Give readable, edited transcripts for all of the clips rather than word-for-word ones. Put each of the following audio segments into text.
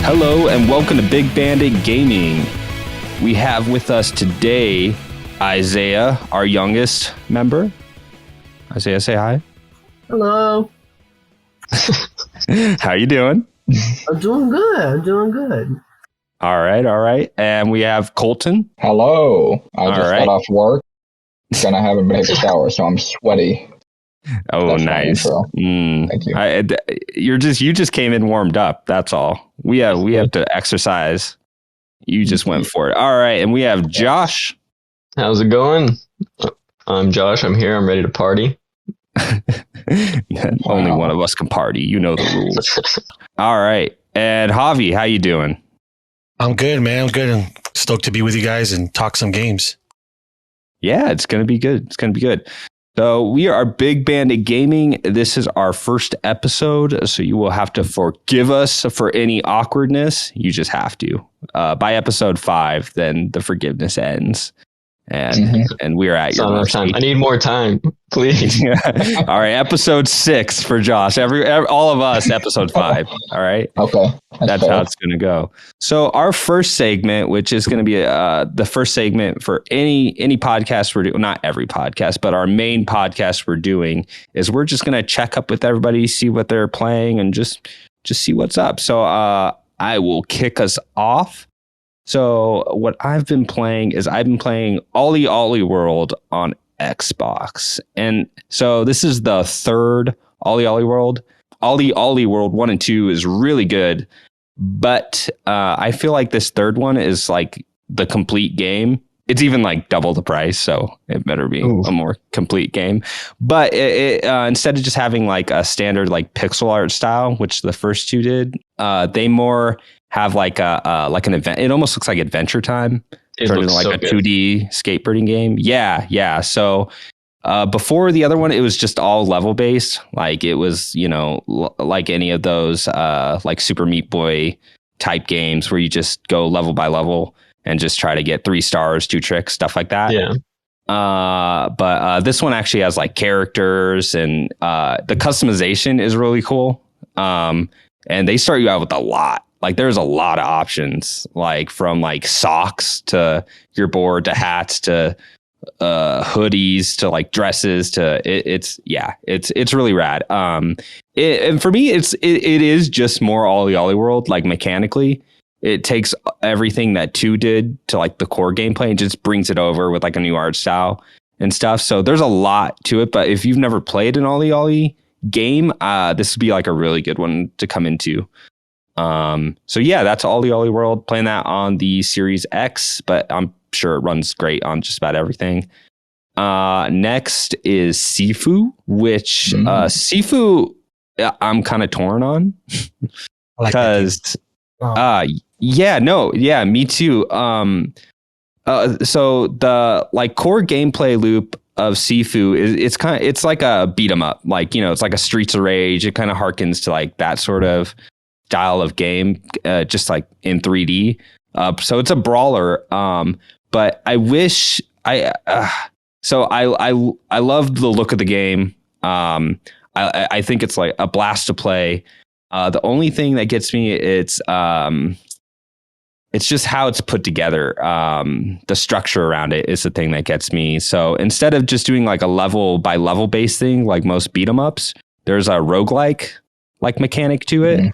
Hello and welcome to Big Bandit Gaming. We have with us today Izayah, our youngest member. Izayah, say hi. Hello. How you doing? I'm doing good. All right. And we have Colton. Hello. I just got off work and I haven't been able to shower, so I'm sweaty. Oh, that's nice. Thank you. You just came in warmed up. That's all. We have to exercise. You just went for it. All right, and we have Josh. How's it going? I'm Josh. I'm here. I'm ready to party. Only one of us can party. You know the rules. All right, and Javi, how you doing? I'm good, man. I'm good and stoked to be with you guys and talk some games. Yeah, it's gonna be good. So we are Big Bandit Gaming. This is our first episode, so you will have to forgive us for any awkwardness. You just have to. By episode 5, then the forgiveness ends. And we're at your mercy. Time. I need more time, please. All right, episode 6 for Josh. All of us, episode 5. All right. Okay. That's how it's going to go. So our first segment, which is going to be the first segment for any podcast we're doing, not every podcast, but our main podcast we're doing, is we're just going to check up with everybody, see what they're playing, and just see what's up. So I will kick us off. So what I've been playing is Ollie Ollie World on Xbox. And so this is the third Ollie Ollie World. Ollie Ollie World 1 and 2 is really good. But I feel like this third one is like the complete game. It's even like double the price, so it better be a more complete game. But it instead of just having like a standard like pixel art style, which the first two did, they more have like an event. It almost looks like Adventure Time, turned into like so a 2D skateboarding game. Yeah. So before the other one, it was just all level based. Like it was, like any of those like Super Meat Boy type games where you just go level by level and just try to get 3 stars, 2 tricks, stuff like that. Yeah. But this one actually has like characters, and the customization is really cool. And they start you out with a lot. Like there's a lot of options, like from like socks to your board to hats to hoodies to like dresses to it's really rad. And for me, it is just more Ollie Ollie World. Like mechanically, it takes everything that 2 did to like the core gameplay and just brings it over with like a new art style and stuff. So there's a lot to it. But if you've never played an Ollie Ollie game, this would be like a really good one to come into. So yeah, that's Ollie Ollie World, playing that on the Series X, but I'm sure it runs great on just about everything. Next is Sifu, which Sifu I'm kind of torn on because me too. So the like core gameplay loop of Sifu it's like a beat 'em up, like it's like a Streets of Rage. It kind of harkens to like that sort of style of game, just like in 3D. So it's a brawler. But I wish I loved the look of the game. I think it's like a blast to play. The only thing that gets me, it's just how it's put together. The structure around it is the thing that gets me. So instead of just doing like a level by level based thing, like most beat 'em ups, there's a roguelike like mechanic to it. Mm-hmm.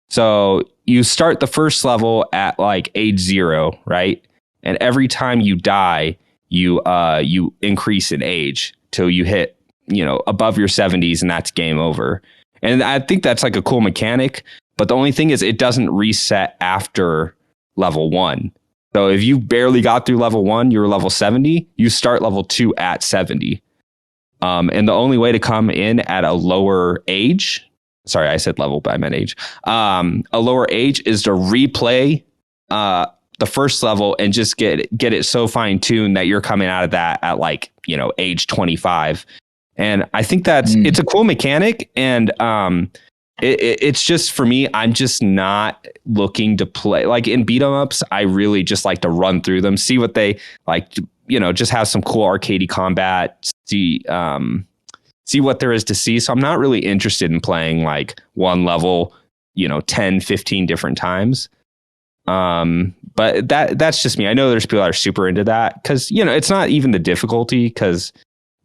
So you start the first level at like age 0, right? And every time you die, you increase in age till you hit, above your 70s, and that's game over. And I think that's like a cool mechanic. But the only thing is it doesn't reset after level 1. So if you barely got through level 1, you're level 70, you start level 2 at 70. And the only way to come in at a lower age, sorry, I said level, but I meant age. A lower age is to replay the first level and just get it so fine tuned that you're coming out of that at like, age 25. And I think it's a cool mechanic. And it's just, for me, I'm just not looking to play like in beat 'em ups. I really just like to run through them, see what they like, just have some cool arcadey combat, see what there is to see. So I'm not really interested in playing like one level 10, 15 different times. But that's just me. I know there's people that are super into that because, it's not even the difficulty because,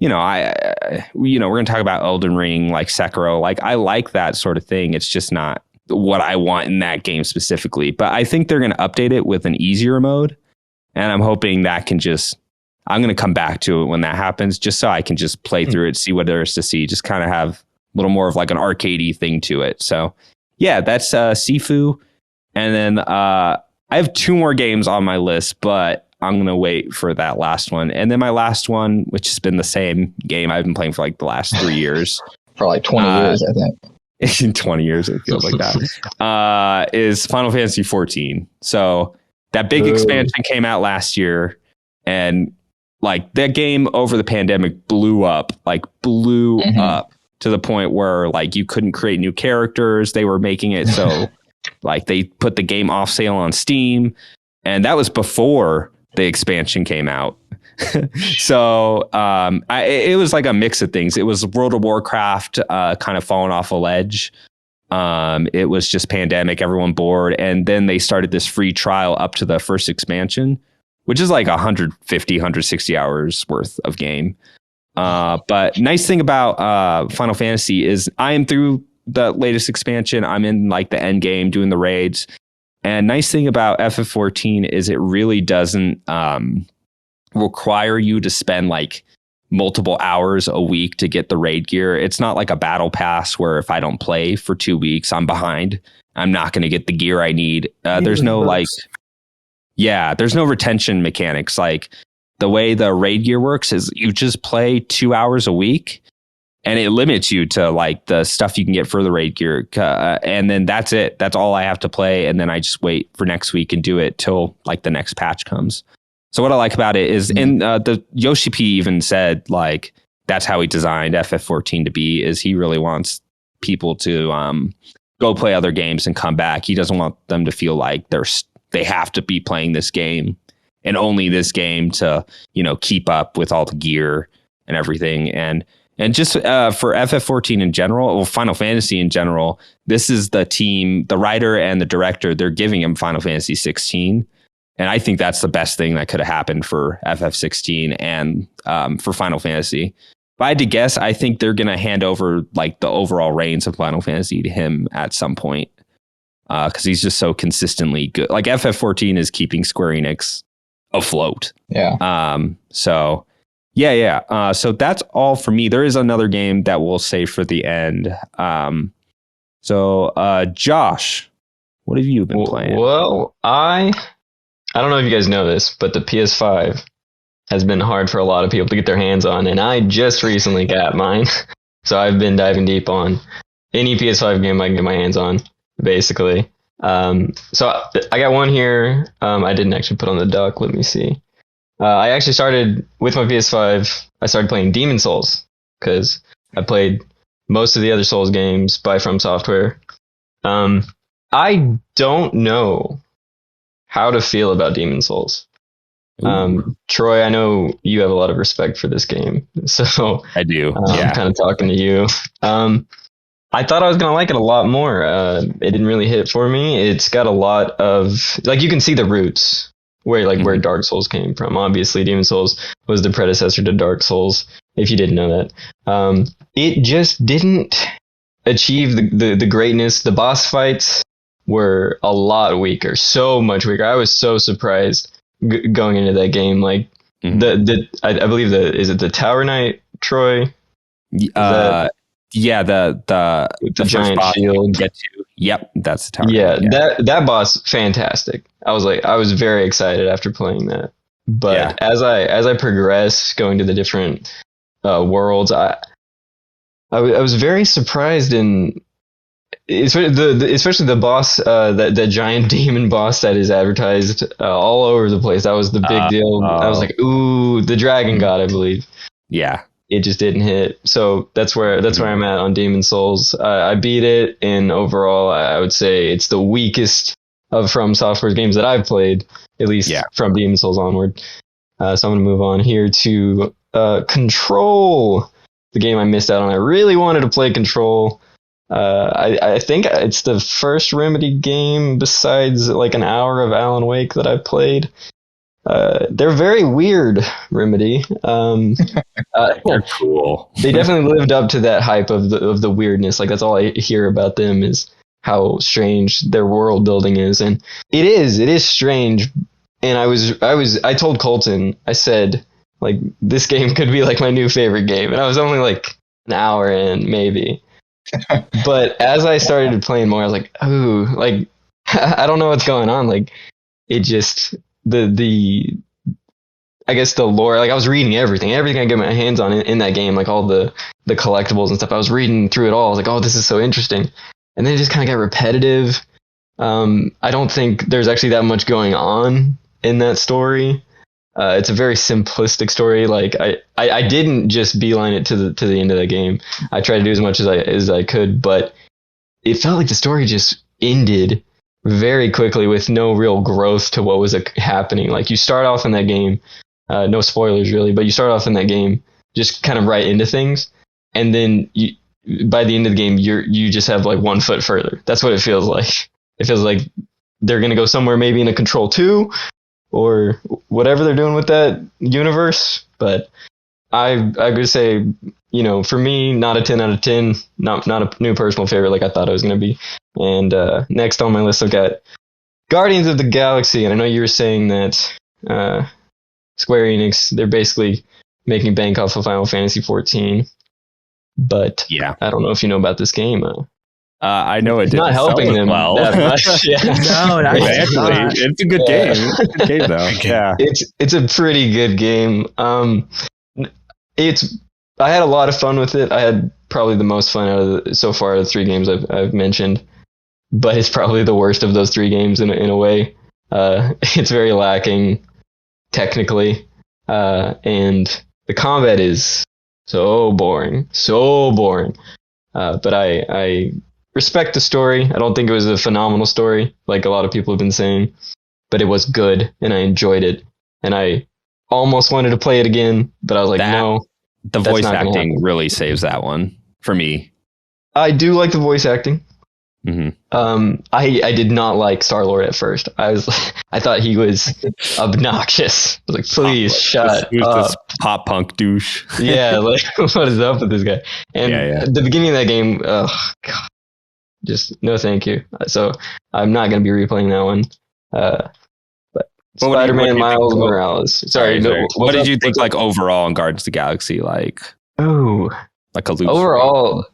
we're going to talk about Elden Ring, like Sekiro. Like, I like that sort of thing. It's just not what I want in that game specifically. But I think they're going to update it with an easier mode. And I'm hoping that I'm going to come back to it when that happens, just so I can just play through it, see what there is to see, just kind of have a little more of like an arcadey thing to it. So, yeah, that's Sifu. And then I have 2 more games on my list, but I'm going to wait for that last one. And then my last one, which has been the same game I've been playing for like the last 3 years. For like 20 years, I think. In 20 years, it feels like that. Is Final Fantasy 14. So that big expansion came out last year. And like that game over the pandemic blew up to the point where like you couldn't create new characters. They were making it so like they put the game off sale on Steam. And that was before the expansion came out. So it was like a mix of things. It was World of Warcraft kind of falling off a ledge. It was just pandemic, everyone bored. And then they started this free trial up to the first expansion, which is like 150, 160 hours worth of game. But nice thing about Final Fantasy is I am through the latest expansion. I'm in like the end game doing the raids. And nice thing about FF14 is it really doesn't require you to spend like multiple hours a week to get the raid gear. It's not like a battle pass where if I don't play for 2 weeks, I'm behind. I'm not going to get the gear I need. There's no there's no retention mechanics. Like the way the raid gear works is you just play 2 hours a week and it limits you to like the stuff you can get for the raid gear. And then that's it. That's all I have to play. And then I just wait for next week and do it till like the next patch comes. So what I like about it is the Yoshi P even said like that's how he designed FF14 to be, is he really wants people to go play other games and come back. He doesn't want them to feel like they have to be playing this game and only this game to, keep up with all the gear and everything. And just for FF14 in general, or Final Fantasy in general, this is the team, the writer and the director, they're giving him Final Fantasy 16. And I think that's the best thing that could have happened for FF16 and for Final Fantasy. If I had to guess, I think they're going to hand over like the overall reins of Final Fantasy to him at some point because he's just so consistently good. Like FF14 is keeping Square Enix afloat. Yeah. So that's all for me. There is another game that we'll save for the end. Josh, what have you been playing? Well, I don't know if you guys know this, but the PS5 has been hard for a lot of people to get their hands on, and I just recently got mine. So I've been diving deep on any PS5 game I can get my hands on, basically. So I got one here. I didn't actually put on the dock. Let me see. I actually started with my PS5. I started playing Demon Souls because I played most of the other Souls games by From Software. I don't know how to feel about Demon Souls. Troy, I know you have a lot of respect for this game, so I do. I'm kind of talking to you. I thought I was going to like it a lot more. It didn't really hit for me. It's got a lot of, like, you can see the roots where Dark Souls came from. Obviously, Demon Souls was the predecessor to Dark Souls, if you didn't know that. It just didn't achieve the greatness. The boss fights were a lot weaker, so much weaker. I was so surprised going into that game. Like I believe is it the Tower Knight, Troy? The giant shield. Get to. Yep, that's the Tower. Yeah, that boss, fantastic. I was very excited after playing that. But as I progress, going to the different worlds, I was very surprised in. Especially the boss, that giant demon boss that is advertised all over the place. That was the big deal. I was like, ooh, the dragon god, I believe. Yeah, it just didn't hit. So that's where I'm at on Demon Souls. I beat it, and overall, I would say it's the weakest of From Software's games that I've played, at least from Demon Souls onward. So I'm gonna move on here to Control, the game I missed out on. I really wanted to play Control. I think it's the first Remedy game besides like an hour of Alan Wake that I've played. They're very weird, Remedy. They're cool. They definitely lived up to that hype of the weirdness. Like that's all I hear about them is how strange their world building is, and it is strange. And I told Colton, I said, like, this game could be like my new favorite game, and I was only like an hour in, maybe. But as I started playing more, I was like, oh, like I don't know what's going on. Like it just the I guess the lore, like I was reading everything I get my hands on in that game, like all the collectibles and stuff. I was reading through it all. I was like, oh, this is so interesting. And then it just kind of got repetitive. I don't think there's actually that much going on in that story. It's a very simplistic story. Like I didn't just beeline it to the end of the game. I tried to do as much as I could, but it felt like the story just ended very quickly with no real growth to what was happening. Like you start off in that game, no spoilers really, but you start off in that game just kind of right into things, and then by the end of the game you just have like 1 foot further. That's what it feels like. It feels like they're gonna go somewhere maybe in a Control 2 or whatever they're doing with that universe. But I would say, you know, for me, not a 10 out of 10, not a new personal favorite like I thought it was going to be. And next on my list, I've got Guardians of the Galaxy. And I know you were saying that Square Enix, they're basically making bank off of Final Fantasy 14. But yeah, I don't know if you know about this game. I know it's not helping them well. that much. Yeah. No, actually, it's a good game. It's a good game, though. Yeah, it's a pretty good game. I had a lot of fun with it. I had probably the most fun out of so far of the 3 games I've mentioned, but it's probably the worst of those 3 games in a way. It's very lacking technically, and the combat is so boring. But I respect the story. I don't think it was a phenomenal story like a lot of people have been saying, but it was good and I enjoyed it. And I almost wanted to play it again, but I was like, no. The voice acting really saves that one for me. I do like the voice acting. Mm-hmm. I did not like Star-Lord at first. I thought he was obnoxious. I was like, please shut up. This pop punk douche. Yeah, like what is up with this guy? And at the beginning of that game, oh god, just no thank you. So I'm not going to be replaying that one. But Spider-Man Miles Morales. Sorry. What did you think like overall in Guardians of the Galaxy? Like, like a loose overall.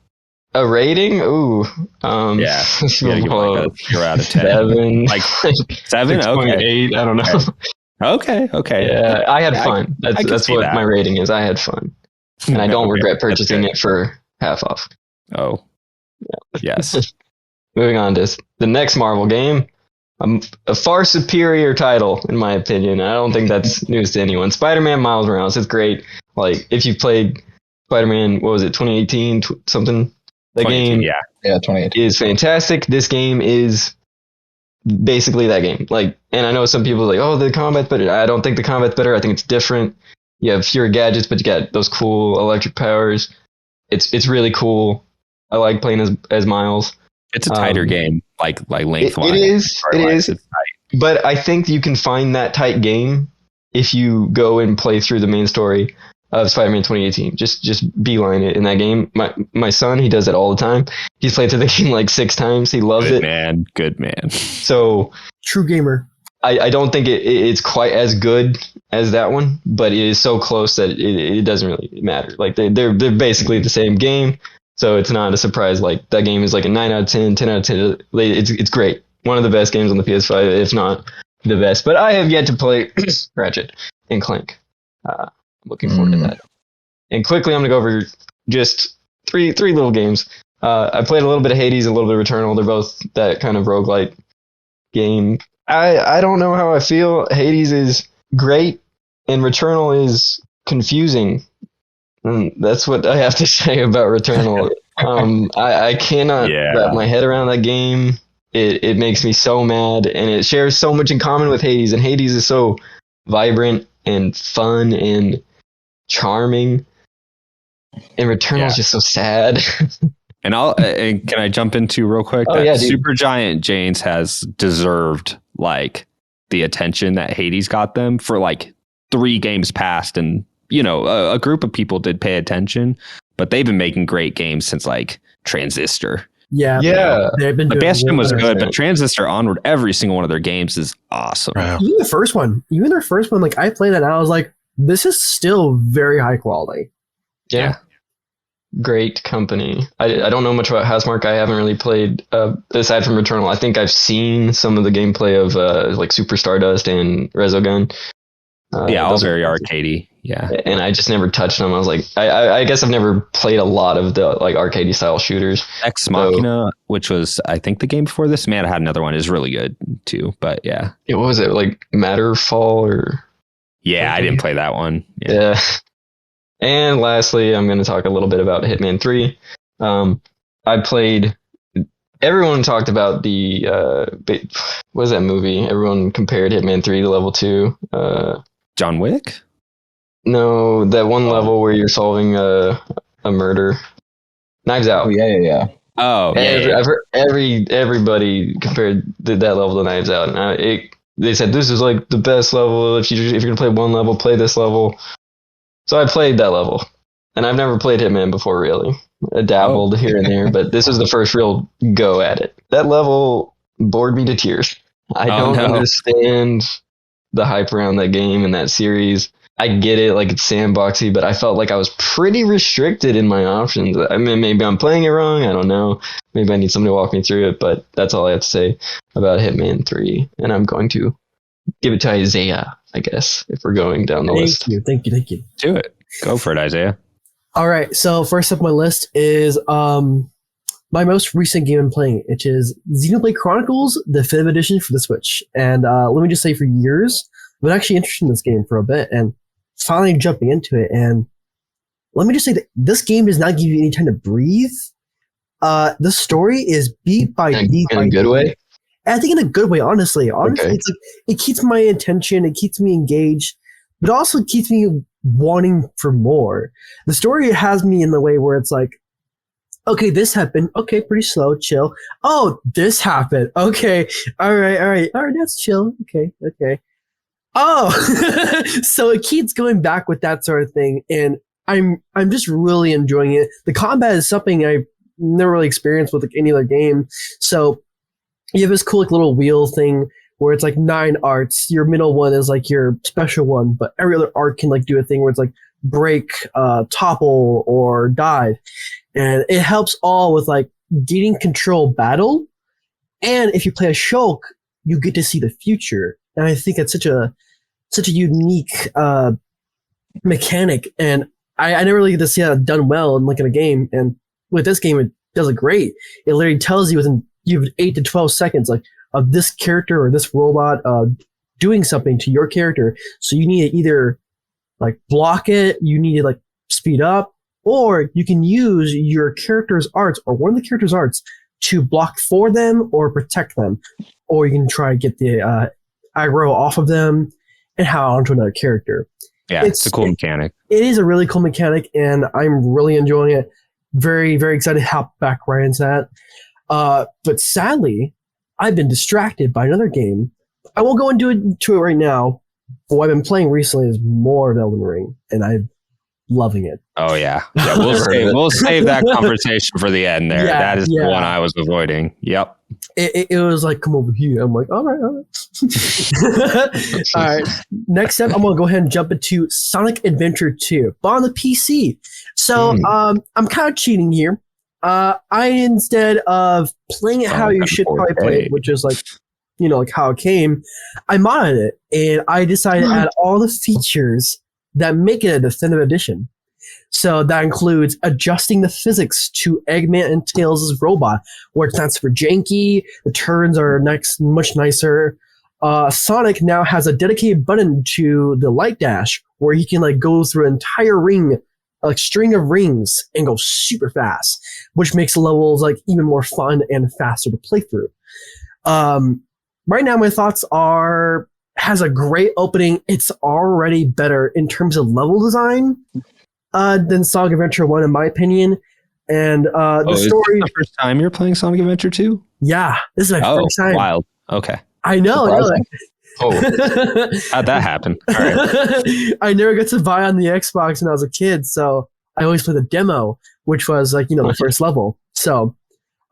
A rating? Ooh. Yeah. You gotta give like a 0 out of 10. 7. Like 7? 6.8. I don't know. Okay. Yeah, I had fun. That's what my rating is. I had fun. And I don't regret purchasing it for half off. Oh. Yeah. Yes. Moving on to the next Marvel game. A far superior title, in my opinion. I don't think that's news to anyone. Spider-Man Miles Morales. It's great. Like, if you've played Spider-Man, what was it, 2018? Something? That game 2018 is fantastic. This game is basically that game. Like, and I know some people are like, oh, the combat's better. I don't think the combat's better. I think it's different. You have fewer gadgets, but you got those cool electric powers. It's really cool. I like playing as Miles. It's a tighter game, like lengthwise. It is. But I think you can find that tight game if you go and play through the main story of Spider-Man 2018. Just beeline it in that game. My son, he does it all the time. He's played through the game like 6 times. He loves it. Good man. So true gamer. I don't think it's quite as good as that one, but it is so close that it doesn't really matter. Like they're basically the same game, so it's not a surprise. Like that game is like a 9 out of 10, 10 out of 10. It's great. One of the best games on the PS5, if not the best. But I have yet to play Ratchet and Clank. Looking forward to that. And quickly, I'm going to go over just three little games. I played a little bit of Hades, a little bit of Returnal. They're both that kind of roguelike game. I don't know how I feel. Hades is great, and Returnal is confusing. And that's what I have to say about Returnal. I cannot wrap my head around that game. It makes me so mad, and it shares so much in common with Hades, and Hades is so vibrant and fun and charming, and Returnal is just so sad. And can I jump into real quick? Oh, yeah, dude. Supergiant Janes has deserved like the attention that Hades got them for like 3 games past, and a group of people did pay attention, but they've been making great games since like Transistor. Yeah. They've been the doing Bastion was really good, but Transistor Onward, every single one of their games is awesome. Wow. Even their first one, like I played it and I was like, this is still very high quality. Yeah. Great company. I don't know much about Housemarque. I haven't really played aside from Returnal. I think I've seen some of the gameplay of like Super Stardust and Resogun. All very arcadey. Yeah, and I just never touched them. I was like, I guess I've never played a lot of the like arcadey style shooters. Ex Machina, which was I think the game before this. Man, I had another one. Is really good too. But yeah, what was it like? Matterfall or? Yeah, I didn't play that one. Yeah. And lastly, I'm going to talk a little bit about Hitman 3. I played. Everyone talked about the what was that movie? Everyone compared Hitman 3 to Level 2. John Wick? No, that one level where you're solving a murder. Knives Out. Oh yeah. Oh, yeah. I've heard everybody compared that level to Knives Out, and they said this is like the best level. If you're gonna play one level, play this level. So I played that level, and I've never played Hitman before, really. I dabbled here and there, but this was the first real go at it. That level bored me to tears. I don't understand the hype around that game and that series. I get it, like it's sandboxy, but I felt like I was pretty restricted in my options. I mean, maybe I'm playing it wrong. I don't know. Maybe I need somebody to walk me through it, but that's all I have to say about Hitman 3. And I'm going to give it to Izayah, I guess, if we're going down the list. Thank you. Do it. Go for it, Izayah. All right. So first up on my list is my most recent game I'm playing, which is Xenoblade Chronicles Definitive Edition for the Switch. And let me just say, for years, I've been actually interested in this game for a bit, and finally jumping into it. And let me just say that this game does not give you any time to breathe. The story is beat by beat. In a good way? I think in a good way, honestly. Okay. It's like, it keeps my attention, it keeps me engaged, but also keeps me wanting for more. The story has me in the way where it's like, okay, this happened. Okay, pretty slow, chill. Oh, this happened. Okay, all right, that's chill. Okay. Oh, so it keeps going back with that sort of thing, and I'm just really enjoying it. The combat is something I've never really experienced with like any other game. So you have this cool like little wheel thing where it's like 9 arts. Your middle one is like your special one, but every other art can like do a thing where it's like break, topple, or dive. And it helps all with like getting control battle. And if you play a Shulk, you get to see the future. And I think it's such a unique mechanic. And I never really get to see that done well in like in a game. And with this game, it does it great. It literally tells you you have 8 to 12 seconds like of this character or this robot doing something to your character. So you need to either like block it, you need to like speed up, or you can use your character's arts or one of the character's arts to block for them or protect them. Or you can try to get the aggro off of them and how onto another character. Yeah, it's a cool mechanic. It is a really cool mechanic, and I'm really enjoying it. Very, very excited to hop back right into that. But sadly, I've been distracted by another game. I won't go into it right now, but what I've been playing recently is more of Elden Ring, and I'm loving it. Oh, yeah. We'll save that conversation for the end there. That is the one I was avoiding. Yep. It was like, come over here. I'm like, all right. All right. Next up, I'm going to go ahead and jump into Sonic Adventure 2, but on the PC. So I'm kind of cheating here. Instead of playing it how you should probably play it, which is like, like how it came, I modded it, and I decided to add all the features that make it a definitive edition. So that includes adjusting the physics to Eggman and Tails' robot, where it's not super janky, the turns are much nicer. Sonic now has a dedicated button to the light dash, where he can like go through an entire ring, like string of rings, and go super fast, which makes the levels like even more fun and faster to play through. Right now, my thoughts are, has a great opening. It's already better in terms of level design than Sonic Adventure 1, in my opinion. And the Is story. this the first time you're playing Sonic Adventure 2? Yeah, this is my first time. Wild. Okay. I know. Oh, How'd that happen? All right. I never got to buy on the Xbox when I was a kid, so I always played the demo, which was like, the first level. So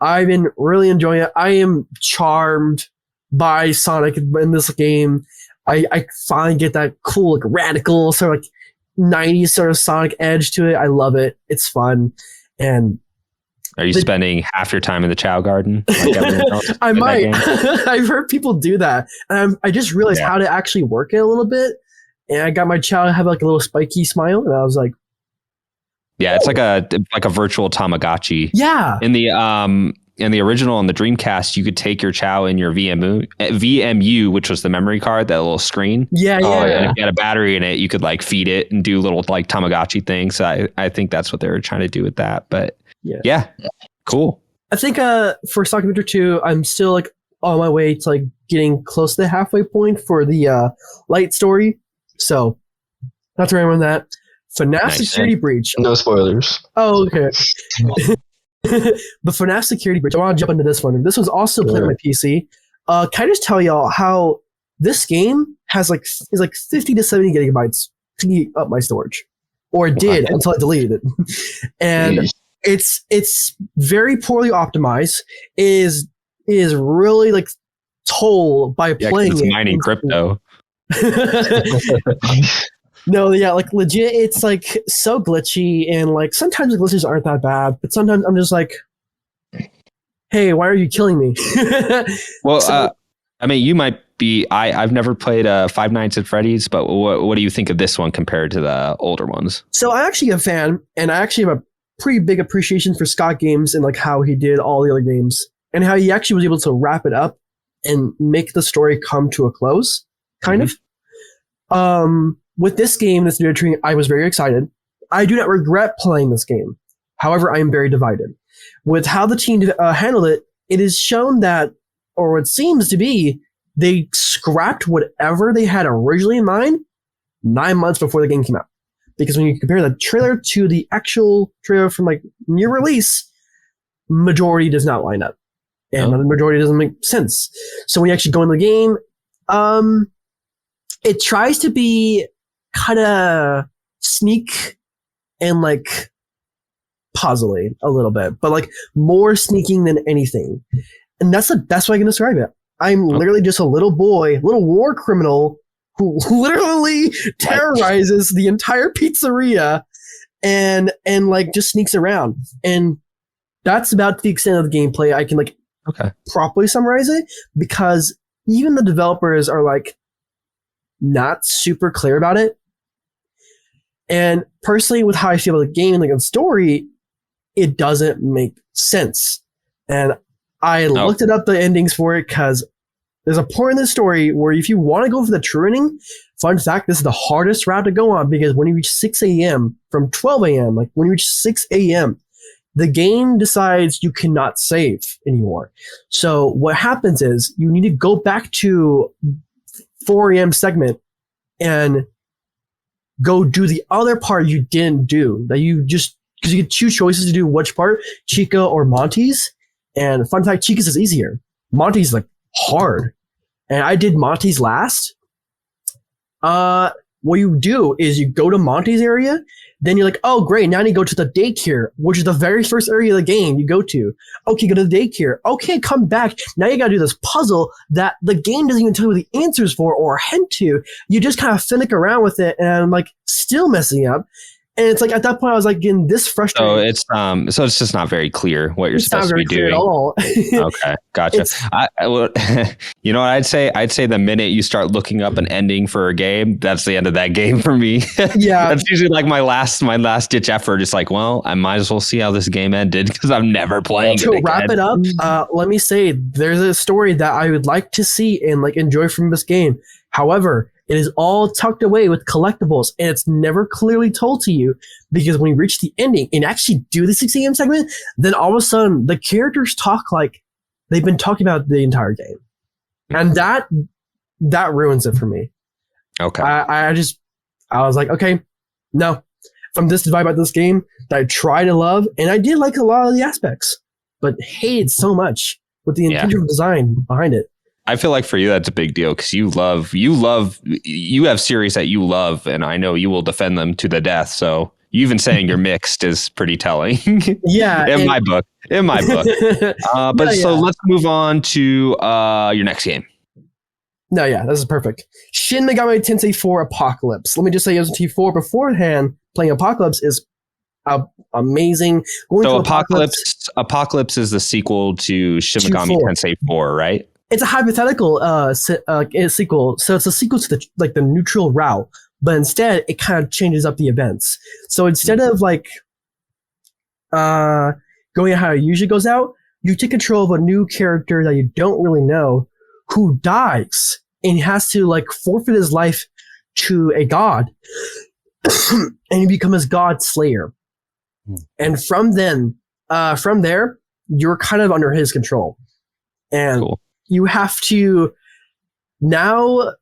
I've been really enjoying it. I am charmed by Sonic in this game. I finally get that cool, like, radical sort of like 90s sort of Sonic edge to it. I love it. It's fun. And are you spending half your time in the Chow Garden? Like everyone else I might. I've heard people do that. And I just realized how to actually work it a little bit. And I got my Chow to have like a little spiky smile. And I was like, yeah, it's like a virtual Tamagotchi. Yeah. In the original on the Dreamcast, you could take your Chow in your VMU, which was the memory card, that little screen. Yeah. And if you had a battery in it, you could like feed it and do little like Tamagotchi things. So I think that's what they were trying to do with that. But yeah. Cool. I think for Sonic Adventure 2, I'm still like on my way to like getting close to the halfway point for the light story. So not to remember that. FNAF Security Breach. No spoilers. Oh, okay. The FNAF Security Breach. I want to jump into this one. This was also played on my PC. Can I just tell y'all how this game is like 50 to 70 gigabytes to eat up my storage, or it did until I deleted it. And it's very poorly optimized. Is really like toll by playing it's it. Mining crypto. No, like legit, it's like so glitchy, and like sometimes the glitches aren't that bad, but sometimes I'm just like, hey, why are you killing me? Well, I mean, you might be. I've never played Five Nights at Freddy's, but what do you think of this one compared to the older ones? So I'm actually a fan, and I actually have a pretty big appreciation for Scott Games and like how he did all the other games, and how he actually was able to wrap it up and make the story come to a close, kind of. With this game, this new tree, I was very excited. I do not regret playing this game. However, I am very divided. With how the team handled it, it is shown that, or it seems to be, they scrapped whatever they had originally in mind 9 months before the game came out. Because when you compare the trailer to the actual trailer from like near release, majority does not line up. And the majority doesn't make sense. So when you actually go into the game, it tries to be kind of sneak and like puzzly a little bit, but like more sneaking than anything. And that's the best way I can describe it. I'm literally just a little boy, little war criminal who literally terrorizes the entire pizzeria and like just sneaks around. And that's about the extent of the gameplay. I can like properly summarize it, because even the developers are like not super clear about it. And personally, with how I feel about the game and like the story, it doesn't make sense. And I looked it up, the endings for it, because there's a point in the story where if you want to go for the true ending, fun fact, this is the hardest route to go on, because when you reach 6 a.m. from 12 a.m., like when you reach 6 a.m., the game decides you cannot save anymore. So what happens is you need to go back to 4 a.m. segment and go do the other part you didn't do, that you just, because you get two choices to do which part, Chica or Monty's. And fun fact, Chica's is easier. Monty's like hard. And I did Monty's last. What you do is you go to Monty's area, then you're like, oh great, now you go to the daycare, which is the very first area of the game you go to. Okay, go to the daycare. Okay, come back. Now you gotta do this puzzle that the game doesn't even tell you the answers for or hint to. You just kind of finick around with it, and I'm like still messing up. And it's like at that point I was like getting this frustrated. So it's just not very clear what you're supposed to be doing. At all. Okay, gotcha. You know what I'd say? I'd say the minute you start looking up an ending for a game, that's the end of that game for me. Yeah, that's usually like my last ditch effort. It's like, well, I might as well see how this game ended, because I'm never playing it again. To wrap it up, let me say there's a story that I would like to see and like enjoy from this game. However, it is all tucked away with collectibles, and it's never clearly told to you, because when you reach the ending and actually do the 6 a.m. segment, then all of a sudden the characters talk like they've been talking about the entire game. And that ruins it for me. Okay. I was like, okay, no. If I'm this divided about this game, that I try to love, and I did like a lot of the aspects, but hated so much with the intentional design behind it. I feel like for you that's a big deal because you have series that you love, and I know you will defend them to the death. So you even saying you're mixed is pretty telling. Yeah, in my book. So let's move on to your next game. No, yeah, this is perfect. Shin Megami Tensei 4 Apocalypse. Let me just say, T4 beforehand, playing Apocalypse is amazing. So Apocalypse is the sequel to Shin Megami Tensei 4, right? It's a hypothetical sequel. So it's a sequel to the neutral route, but instead it kind of changes up the events. So instead of like going out how it usually goes out, you take control of a new character that you don't really know who dies and has to like forfeit his life to a god, and you become his god slayer. And from there, you're kind of under his control, and you have to now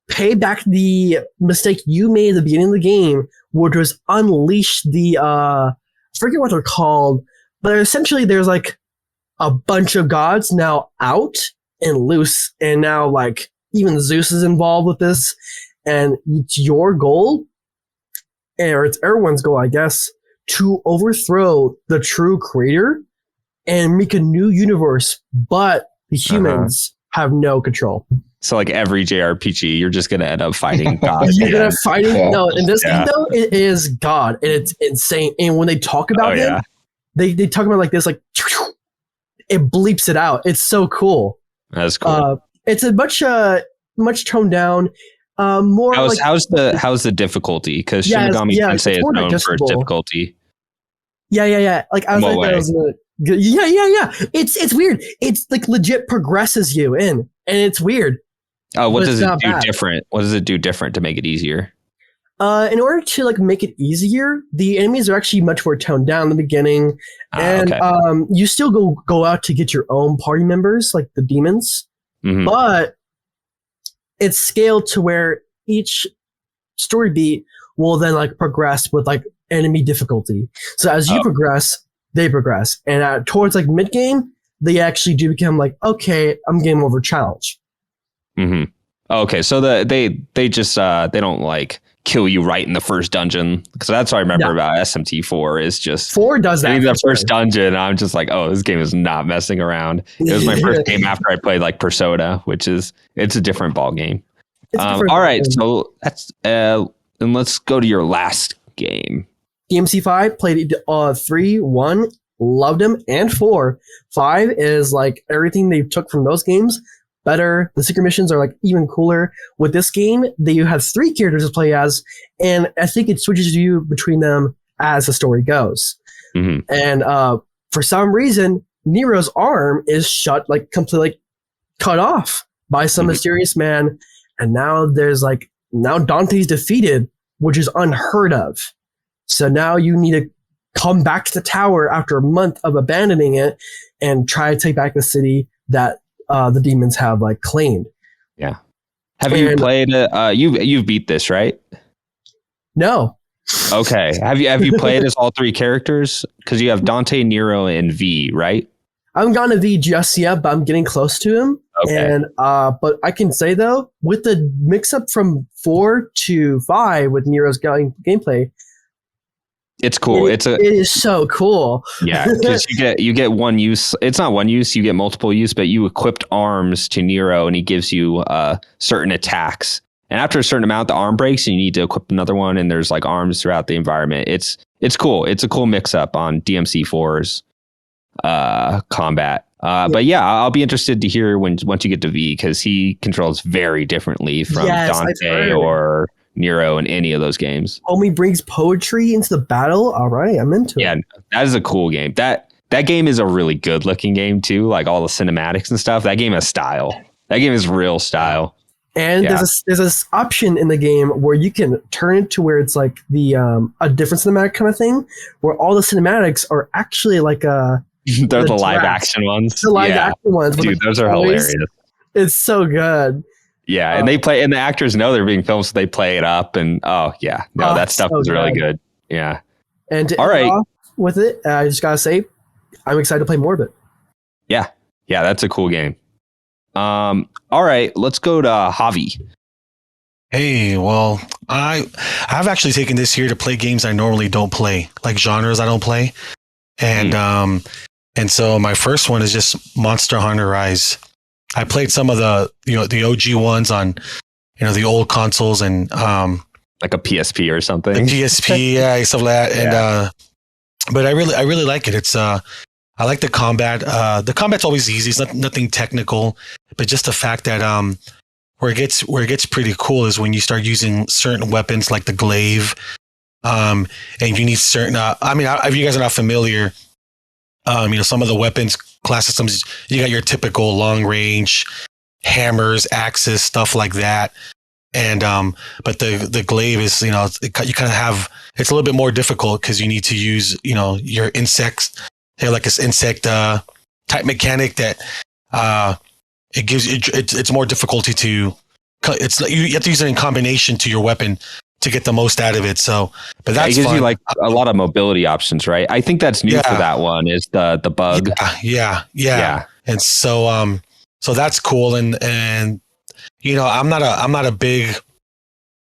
pay back the mistake you made at the beginning of the game, which was unleash the I forget what they're called, but essentially there's like a bunch of gods now out and loose, and now like even Zeus is involved with this, and it's your goal, or it's everyone's goal, I guess, to overthrow the true creator and make a new universe, but the humans have no control. So like every JRPG, you're just going to end up fighting God. You're going to fight him? No, in this game though, it is God, and it's insane. And when they talk about him, they talk about like this, like it bleeps it out. It's so cool. That's cool. It's a much toned down. More how's the difficulty? Because Shin Megami Tensei is known for its difficulty. Yeah. Like I was like, that was yeah. It's weird. It's like legit progresses you in, and it's weird. Oh, what does it do different? What does it do different to make it easier? In order to like make it easier, the enemies are actually much more toned down in the beginning, and you still go out to get your own party members, like the demons, but it's scaled to where each story beat will then like progress with like enemy difficulty. So as you progress, they progress, and towards like mid game, they actually do become like, okay, I'm game over challenge. Okay, so they just they don't like kill you right in the first dungeon, because that's what I remember about SMT4 is just 4 does that. In the first dungeon, I'm just like, oh, this game is not messing around. It was my first game after I played like Persona, it's a different ball game. All right, so that's and let's go to your last game. DMC5, played 3, 1, loved them, and 4. 5 is like everything they took from those games, better. The secret missions are like even cooler. With this game, you have 3 characters to play as, and I think it switches you between them as the story goes. And for some reason, Nero's arm is completely cut off by some mysterious man, and now now Dante's defeated, which is unheard of. So now you need to come back to the tower after a month of abandoning it and try to take back the city that the demons have like claimed. Yeah. Have you played it? You've beat this, right? No. Okay. Have you played as all 3 characters? Because you have Dante, Nero, and V, right? I haven't gotten to V just yet, but I'm getting close to him. Okay. And but I can say though, with the mix up from 4 to 5 with Nero's gameplay, it's cool. It is so cool. Yeah, because you get one use. It's not one use. You get multiple use, but you equipped arms to Nero, and he gives you certain attacks. And after a certain amount, the arm breaks, and you need to equip another one. And there's like arms throughout the environment. It's cool. It's a cool mix up on DMC4's combat. But yeah, I'll be interested to hear once you get to V, because he controls very differently from Dante or Nero in any of those games. Homie brings poetry into the battle. All right, I'm into it. Yeah, that is a cool game. That game is a really good looking game too. Like all the cinematics and stuff. That game has style. That game is real style. And there's this option in the game where you can turn it to where it's like the a different cinematic kind of thing, where all the cinematics are actually like they're the live action ones. The live action ones, dude. Those are hilarious. It's so good. Yeah, and the actors know they're being filmed, so they play it up, and that stuff is really good. Yeah, And to All end right. off with it, I just gotta say, I'm excited to play more of it. Yeah, that's a cool game. All right, let's go to Javi. Hey, well, I've actually taken this year to play games I normally don't play, like genres I don't play, and so my first one is just Monster Hunter Rise. I played some of the OG ones on the old consoles and like a PSP or something. the PSP, yeah, stuff like that. And but I really like it. It's I like the combat. The combat's always easy. It's nothing technical, but just the fact that where it gets pretty cool is when you start using certain weapons like the glaive, and you need certain. If you guys are not familiar, some of the weapons class systems, you got your typical long range hammers, axes, stuff like that. And but the glaive is you kind of have, it's a little bit more difficult because you need to use your insects. They have like this insect type mechanic that it gives it's more difficulty to you have to use it in combination to your weapon to get the most out of it. So, but that's it gives fun. you like a lot of mobility options, right? I think that's new for that one is the bug. Yeah. And so so that's cool. And I'm not a big.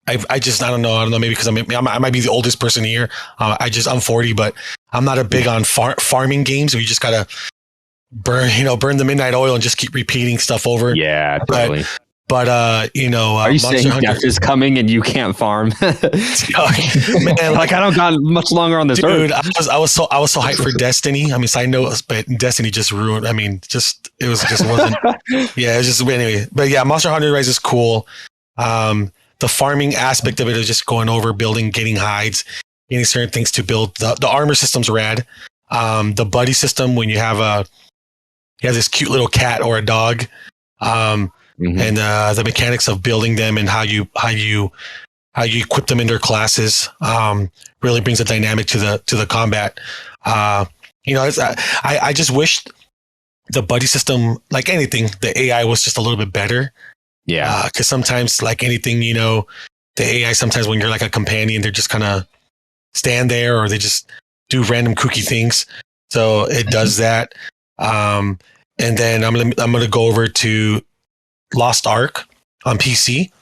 I don't know maybe because I might be the oldest person here. I'm 40, but I'm not a big on farming games where you just gotta burn the midnight oil and just keep repeating stuff over. Yeah, totally. But are you Monster saying Hunter, death is coming and you can't farm? man, like I don't got much longer on this earth. I was so hyped for Destiny. I mean, side note, but Destiny just ruined. I mean, it wasn't. Yeah, it's just anyway. But yeah, Monster Hunter Rise is cool. The farming aspect of it is just going over, building, getting hides, getting certain things to build. The armor system's rad. The buddy system when you have this cute little cat or a dog. And the mechanics of building them and how you equip them in their classes really brings a dynamic to the combat. I just wished the buddy system, like anything, the AI was just a little bit better. Yeah, because sometimes, like anything, the AI sometimes when you're like a companion, they're just kind of stand there or they just do random kooky things. So it does that. And then I'm gonna go over to Lost Ark on PC.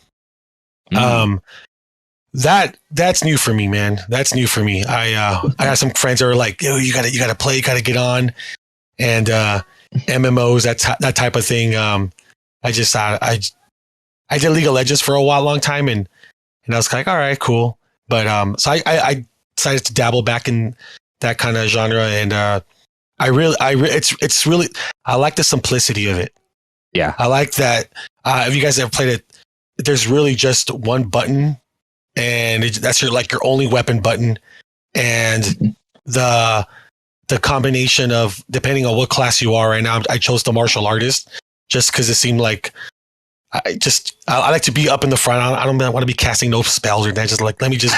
That's new for me, man. That's new for me. I got some friends that are like, "Yo, you gotta play, you gotta get on," and MMOs, that type of thing. I did League of Legends for a long time, and I was like, all right, cool. But so I decided to dabble back in that kind of genre, and I like the simplicity of it. Yeah, I like that. If you guys ever played it, there's really just one button, and that's your only weapon button, and the combination of depending on what class you are. Right now, I chose the martial artist just because it seemed like I like to be up in the front. I don't want to be casting no spells or that. Just like let me just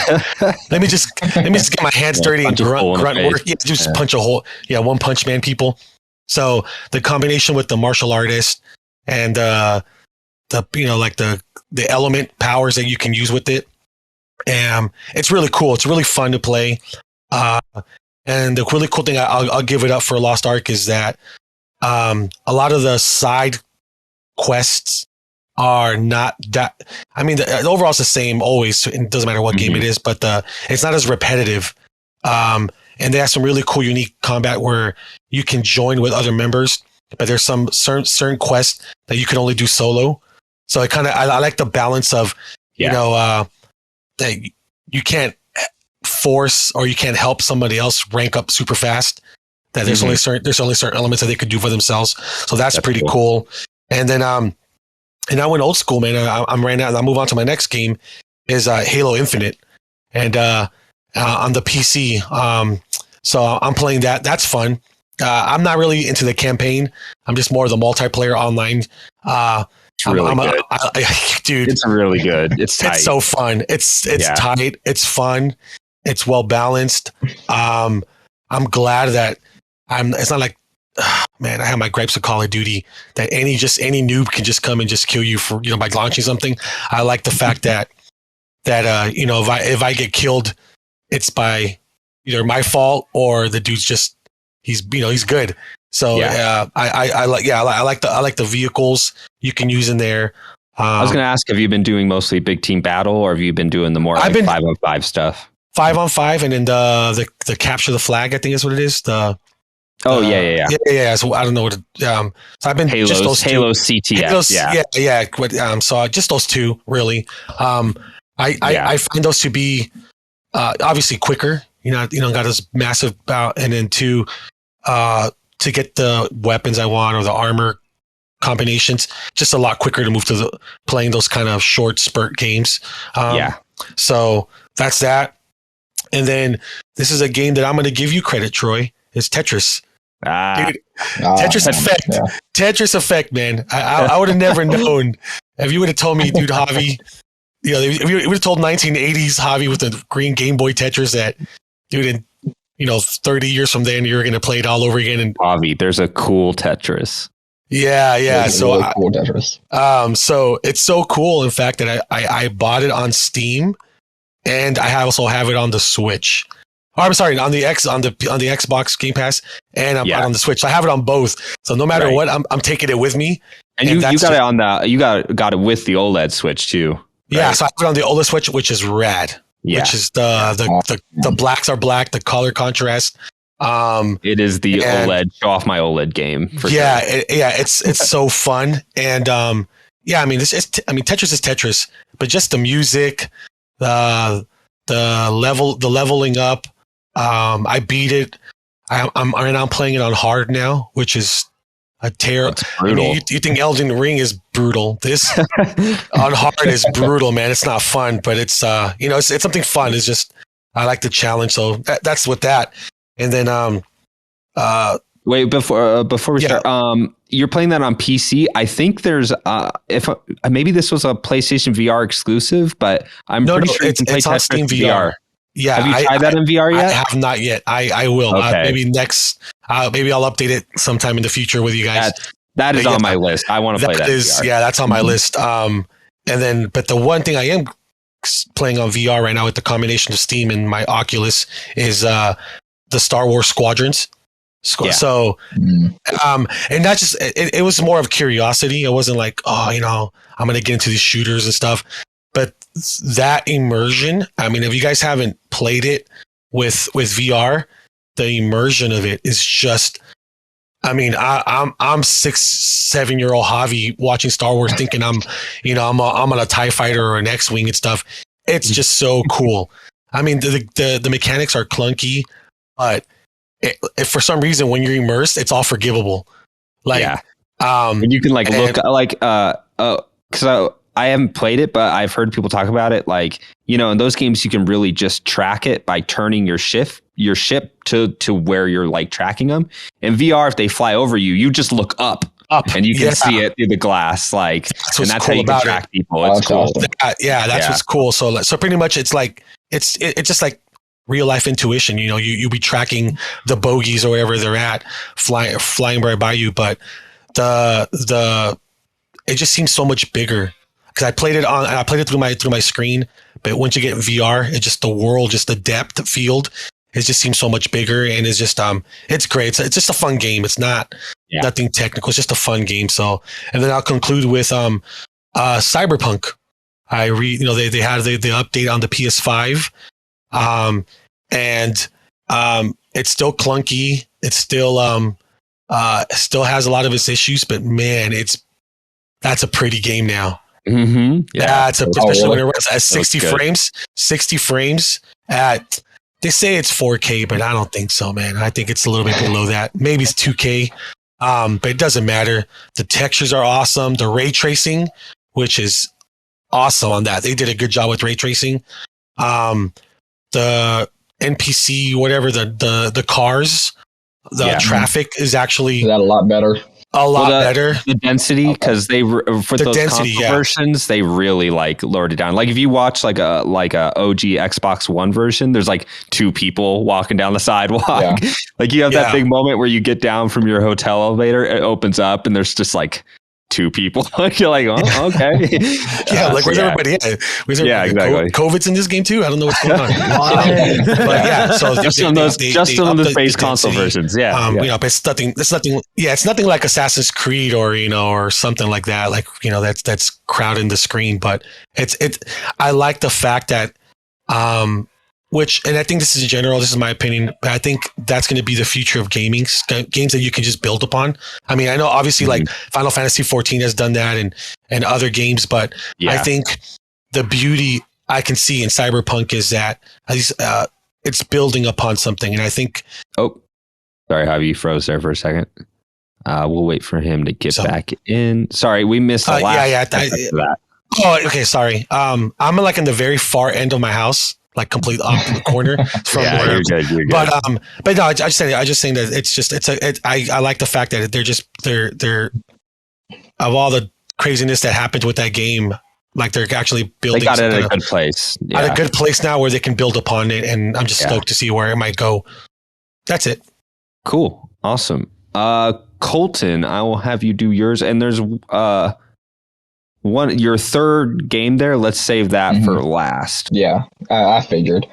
get my hands dirty and grunt work. Yeah, just punch a hole. Yeah, one punch man people. So the combination with the martial artist and the element powers that you can use with it, it's really cool. It's really fun to play. And the really cool thing I'll give it up for Lost Ark is that a lot of the side quests are not that. I mean, the overall it's the same always. It doesn't matter what game it is, but it's not as repetitive. And they have some really cool, unique combat where you can join with other members, but there's some certain quests that you can only do solo. So I like the balance of that you can't force or you can't help somebody else rank up super fast. That there's only certain elements that they could do for themselves. So that's pretty cool. And then and I went old school, man. I'm right now. I'll move on to my next game is Halo Infinite, and on the PC. So I'm playing that. That's fun. I'm not really into the campaign. I'm just more of the multiplayer online. It's really good. Dude, it's really good. It's tight. It's so fun. It's tight. It's fun. It's well balanced. I'm glad that it's not like, man, I have my gripes with Call of Duty that any noob can just come and just kill you for, by launching something. I like the fact that if I get killed, it's by either my fault or the dude's just he's good. So I like the vehicles you can use in there. I was going to ask, have you been doing mostly big team battle, or have you been doing the more 5-on-5 stuff? 5-on-5, and then the capture the flag, I think is what it is. So I don't know what. So I've been Halo, just those two. Halo CTF. So just those two really. I find those to be obviously quicker. Got this massive bout, and then to get the weapons I want or the armor combinations, just a lot quicker to move to playing those kind of short spurt games. So that's that. And then this is a game that I'm going to give you credit, Troy. It's Tetris. Dude, Tetris Effect. Yeah. Tetris Effect, man. I would have never known if you would have told me, dude, Javi. If you would have told 1980s Javi with the green Game Boy Tetris that, dude, in 30 years from then you're going to play it all over again. And Javi, there's a cool Tetris. Yeah. So really cool Tetris. So it's so cool, in fact, that I bought it on Steam, and I also have it on the Switch. Oh, I'm sorry, on the Xbox Game Pass, and I'm on the Switch. So I have it on both. So no matter what, I'm taking it with me. And you got it on got it with the OLED Switch too. Right? Yeah, so I have it on the OLED Switch, which is rad. Yeah. Which is the blacks are black, the color contrast. It is the OLED. Show off my OLED game. It's so fun, and Tetris is Tetris, but just the music, the leveling up. I beat it. I'm playing it on hard now, which is a terror. You think Elden Ring is brutal? This on hard is brutal, man. It's not fun, but it's it's something fun. It's just I like the challenge, so that's with that. And then wait, before we start, you're playing that on PC. I think there's maybe this was a PlayStation VR exclusive, but I'm pretty sure you can play on Steam VR. Yeah, have you tried that in VR yet? I have not yet. I will. Okay. Maybe next. Maybe I'll update it sometime in the future with you guys. That is on my list. I want to play that. That's on my list. And then, but the one thing I am playing on VR right now with the combination of Steam and my Oculus is the Star Wars Squadrons. So, and not just it was more of curiosity. It wasn't like, I'm going to get into these shooters and stuff. But that immersion, I mean, if you guys haven't played it with VR, the immersion of it is just, I mean, I'm 6-7-year-old Javi watching Star Wars thinking I'm on a TIE fighter or an X-Wing and stuff. It's just so cool. I mean, the mechanics are clunky, but if for some reason when you're immersed, it's all forgivable. And you can because I haven't played it, but I've heard people talk about it. In those games, you can really just track it by turning your ship to where you're tracking them. In VR, if they fly over you, you just look up and you can see it through the glass. That's how you can track people. It's cool. Awesome. That's what's cool. So pretty much it's just like real life intuition. You be tracking the bogeys or wherever they're at, flying right by you. But it just seems so much bigger. Because I played it through my screen, but once you get in VR, it's just the world, just the depth field, it just seems so much bigger, and it's just it's great. It's just a fun game. It's not nothing technical. It's just a fun game. So, and then I'll conclude with Cyberpunk. They had the update on the PS5, and it's still clunky. It's still has a lot of its issues, but man, that's a pretty game now. Mm-hmm. Yeah, especially when it runs at 60 frames. 60 frames at, they say it's 4K, but I don't think so, man. I think it's a little bit below that. Maybe it's 2K, but it doesn't matter. The textures are awesome. The ray tracing, which is awesome on that. They did a good job with ray tracing. The NPC, whatever the cars, traffic is actually a lot better. Better. The density, because for those console versions, they really lowered it down. If you watch like a OG Xbox One version, there's 2 people walking down the sidewalk. Yeah. You have that big moment where you get down from your hotel elevator, it opens up, and there's just 2 people. You're like, oh, okay. Yeah, like where's everybody at? Yeah, exactly. COVID's in this game too. I don't know what's going on. But yeah, so just on the base console versions. Yeah, you know, but it's nothing. Yeah, it's nothing like Assassin's Creed or or something like that. Like that's crowding the screen. But it's I like the fact that and I think this is in general, this is my opinion, but I think that's going to be the future of games that you can just build upon. I mean, I know obviously like Final Fantasy 14 has done that and other games, but I think the beauty I can see in Cyberpunk is that it's building upon something. And I think... Oh, sorry, Javi, you froze there for a second. We'll wait for him to get back in. Sorry, we missed the last that. Oh, okay, sorry. I'm like in the very far end of my house. Like complete up in the corner from where. You're good. But no, I just saying that I like the fact that they're of all the craziness that happened with that game, like they're actually building. They got it at a good place. Yeah. At a good place now where they can build upon it, and I'm just stoked to see where it might go. That's it. Cool, awesome. Colton, I will have you do yours, and there's your third game there. Let's save that for last. Yeah, I figured.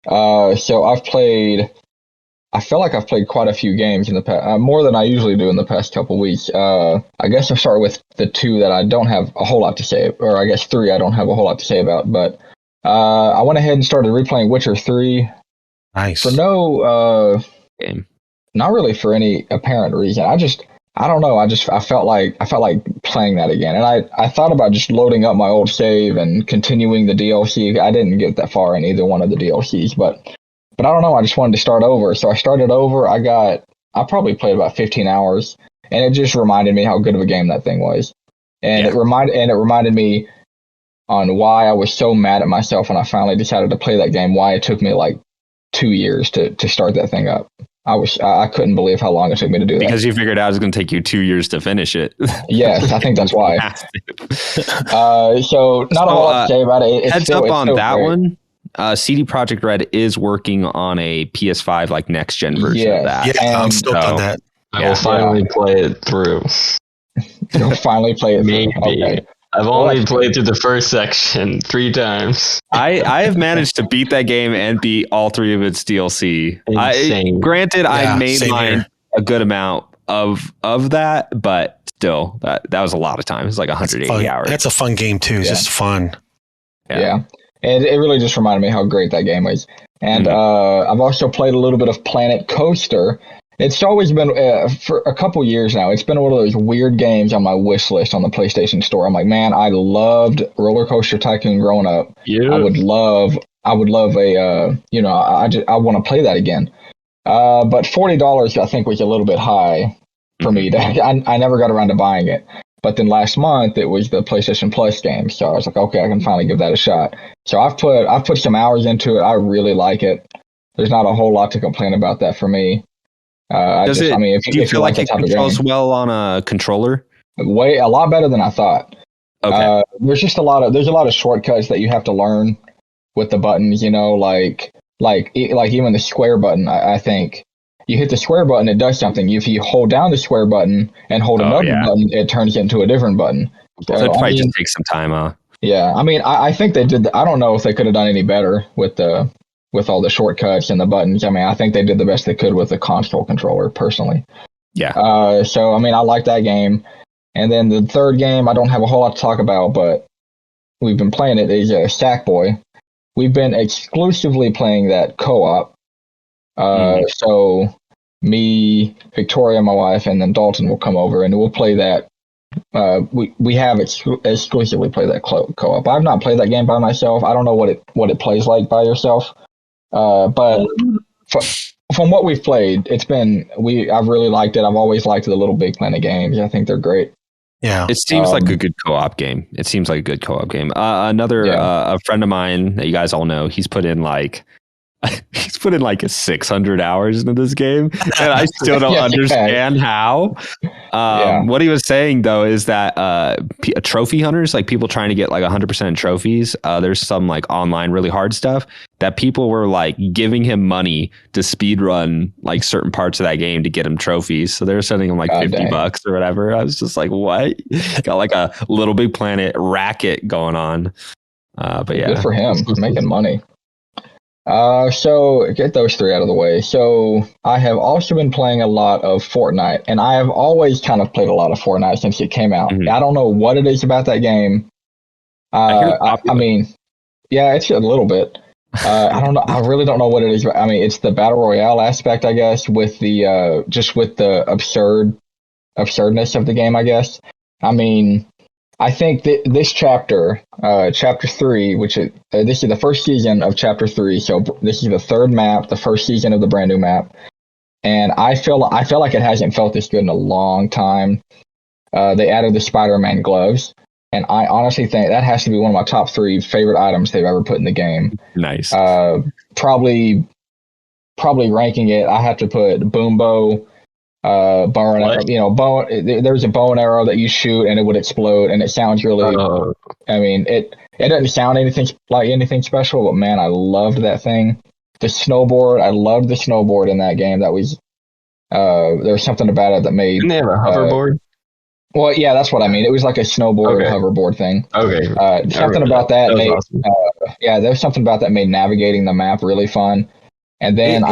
So I feel like I've played quite a few games in the past, more than I usually do in the past couple weeks. I guess I'll start with the 2 that I don't have a whole lot to say, or I guess 3 I don't have a whole lot to say about. But I went ahead and started replaying Witcher 3. Nice. For no game. Not really for any apparent reason. I don't know. I felt like playing that again, and I thought about just loading up my old save and continuing the DLC. I didn't get that far in either one of the DLCs, but I don't know. I just wanted to start over, so I started over. I probably played about 15 hours, and it just reminded me how good of a game that thing was, and it reminded me on why I was so mad at myself when I finally decided to play that game. Why it took me like 2 years to start that thing up. I couldn't believe how long it took me to do that. Because you figured out it was going to take you 2 years to finish it. Yes, I think that's why. So not a lot to say about it. Heads up on that one. CD Projekt Red is working on a PS5 like next gen version of that. Yeah, I'm stoked on that. I will finally play it through. You'll finally play it Maybe. through. Okay. I've only played through the first section 3 times. I have managed to beat that game and beat all 3 of its DLC. Granted, I made mine a good amount of that, but still, that was a lot of time. It's like 180 hours. That's a fun game too. It's just fun. Yeah. And it really just reminded me how great that game was. And I've also played a little bit of Planet Coaster. It's always been, for a couple years now, it's been one of those weird games on my wish list on the PlayStation Store. I'm like, man, I loved Roller Coaster Tycoon growing up. Yeah. I would love a, I want to play that again. But $40 I think was a little bit high for me. I never got around to buying it. But then last month it was the PlayStation Plus game, so I was like, okay, I can finally give that a shot. So I've put some hours into it. I really like it. There's not a whole lot to complain about that for me. Do you feel like it controls well on a controller? A lot better than I thought. Okay. There's a lot of shortcuts that you have to learn with the buttons. Like even the square button. I think you hit the square button, it does something. If you hold down the square button and hold another button, it turns into a different button. So it probably just takes some time, huh? Yeah, I think they did. I don't know if they could have done any better with all the shortcuts and the buttons. I think they did the best they could with the console controller, personally. Yeah. So I like that game. And then the third game, I don't have a whole lot to talk about, but we've been playing it, is Sackboy. We've been exclusively playing that co-op. So me, Victoria, my wife, and then Dalton will come over and we'll play that. We have exclusively played that co-op. I've not played that game by myself. I don't know what it plays like by yourself. But from what we've played, I've really liked it. I've always liked the Little Big Planet games. I think they're great. Yeah, it seems like a good co-op game. Another a friend of mine that you guys all know, he's put in put in like 600 hours into this game, and I still don't Yes, understand how. What he was saying though is that trophy hunters, like people trying to get like 100% trophies, there's some like online really hard stuff that people were like giving him money to speed run like certain parts of that game to get him trophies. So they were sending him like $50 or whatever. I was just like, what? Got like a Little Big Planet racket going on. But yeah, good for him making money. So get those three out of the way. So I have also been playing a lot of Fortnite, and I have always kind of played a lot of Fortnite since it came out. I don't know what it is about that game. I mean, yeah, it's a little bit. I don't know. I really don't know what it is. I mean, it's the battle royale aspect, I guess, with the just with the absurdness of the game, I guess. I mean, I think that this chapter, chapter 3, which this is the first season of chapter 3, so this is the third map, the first season of the brand new map, and I feel like it hasn't felt this good in a long time. They added the Spider-Man gloves, and I honestly think that has to be one of my top 3 favorite items they've ever put in the game. Nice. Probably ranking it, I have to put Boombo. Bow and arrow, there's a bow and arrow that you shoot and it would explode, and it sounds really. I mean, it doesn't sound anything special, but man, I loved that thing. The snowboard, I loved the snowboard in that game. That was there was something about it that made. Didn't they have a hoverboard? Well, yeah, that's what I mean. It was like a snowboard hoverboard thing. Okay. Something about that made. Awesome. There's something about that made navigating the map really fun. And then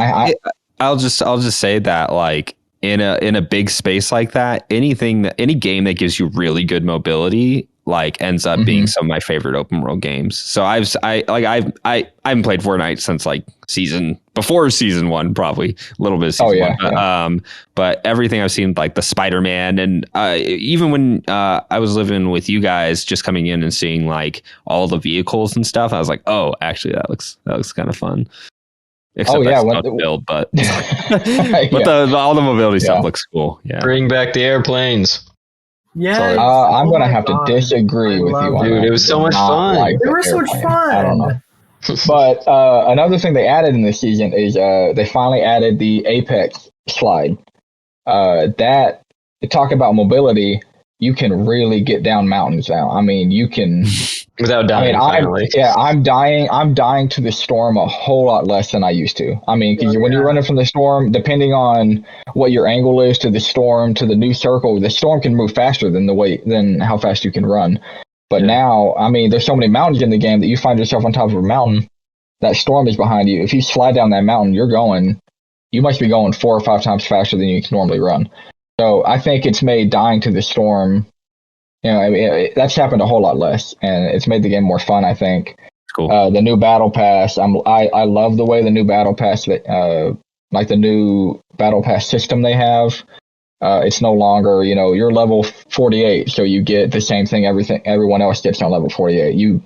I'll just say that like. In a big space like that, any game that gives you really good mobility like ends up being some of my favorite open world games. So I haven't played Fortnite since like before season 1, probably a little bit of season 1. But everything I've seen, like the Spider-Man, and even when I was living with you guys, just coming in and seeing like all the vehicles and stuff, I was like, oh, actually that looks kind of fun. Except build, but all the mobility stuff looks cool. Yeah, bring back the airplanes. Yeah, I'm gonna have to disagree with you on dude. that. It was so much fun. They were so much fun. I don't know. But another thing they added in this season is they finally added the Apex slide. That talk about mobility. You can really get down mountains now. I mean, you can without dying. I'm dying to the storm a whole lot less than I used to. I mean, because when you're running from the storm, depending on what your angle is to the storm to the new circle, the storm can move faster than how fast you can run. But now, I mean, there's so many mountains in the game that you find yourself on top of a mountain. That storm is behind you. If you slide down that mountain, you must be going 4 or 5 times faster than you can normally run. So I think it's made dying to the storm, I mean, that's happened a whole lot less, and it's made the game more fun, I think. Cool. The new battle pass, I love the way the new battle pass, like the new battle pass system they have. It's no longer, you're level 48, so you get the same thing everyone else gets on level 48. You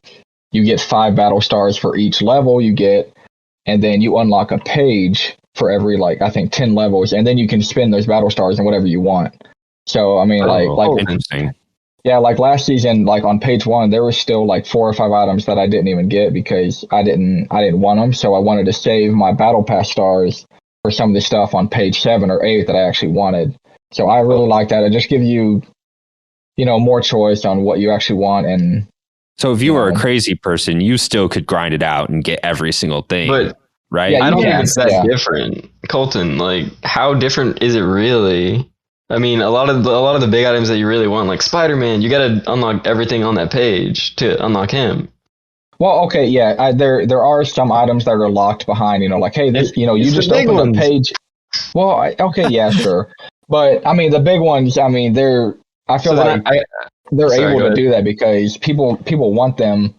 get 5 battle stars for each level and then you unlock a page for every, I think 10 levels, and then you can spend those battle stars on whatever you want. So, I mean, interesting. Yeah, like last season, like on page 1, there was still like 4 or 5 items that I didn't even get because I didn't want them. So I wanted to save my battle pass stars for some of the stuff on page 7 or 8 that I actually wanted. So I really like that. It just gives you, more choice on what you actually want. And so if you were a crazy person, you still could grind it out and get every single thing. But right? Yeah, I don't think it's that different, Colton. Like, how different is it really? I mean, a lot of the big items that you really want, like Spider-Man, you got to unlock everything on that page to unlock him. Well, okay, yeah, there are some items that are locked behind, like, hey, this, you just open the page. Well, okay, yeah, sure, but I mean, the big ones, I mean, they're able to do that because people want them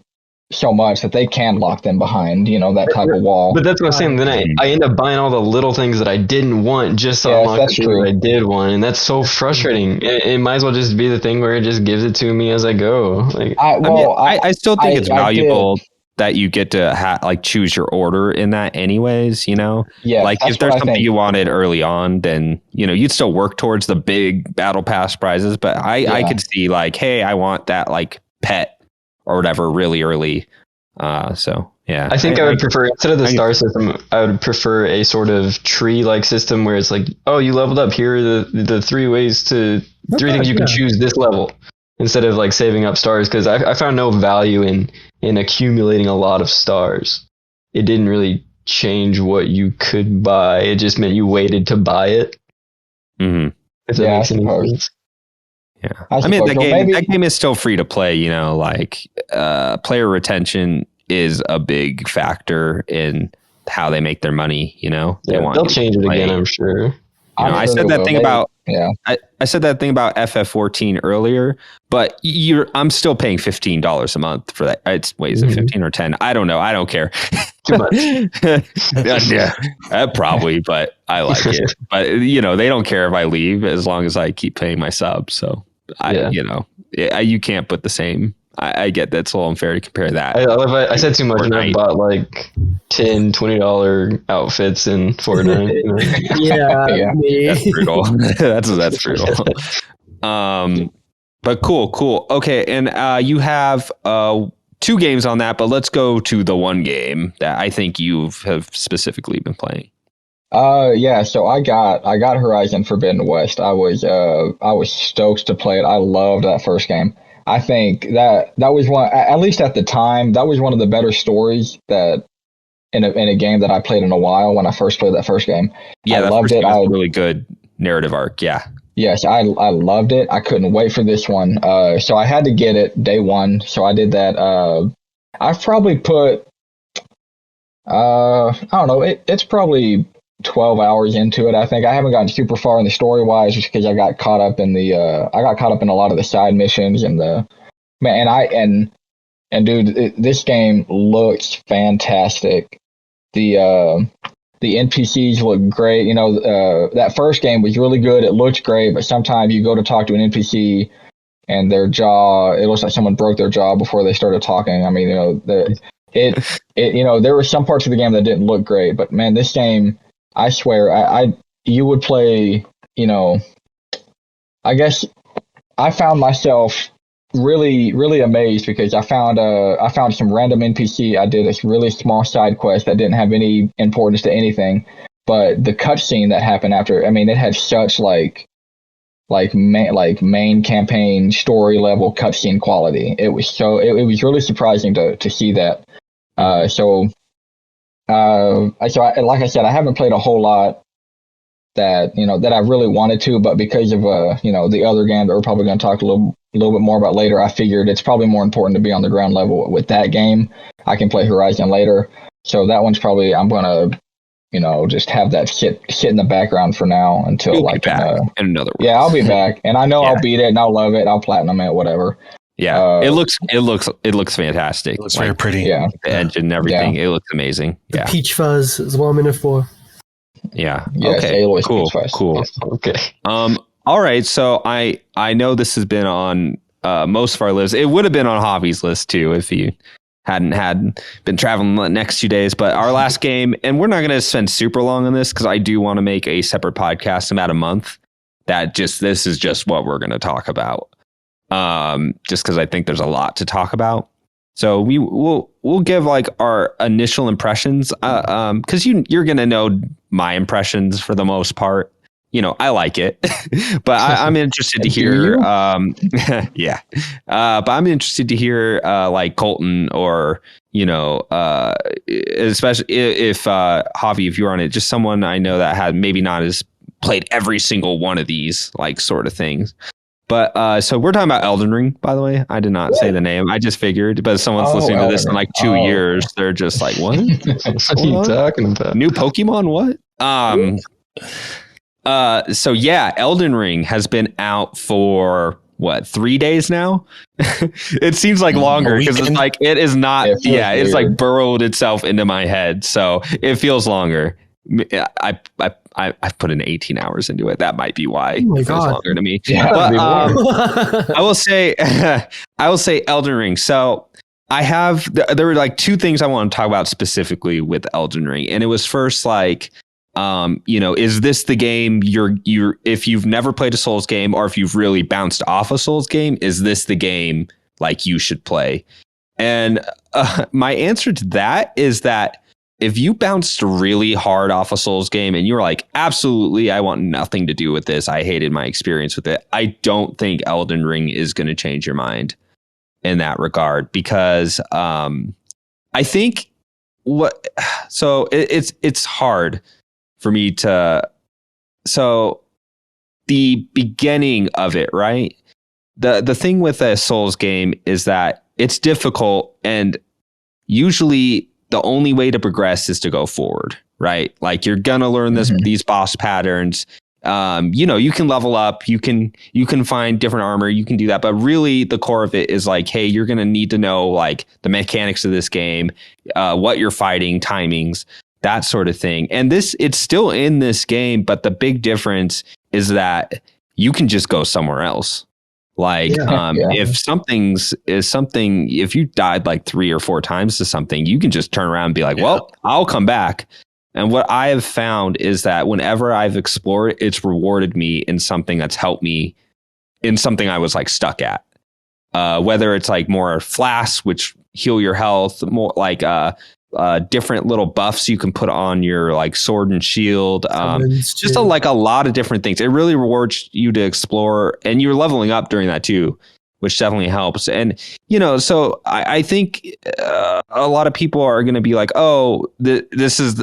so much that they can lock them behind, that type of wall. But that's what I'm saying. Then I end up buying all the little things that I didn't want just to unlock the things that I did want, and that's so frustrating. It might as well just be the thing where it just gives it to me as I go. I still think it's valuable that you get to choose your order in that anyways, Yeah, like if there's something you wanted early on, then you'd still work towards the big battle pass prizes. But I could see hey, I want that pet or whatever really early. So Yeah. I think I would prefer, instead of the star system, I would prefer a sort of tree-like system where it's like, oh, you leveled up. Here are the three things you can choose this level, instead of like saving up stars. Because I found no value in accumulating a lot of stars. It didn't really change what you could buy. It just meant you waited to buy it. Mm-hmm. If that makes any sense. Yeah. I mean, that game is still free to play, you know, like player retention is a big factor in how they make their money, you know. They'll change it again, I'm sure. I said that thing about I said that thing about FF14 earlier, but I'm still paying $15 a month for that. Is it 15 or 10? I don't know. I don't care. Too much. Yeah, probably, but I like it. But you know, they don't care if I leave as long as I keep paying my sub. So you can't put the same. I get that's a little unfair to compare that. I said too much, and I bought like $10, $20 outfits in Fortnite. Yeah. That's brutal. that's brutal. But cool. Okay, and you have 2 games on that, but let's go to the one game that I think you have specifically been playing. So I got Horizon Forbidden West. I was stoked to play it. I loved that first game. I think that was one, at least at the time, that was one of the better stories that in a game that I played in a while when I first played that first game. Yeah, I loved it. Was a really good narrative arc. Yeah. Yes, I loved it. I couldn't wait for this one. So I had to get it day one. So I did that. I've probably put, I don't know, it's probably 12 hours into it. I think I haven't gotten super far in the story wise just because I got caught up in a lot of the side missions and dude, this game looks fantastic. The NPCs look great. You know, that first game was really good. It looked great, but sometimes you go to talk to an NPC and it looks like someone broke their jaw before they started talking. I mean, you know, there were some parts of the game that didn't look great, but man, this game, I swear, you would play, you know, I guess I found myself really, really amazed because I found some random NPC. I did a really small side quest that didn't have any importance to anything, but the cutscene that happened after, I mean, it had such like main campaign story level cutscene quality. It was really surprising to see that. So like I said, I haven't played a whole lot that I really wanted to, but because of the other game that we're probably going to talk a little bit more about later, I figured it's probably more important to be on the ground level with that game. I can play Horizon later, so that one's probably I'm going to just have that sit in the background for now until You'll be back in another words. Yeah, I'll be back, and I know I'll beat it and I'll love it. I'll platinum it, whatever. Yeah, it looks fantastic. It looks very pretty. Yeah, the engine and everything. Yeah. It looks amazing. The peach fuzz is what I'm in it for. Yeah. Yes, okay. Cool. Okay. All right. So I know this has been on most of our lists. It would have been on Javi's list too if he hadn't been traveling the next 2 days. But our last game, and we're not going to spend super long on this because I do want to make a separate podcast in about a month. This is just what we're going to talk about. Just because I think there's a lot to talk about. So we'll give like our initial impressions. Because you're going to know my impressions for the most part. You know, I like it, but I'm interested to hear. Yeah, but I'm interested to hear like Colton or especially if Javi, if you're on it, just someone I know that had maybe not as played every single one of these like sort of things. But so we're talking about Elden Ring, by the way. I did not say the name. I just figured, but if someone's listening to this in like 2 years, they're just like, what? What are you talking about? New Pokemon? What? So yeah, Elden Ring has been out for 3 days now? It seems like longer because it's like it is not. Yeah, it's like burrowed itself into my head, so it feels longer. I've put in 18 hours into it. That might be why it feels longer to me. Yeah, but I will say Elden Ring. So there were like 2 things I want to talk about specifically with Elden Ring, and it was first like, is this the game you're if you've never played a Souls game or if you've really bounced off a Souls game, is this the game like you should play? And my answer to that is that if you bounced really hard off a Souls game and you're like, absolutely, I want nothing to do with this, I hated my experience with it, I don't think Elden Ring is going to change your mind in that regard, because I think it's hard for me to, so the beginning of it, right? The thing with a Souls game is that it's difficult, and usually the only way to progress is to go forward, right? Like you're gonna learn these boss patterns. You can level up, you can find different armor, you can do that, but really the core of it is like, hey, you're gonna need to know like the mechanics of this game, what you're fighting, timings, that sort of thing. And it's still in this game, but the big difference is that you can just go somewhere else. Like, if you died like 3 or 4 times to something, you can just turn around and be like, well, I'll come back. And what I have found is that whenever I've explored, it's rewarded me in something that's helped me in something I was like stuck at. Whether it's like more flasks, which heal your health, more like different little buffs you can put on your like sword and shield, just a lot of different things. It really rewards you to explore, and you're leveling up during that too, which definitely helps. And so I think a lot of people are going to be like, oh, this is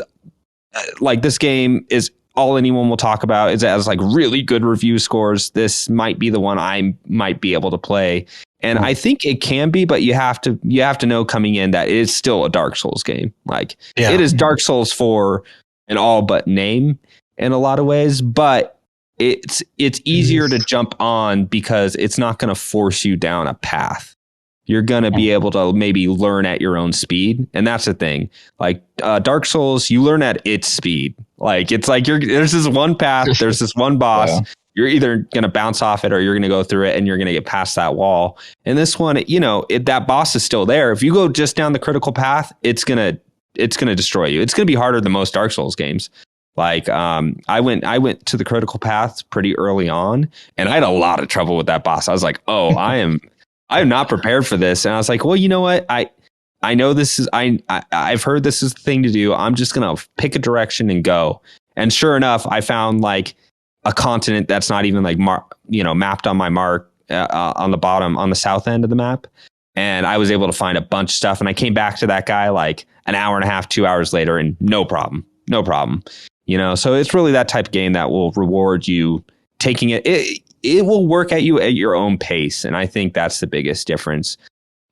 like, this game is all anyone will talk about. It has like really good review scores. This might be the one I might be able to play. And I think it can be, but you have to know coming in that it is still a Dark Souls game. Like it is Dark Souls 4 in all but name in a lot of ways, but it's easier to jump on because it's not going to force you down a path. You're going to be able to maybe learn at your own speed. And that's the thing. Like Dark Souls, you learn at its speed. Like it's like there's this one path, there's this one boss. Yeah. You're either going to bounce off it or you're going to go through it and you're going to get past that wall. And this one, that boss is still there. If you go just down the critical path, it's going to destroy you. It's going to be harder than most Dark Souls games. Like I went to the critical path pretty early on, and I had a lot of trouble with that boss. I was like, oh, I am not prepared for this. And I was like, well, you know what? I know this is, I've heard this is the thing to do. I'm just going to pick a direction and go. And sure enough, I found like a continent that's not even like mapped on my mark on the bottom, on the south end of the map. And I was able to find a bunch of stuff. And I came back to that guy like an hour and a half, 2 hours later, and no problem. So it's really that type of game that will reward you taking it. It will work at you at your own pace. And I think that's the biggest difference.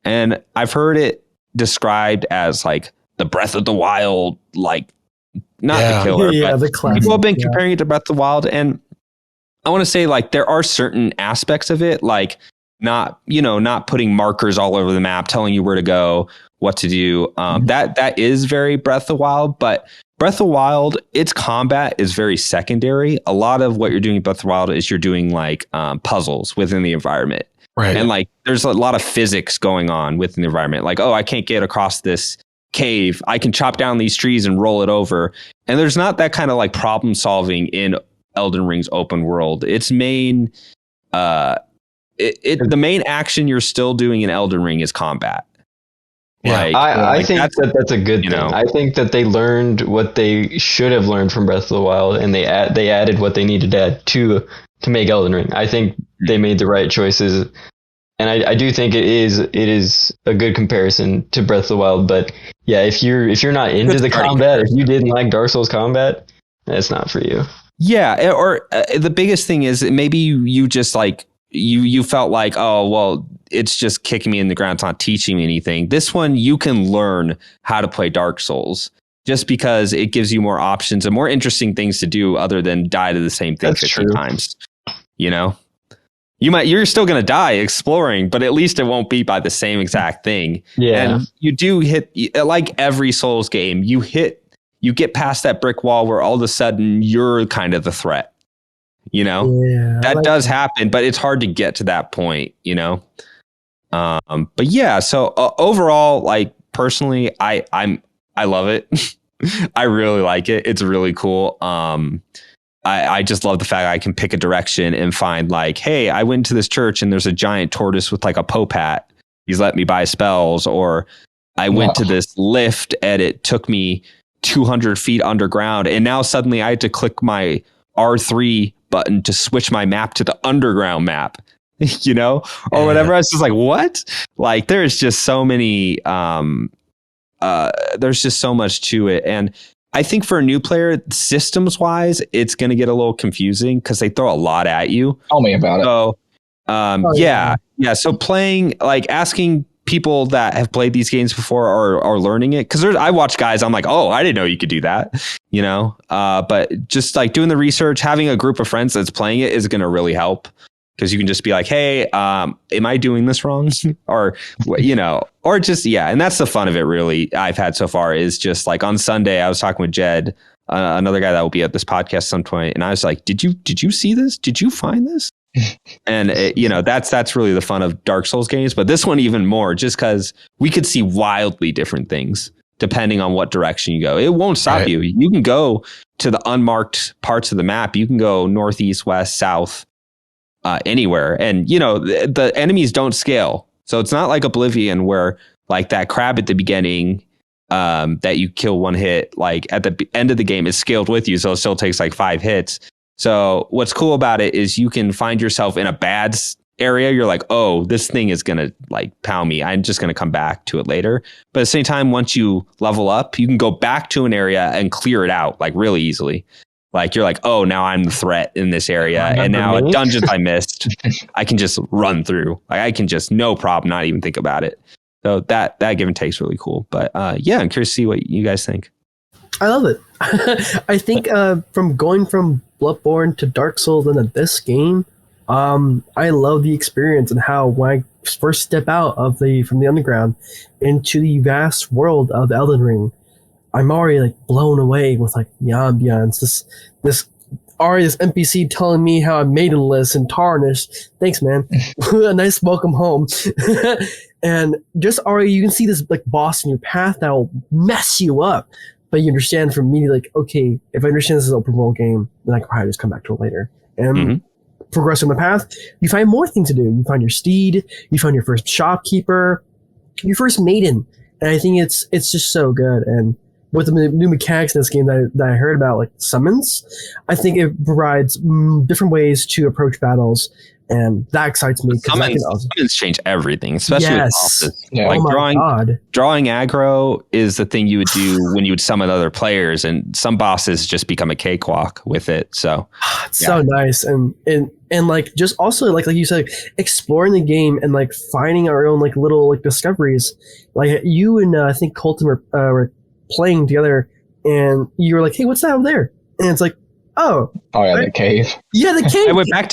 And I've heard it described as like the Breath of the Wild, like not the killer, but the classic, people have been comparing it to Breath of the Wild. And I want to say like there are certain aspects of it, like not putting markers all over the map, telling you where to go, what to do. That is very Breath of the Wild, but Breath of the Wild, its combat is very secondary. A lot of what you're doing in Breath of the Wild is you're doing like puzzles within the environment. Right. And like there's a lot of physics going on within the environment. Like, oh, I can't get across this cave. I can chop down these trees and roll it over. And there's not that kind of like problem solving in Elden Ring's open world. Its main the main action you're still doing in Elden Ring is combat. Yeah, I think that's a good thing. I think that they learned what they should have learned from Breath of the Wild, and they added what they needed to add to make Elden Ring. I think they made the right choices, and I do think it is a good comparison to Breath of the Wild. But yeah, if you're not into the combat, if you didn't like Dark Souls combat, that's not for you. Yeah, or the biggest thing is maybe you just like you felt like, oh well, it's just kicking me in the ground. It's not teaching me anything. This one, you can learn how to play Dark Souls just because it gives you more options and more interesting things to do other than die to the same thing 50 times. You're still going to die exploring, but at least it won't be by the same exact thing. Yeah. And you do hit, like every Souls game, you get past that brick wall where all of a sudden you're kind of the threat. That does happen, but it's hard to get to that point, But yeah, so overall, like personally, I love it. I really like it. It's really cool. I just love the fact I can pick a direction and find like, hey, I went to this church and there's a giant tortoise with like a pope hat. he's let me buy spells, or I went to this lift and it took me 200 feet underground, and now suddenly I had to click my R3 button to switch my map to the underground map, you know, or whatever. I was just like, what? Like, there's just so many, there's just so much to it. And I think for a new player, systems wise, it's going to get a little confusing because they throw a lot at you. Tell me about it. So, yeah. So playing, like, asking people that have played these games before are learning it, because I watch guys, I'm like, oh, I didn't know you could do that, you know. But just like doing the research, having a group of friends that's playing it is going to really help, because you can just be like, hey, am I doing this wrong? Or, you know, or just, yeah. And that's the fun of it, really, I've had so far, is just like on Sunday, I was talking with Jed, another guy that will be at this podcast at some point, and I was like, did you see this? Did you find this? And you know, that's really the fun of Dark Souls games, but this one even more, just because we could see wildly different things depending on what direction you go. It won't stop you. You can go to the unmarked parts of the map. You can go northeast, west, south, anywhere. And you know, the enemies don't scale, so it's not like Oblivion where like that crab at the beginning that you kill one hit, like at the end of the game, is scaled with you, so it still takes like 5 hits. So what's cool about it is you can find yourself in a bad area. You're like, oh, this thing is going to like pound me. I'm just going to come back to it later. But at the same time, once you level up, you can go back to an area and clear it out like really easily. Like you're like, oh, now I'm the threat in this area. And now a dungeon I missed, I can just run through. Like I can just, no problem, not even think about it. So that give and take is really cool. But yeah, I'm curious to see what you guys think. I love it. I think from going from Bloodborne to Dark Souls and then this game, I love the experience and how when I first step out of from the underground into the vast world of Elden Ring, I'm already like blown away with like the ambiance. This NPC telling me how I'm maidenless and tarnished. Thanks, man. A nice welcome home. And just already you can see this like boss in your path that will mess you up. But you understand from me, like, okay, if I understand this is an open world game, then I can probably just come back to it later. And progress on the path, you find more things to do. You find your steed, you find your first shopkeeper, your first maiden. And I think it's just so good. And with the new mechanics in this game that I heard about, like summons, I think it provides different ways to approach battles. And that excites me. Summons change everything, especially with bosses. Yeah. Like Oh drawing aggro is the thing you would do when you would summon other players, and some bosses just become a cakewalk with it. So it's so nice, and like just also like you said, exploring the game and like finding our own like little like discoveries. Like you and I think Colton were playing together, and you were like, "Hey, what's that over there?" And it's like, Oh yeah, the cave. Yeah, the cave. I went back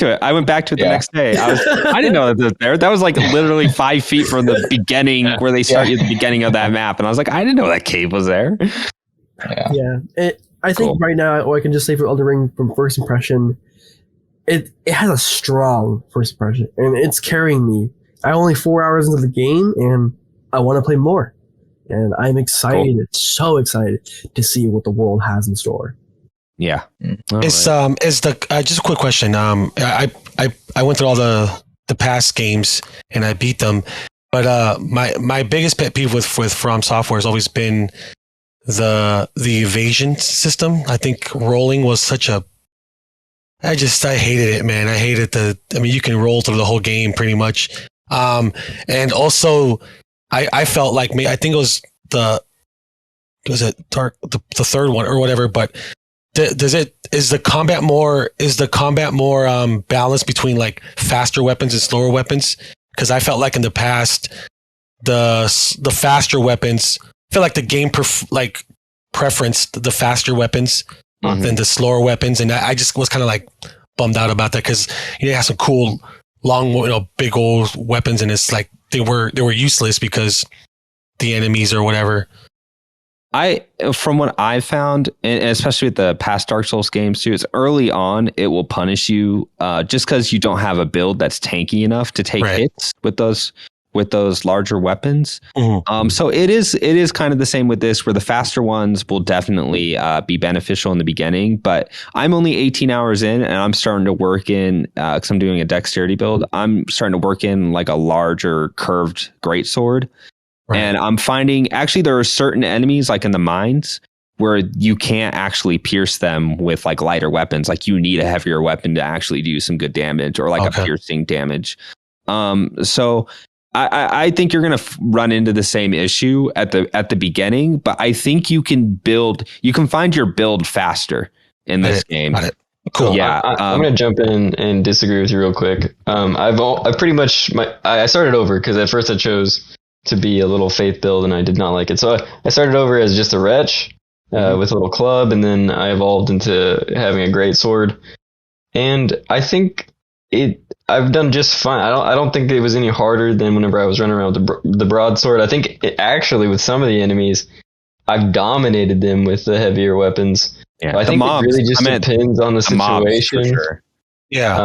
to it the next day. I didn't know that was there. That was like literally 5 feet from the beginning where they start at the beginning of that map. And I was like, I didn't know that cave was there. Yeah. I think right now, or I can just say for Elden Ring from first impression, it has a strong first impression and it's carrying me. I'm only 4 hours into the game and I want to play more. And I'm excited, so excited to see what the world has in store. Yeah. Just a quick question. I went through all the past games and I beat them, but my biggest pet peeve with From Software has always been the evasion system. I think rolling was such a I hated it, man. I hated you can roll through the whole game pretty much. And also I felt like I think it was the third one or whatever, but is the combat more balanced between like faster weapons and slower weapons? Because I felt like in the past the faster weapons, I feel like the game preferenced the faster weapons than the slower weapons, and I just was kind of like bummed out about that because you have some cool long big old weapons, and it's like they were useless because the enemies or whatever. From what I've found, and especially with the past Dark Souls games too, is early on it will punish you just because you don't have a build that's tanky enough to take hits with those with those larger weapons. So it is kind of the same with this, where the faster ones will definitely be beneficial in the beginning. But I'm only 18 hours in, and I'm starting to work in, because I'm doing a dexterity build. I'm starting to work in like a larger curved greatsword, and I'm finding actually there are certain enemies like in the mines where you can't actually pierce them with like lighter weapons. Like you need a heavier weapon to actually do some good damage, or like a piercing damage. So I think you're going to run into the same issue at the beginning, but I think you can find your build faster in this game. Cool. Yeah. I'm going to jump in and disagree with you real quick. I've pretty much, I started over because at first I chose to be a little faith build and I did not like it. So I started over as just a wretch with a little club, and then I evolved into having a great sword. And I think I've done just fine. I don't think it was any harder than whenever I was running around with the broadsword. I think actually with some of the enemies, I've dominated them with the heavier weapons. Yeah, I think it really just depends on the situation. Sure. Yeah.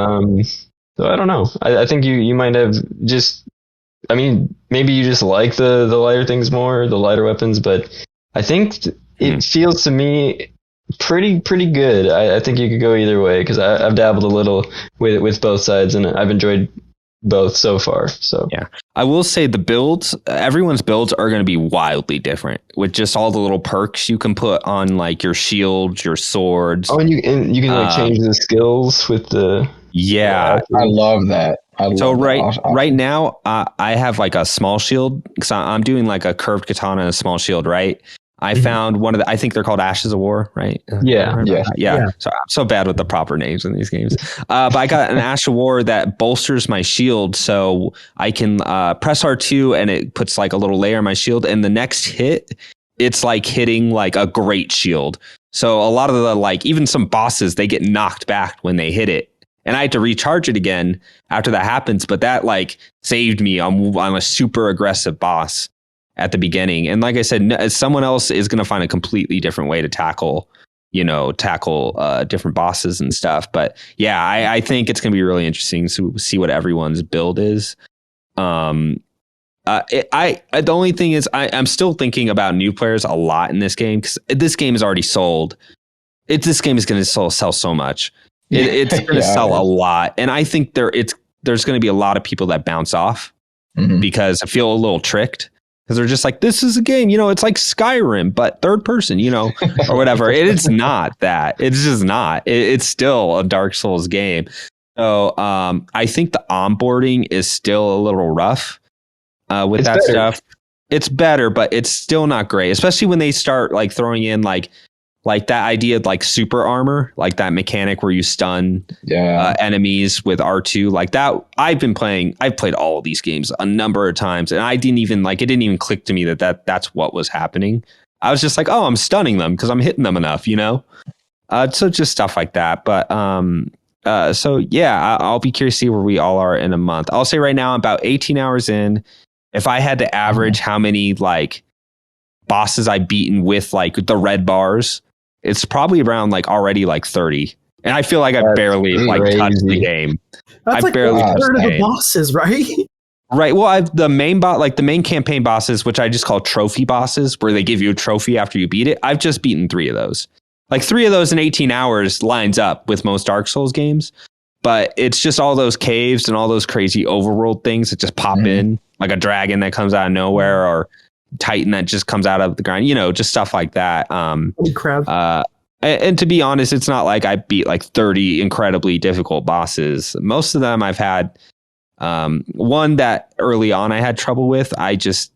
So I don't know. I think you might have just. I mean, maybe you just like the lighter things more, the lighter weapons, but I think it feels to me pretty good. I think you could go either way, because I've dabbled a little with both sides, and I've enjoyed both so far. So yeah, I will say the builds, everyone's builds are going to be wildly different with just all the little perks you can put on like your shields, your swords. Oh, and you can like change the skills with the. Yeah, I love that. Right now, I have like a small shield, because I'm doing like a curved katana and a small shield, right? I found one of I think they're called Ashes of War, right? Yeah. So I'm so bad with the proper names in these games. But I got an Ash of War that bolsters my shield, so I can press R2 and it puts like a little layer on my shield, and the next hit, it's like hitting like a great shield. So a lot of the like even some bosses, they get knocked back when they hit it. And I had to recharge it again after that happens, but that like saved me on a super aggressive boss at the beginning. And like I said, someone else is going to find a completely different way to tackle different bosses and stuff. But yeah, I think it's going to be really interesting to see what everyone's build is. The only thing is I'm still thinking about new players a lot in this game, because this game is already sold. This game is going to sell so much. It's going to sell a lot. And I think there's going to be a lot of people that bounce off because I feel a little tricked. Because they're just like, this is a game, it's like Skyrim, but third person, or whatever. It's not that. It's just not. It's still a Dark Souls game. So I think the onboarding is still a little rough with that stuff. It's better, but it's still not great, especially when they start like throwing in like that idea of like super armor, like that mechanic where you stun enemies with R2, like that. I've played all of these games a number of times, and it didn't even click to me that's what was happening. I was just like, oh, I'm stunning them because I'm hitting them enough, so just stuff like that. But so yeah, I'll be curious to see where we all are in a month. I'll say right now, I'm about 18 hours in. If I had to average how many like bosses I've beaten with like the red bars, it's probably around like already like 30. And I feel like I barely touched the game. That's like barely a third of the bosses, right? Right. Well, I've the main campaign bosses, which I just call trophy bosses, where they give you a trophy after you beat it. I've just beaten 3 of those. Like 3 of those in 18 hours lines up with most Dark Souls games. But it's just all those caves and all those crazy overworld things that just pop in, like a dragon that comes out of nowhere, or Titan that just comes out of the ground, just stuff like that. Holy crap. And to be honest, it's not like I beat like 30 incredibly difficult bosses. Most of them I've had one that early on I had trouble with. I just,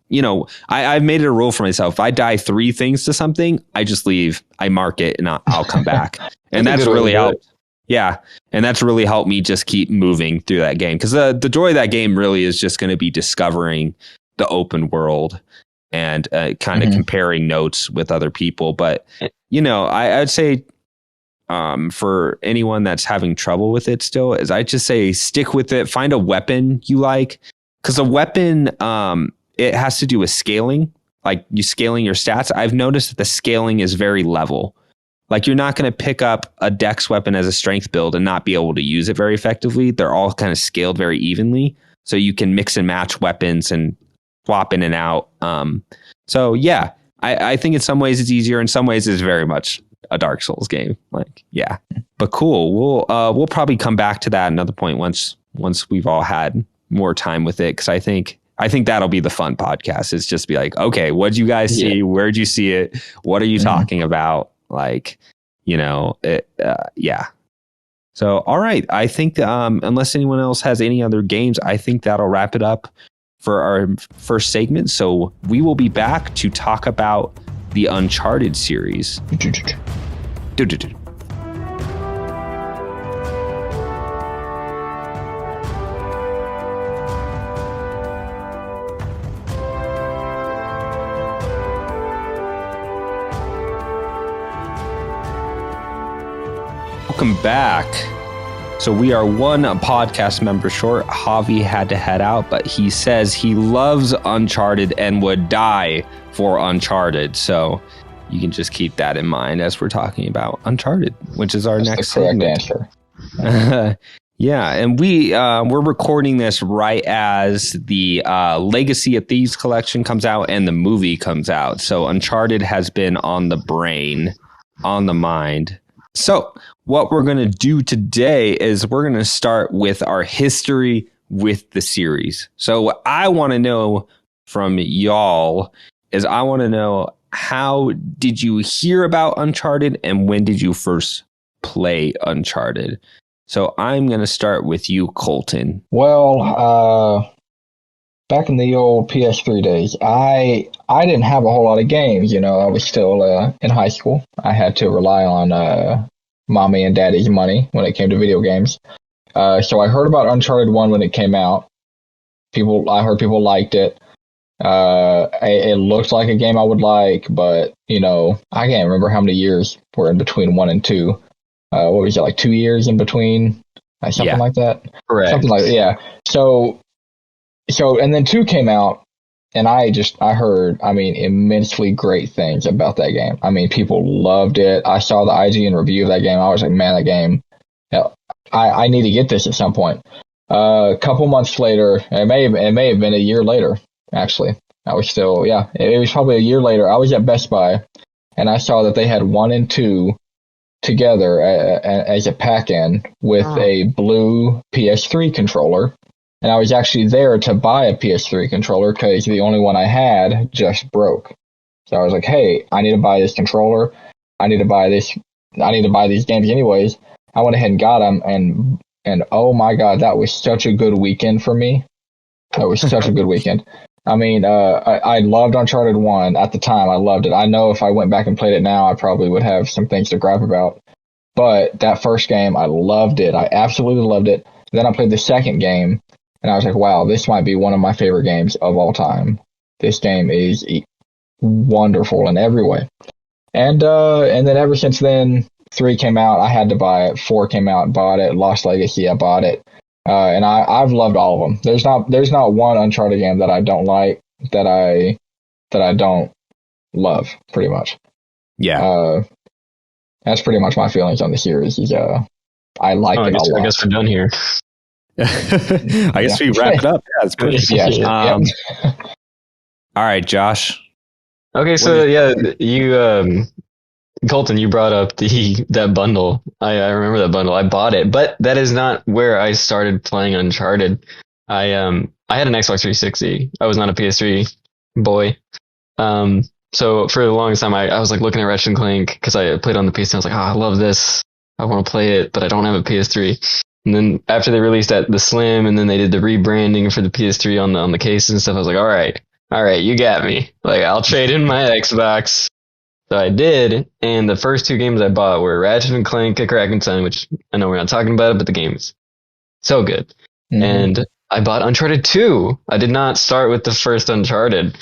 I've made it a rule for myself. If I die 3 things to something, I just leave. I mark it and I'll come back. And that's really helped. Yeah. And that's really helped me just keep moving through that game. Because the joy of that game really is just going to be discovering the open world and kind of comparing notes with other people. But, I'd say for anyone that's having trouble with it still, is I just say stick with it. Find a weapon you like. Because a weapon, it has to do with scaling. Like you scaling your stats. I've noticed that the scaling is very level. Like you're not going to pick up a dex weapon as a strength build and not be able to use it very effectively. They're all kind of scaled very evenly. so you can mix and match weapons and swap in and out. So yeah, I think in some ways it's easier. In some ways it's very much a Dark Souls game. Like, yeah, but cool. We'll probably come back to that at another point once we've all had more time with it. Cause I think that'll be the fun podcast, is just be like, okay, what'd you guys see? Yeah. Where'd you see it? What are you talking about? Like, yeah. So, all right. I think unless anyone else has any other games, I think that'll wrap it up for our first segment. So we will be back to talk about the Uncharted series. Welcome back. So we are one podcast member short. Javi had to head out, but he says he loves Uncharted and would die for Uncharted. So you can just keep that in mind as we're talking about Uncharted, which is our next correct segment. answer. Yeah, and we're recording this right as the Legacy of Thieves Collection comes out and the movie comes out. So Uncharted has been on the brain, on the mind. So what we're going to do today is we're going to start with our history with the series. So what I want to know from y'all is I want to know, how did you hear about Uncharted and when did you first play Uncharted? So I'm going to start with you, Colton. Well, back in the old PS3 days, I didn't have a whole lot of games. I was still in high school. I had to rely on mommy and daddy's money when it came to video games. So I heard about Uncharted 1 when it came out. I heard people liked it. It looked like a game I would like, but I can't remember how many years were in between 1 and 2. What was it, like 2 years in between? Something like that. Correct. Something like that. Yeah. So and then 2 came out, and I heard, immensely great things about that game. People loved it. I saw the IGN review of that game. I was like, man, that game, I need to get this at some point. A couple months later, it may have been a year later, actually. I was still, it was probably a year later. I was at Best Buy, and I saw that they had 1 and 2 together as a pack-in with a blue PS3 controller. And I was actually there to buy a PS3 controller because the only one I had just broke. So I was like, hey, I need to buy this controller. I need to buy these games anyways. I went ahead and got them, and oh my God, that was such a good weekend for me. That was such a good weekend. I loved Uncharted 1 at the time. I loved it. I know if I went back and played it now, I probably would have some things to gripe about. But that first game, I loved it. I absolutely loved it. Then I played the second game, and I was like, wow, this might be one of my favorite games of all time. This game is wonderful in every way. And then ever since then, 3 came out, I had to buy it. 4 came out, bought it. Lost Legacy, I bought it. And I've loved all of them. There's not one Uncharted game that I don't like, that I don't love, pretty much. Yeah. That's pretty much my feelings on the series. I like it a lot. I guess we're done here. I guess we wrap it up. Yeah, it's perfect. Yeah. All right, Josh. Okay, so you, Colton, you brought up that bundle. I remember that bundle. I bought it, but that is not where I started playing Uncharted. I had an Xbox 360. I was not a PS3 boy. So for the longest time, I was like looking at Ratchet and Clank because I played on the PC. I was like, I love this. I want to play it, but I don't have a PS3. And then after they released the Slim, and then they did the rebranding for the PS3 on the case and stuff, I was like, all right, you got me. Like, I'll trade in my Xbox. So I did, and the first 2 games I bought were Ratchet and Clank: A Cracking Sun, which I know we're not talking about it, but the game is so good. Mm-hmm. And I bought Uncharted 2. I did not start with the first Uncharted.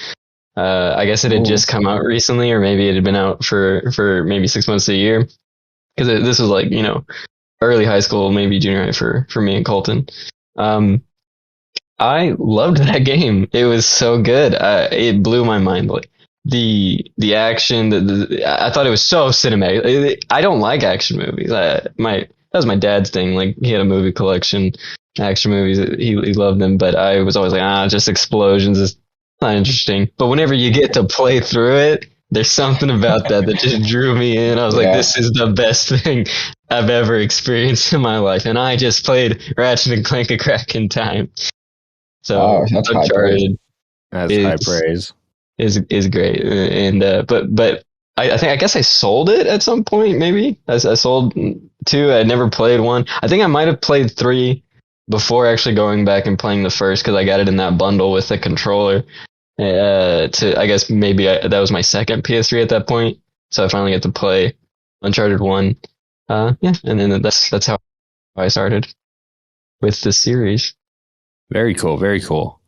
I guess it had just come out recently, or maybe it had been out for maybe 6 months to a year. Because this was like, early high school, maybe junior high for me and Colton. I loved that game. It was so good. It blew my mind. Like the action, I thought it was so cinematic. I don't like action movies. That's was my dad's thing. Like he had a movie collection, action movies. He loved them, but I was always like, just explosions is not interesting. But whenever you get to play through it, there's something about that just drew me in. I was like, this is the best thing I've ever experienced in my life. And I just played Ratchet and Clank a crack in time. So that's Uncharted high praise. Is great. And but I guess I sold it at some point. Maybe I sold 2. I never played 1. I think I might have played 3 before actually going back and playing the first, because I got it in that bundle with the controller. I guess maybe that was my second PS3 at that point, so I finally get to play Uncharted 1. And then that's how I started with the series. Very cool, very cool.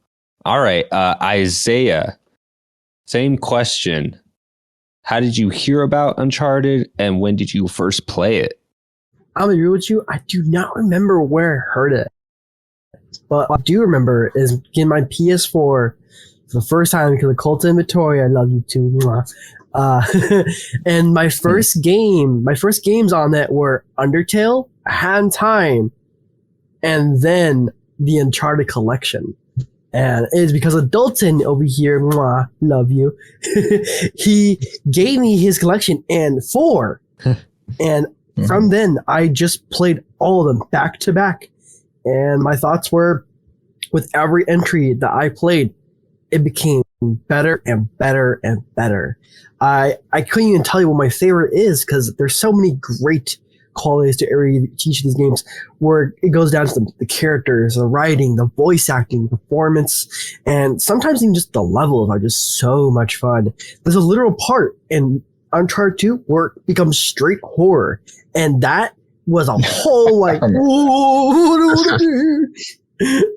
All right, Izayah, same question. How did you hear about Uncharted, and when did you first play it? I'm agree with you. I do not remember where I heard it, but what I do remember is getting my PS4 for the first time because of Colton and Victoria. I love you too. And my first games on that were Undertale, Hand in Time, and then the Uncharted Collection. And it is because of Dalton over here, love you. He gave me his collection and 4. And from then, I just played all of them back to back. And my thoughts were, with every entry that I played, it became better and better and better. I couldn't even tell you what my favorite is, because there's so many great qualities to each of these games, where it goes down to the characters, the writing, the voice acting, performance, and sometimes even just the levels are just so much fun. There's a literal part in Uncharted 2 where it becomes straight horror, and that was a whole like,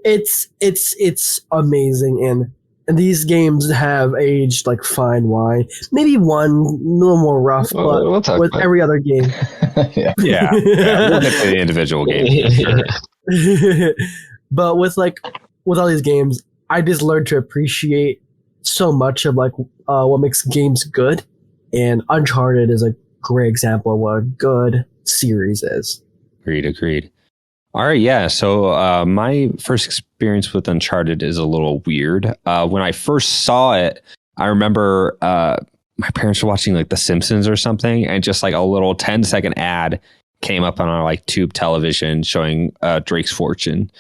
it's amazing, and these games have aged like fine wine. Maybe one a little more rough, but with every other game. Yeah. We'll get to the individual games. Sure. But with all these games, I just learned to appreciate so much of what makes games good, and Uncharted is a great example of what a good series is. Agreed. All right, yeah. So my first experience with Uncharted is a little weird. When I first saw it, I remember my parents were watching like The Simpsons or something, and just like a little 10-second ad came up on our like tube television showing Drake's Fortune.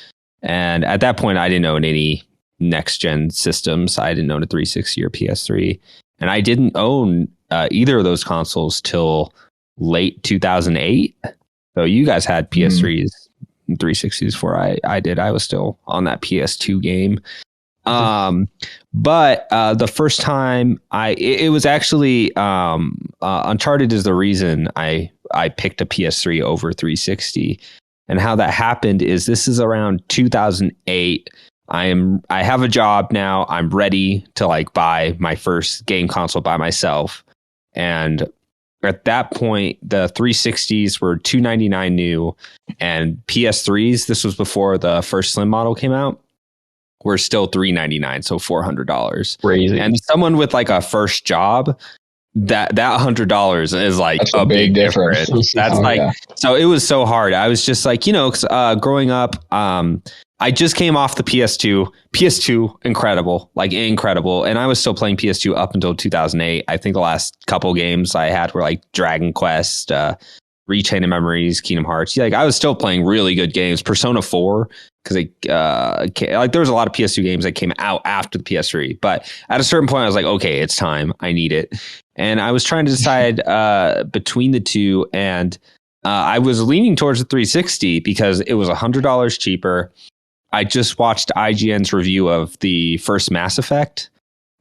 And at that point, I didn't own any next-gen systems. I didn't own a 360 or PS3. And I didn't own either of those consoles till late 2008. So you guys had PS3s. 360s before I did. I was still on that PS2 game. But the first time it was actually Uncharted is the reason I picked a PS3 over 360. And how that happened is this is around 2008. I have a job now. I'm ready to like buy my first game console by myself. And at that point, the 360s were $299 new, and PS3s, this was before the first Slim model came out, were still $399, so $400. Crazy. And someone with like a first job, that $100 is like a big difference. That's so it was so hard. I was just like, growing up, I just came off the PS2, incredible. And I was still playing PS2 up until 2008. I think the last couple games I had were like Dragon Quest, Rechain of Memories, Kingdom Hearts. Like I was still playing really good games. Persona 4, because there was a lot of PS2 games that came out after the PS3. But at a certain point, I was like, okay, it's time. I need it. And I was trying to decide between the two, and I was leaning towards the 360 because it was $100 cheaper. I just watched IGN's review of the first Mass Effect,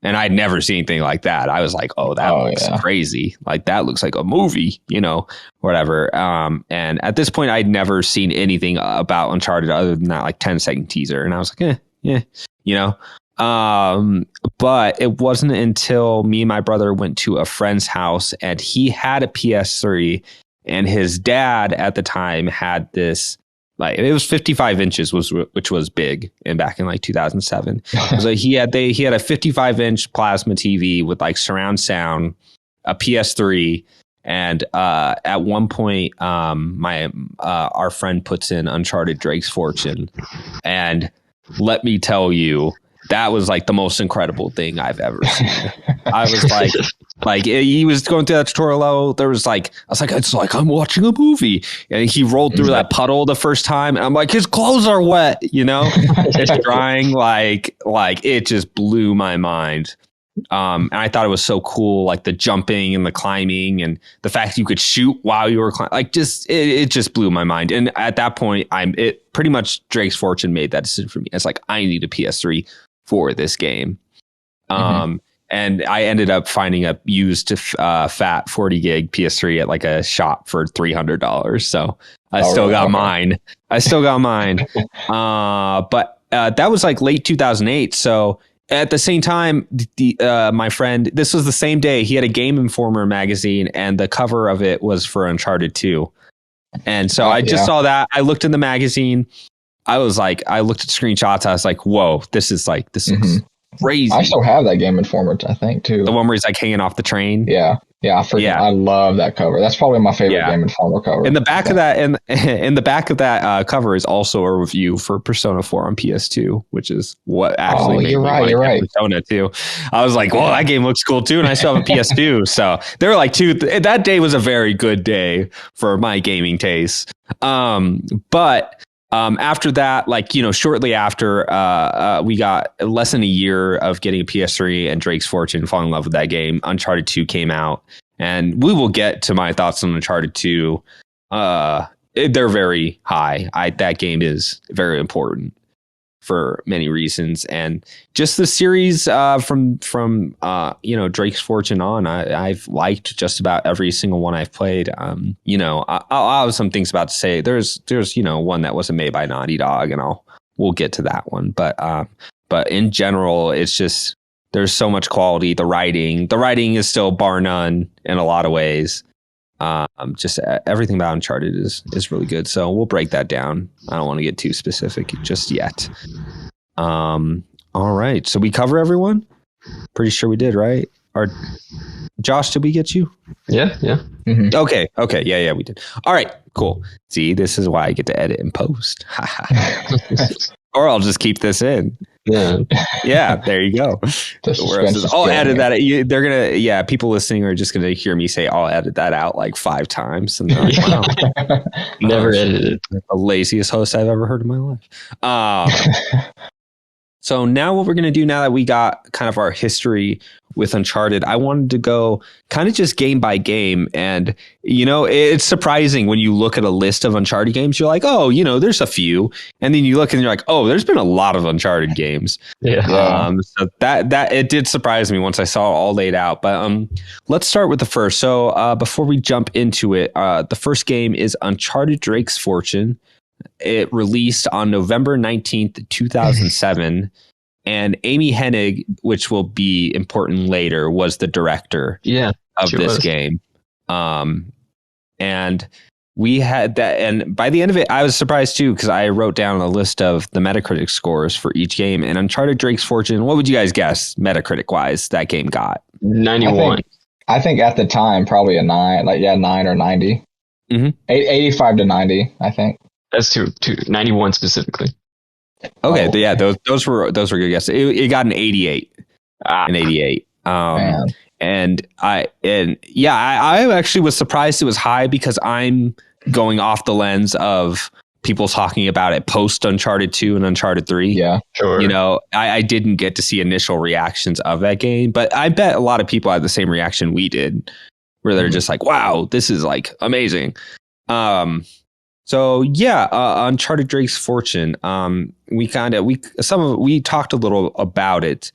and I'd never seen anything like that. I was like, that looks crazy. Like, that looks like a movie, whatever. And at this point, I'd never seen anything about Uncharted other than that, like, 10-second teaser. And I was like, but it wasn't until me and my brother went to a friend's house, and he had a PS3, and his dad at the time had this. Like it was 55 inches, which was big, and back in like 2007. So he had a 55-inch plasma TV with like surround sound, a PS3, And at one point, our friend puts in Uncharted Drake's Fortune, and let me tell you, that was like the most incredible thing I've ever seen. I was like he was going through that tutorial level. I was like, it's like I'm watching a movie. And he rolled through that puddle the first time, and I'm like, his clothes are wet, it's drying. Like it just blew my mind. And I thought it was so cool, like the jumping and the climbing and the fact you could shoot while you were climbing. Like it just blew my mind. And at that point, it pretty much Drake's Fortune made that decision for me. It's like, I need a PS3 for this game. And I ended up finding a used fat 40 gig PS3 at like a shop for $300. So I still got mine. But that was like late 2008. So at the same time, my friend, this was the same day, he had a Game Informer magazine, and the cover of it was for Uncharted 2. And so I just saw that. I looked in the magazine. I looked at screenshots. I was like, whoa, this looks crazy. I still have that Game Informer, I think, too. The one where he's like hanging off the train. Yeah. I love that cover. That's probably my favorite Game Informer cover. In the back of that, in the back of that cover is also a review for Persona 4 on PS2, which is what actually made me like Persona 2. I was like, well, that game looks cool too, and I still have a PS2. So there were like that day was a very good day for my gaming taste. But after that, shortly after, we got less than a year of getting a PS3 and Drake's Fortune, falling in love with that game. Uncharted 2 came out, and we will get to my thoughts on Uncharted 2. They're very high. That game is very important for many reasons, and just the series from Drake's Fortune on, I've liked just about every single one I've played. I'll have some things about to say. There's one that wasn't made by Naughty Dog, and we'll get to that one. But in general, it's just there's so much quality. The writing is still bar none in a lot of ways. Just everything about Uncharted is really good. So we'll break that down. I don't want to get too specific just yet. All right. So we cover everyone? Pretty sure we did, right? Josh, did we get you? Yeah. Mm-hmm. Okay. Yeah, we did. All right, cool. See, this is why I get to edit and post. Or I'll just keep this in. Yeah, there you go. I'll edit that. They're gonna, people listening are just gonna hear me say, I'll edit that out like 5 times, and they're like, wow, never edited. The laziest host I've ever heard in my life. So now what we're going to do, now that we got kind of our history with Uncharted, I wanted to go kind of just game by game. And, it's surprising when you look at a list of Uncharted games, you're like, oh, there's a few. And then you look and you're like, oh, there's been a lot of Uncharted games. Yeah. So that it did surprise me once I saw it all laid out. But let's start with the first. So before we jump into it, the first game is Uncharted Drake's Fortune. It released on November 19th, 2007. And Amy Hennig, which will be important later, was the director of this game. And we had that. And by the end of it, I was surprised, too, because I wrote down a list of the Metacritic scores for each game. And Uncharted Drake's Fortune, what would you guys guess, Metacritic wise, that game got? 91. I think at the time, probably a 9, 9 or 90. Mm-hmm. 85 to 90, I think. That's two 91 specifically. Okay, yeah, those were good guesses. It got an 88. An 88. And I actually was surprised it was high, because I'm going off the lens of people talking about it post Uncharted 2 and Uncharted 3. Yeah, sure. I didn't get to see initial reactions of that game, but I bet a lot of people had the same reaction we did, where they're just like, wow, this is like amazing. So yeah, Uncharted Drake's Fortune. We talked a little about it,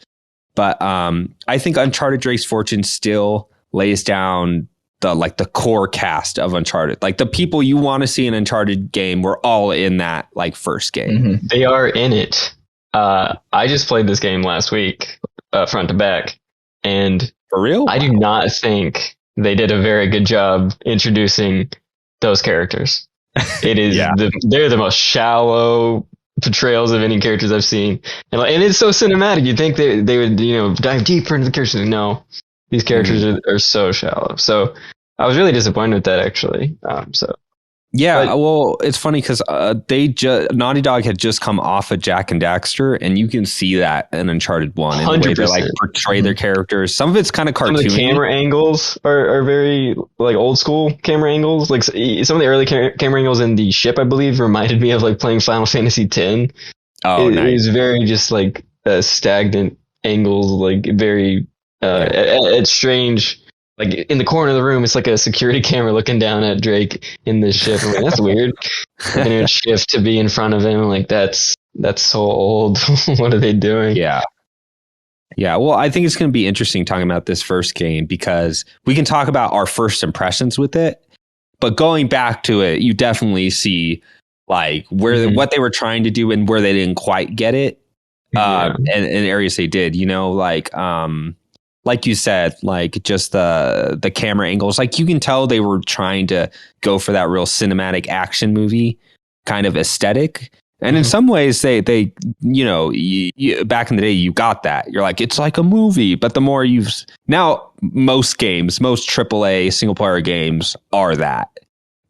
but I think Uncharted Drake's Fortune still lays down the core cast of Uncharted. Like the people you want to see in an Uncharted game were all in that first game. Mm-hmm. They are in it. I just played this game last week, front to back, and for real, I do not think they did a very good job introducing those characters. It is they're the most shallow portrayals of any characters I've seen, and it's so cinematic. You'd think they would dive deeper into the characters. No, these characters are so shallow. So I was really disappointed with that actually. Yeah, But- well, it's funny because Naughty Dog had just come off of Jack and Daxter, and you can see that in Uncharted 1 in the way they like 100%. portray their characters. Some of it's kind of Some of the cartoony. camera angles are very like old school camera angles. Like some of the early camera angles in the ship, I believe, reminded me of like playing Final Fantasy X. Oh, It nice. was very just like stagnant angles, like very it's strange. Like in the corner of the room, it's like a security camera looking down at Drake in the ship. I'm like, that's weird. And it would shift to be in front of him. I'm like, that's so old. What are they doing? Yeah. Yeah, well, I think it's going to be interesting talking about this first game because we can talk about our first impressions with it. But going back to it, you definitely see like where what they were trying to do and where they didn't quite get it. And areas they did, like you said, like just the camera angles, like you can tell they were trying to go for that real cinematic action movie kind of aesthetic. And in some ways they back in the day, you got that. You're like, it's like a movie. But the more now most AAA single player games are that,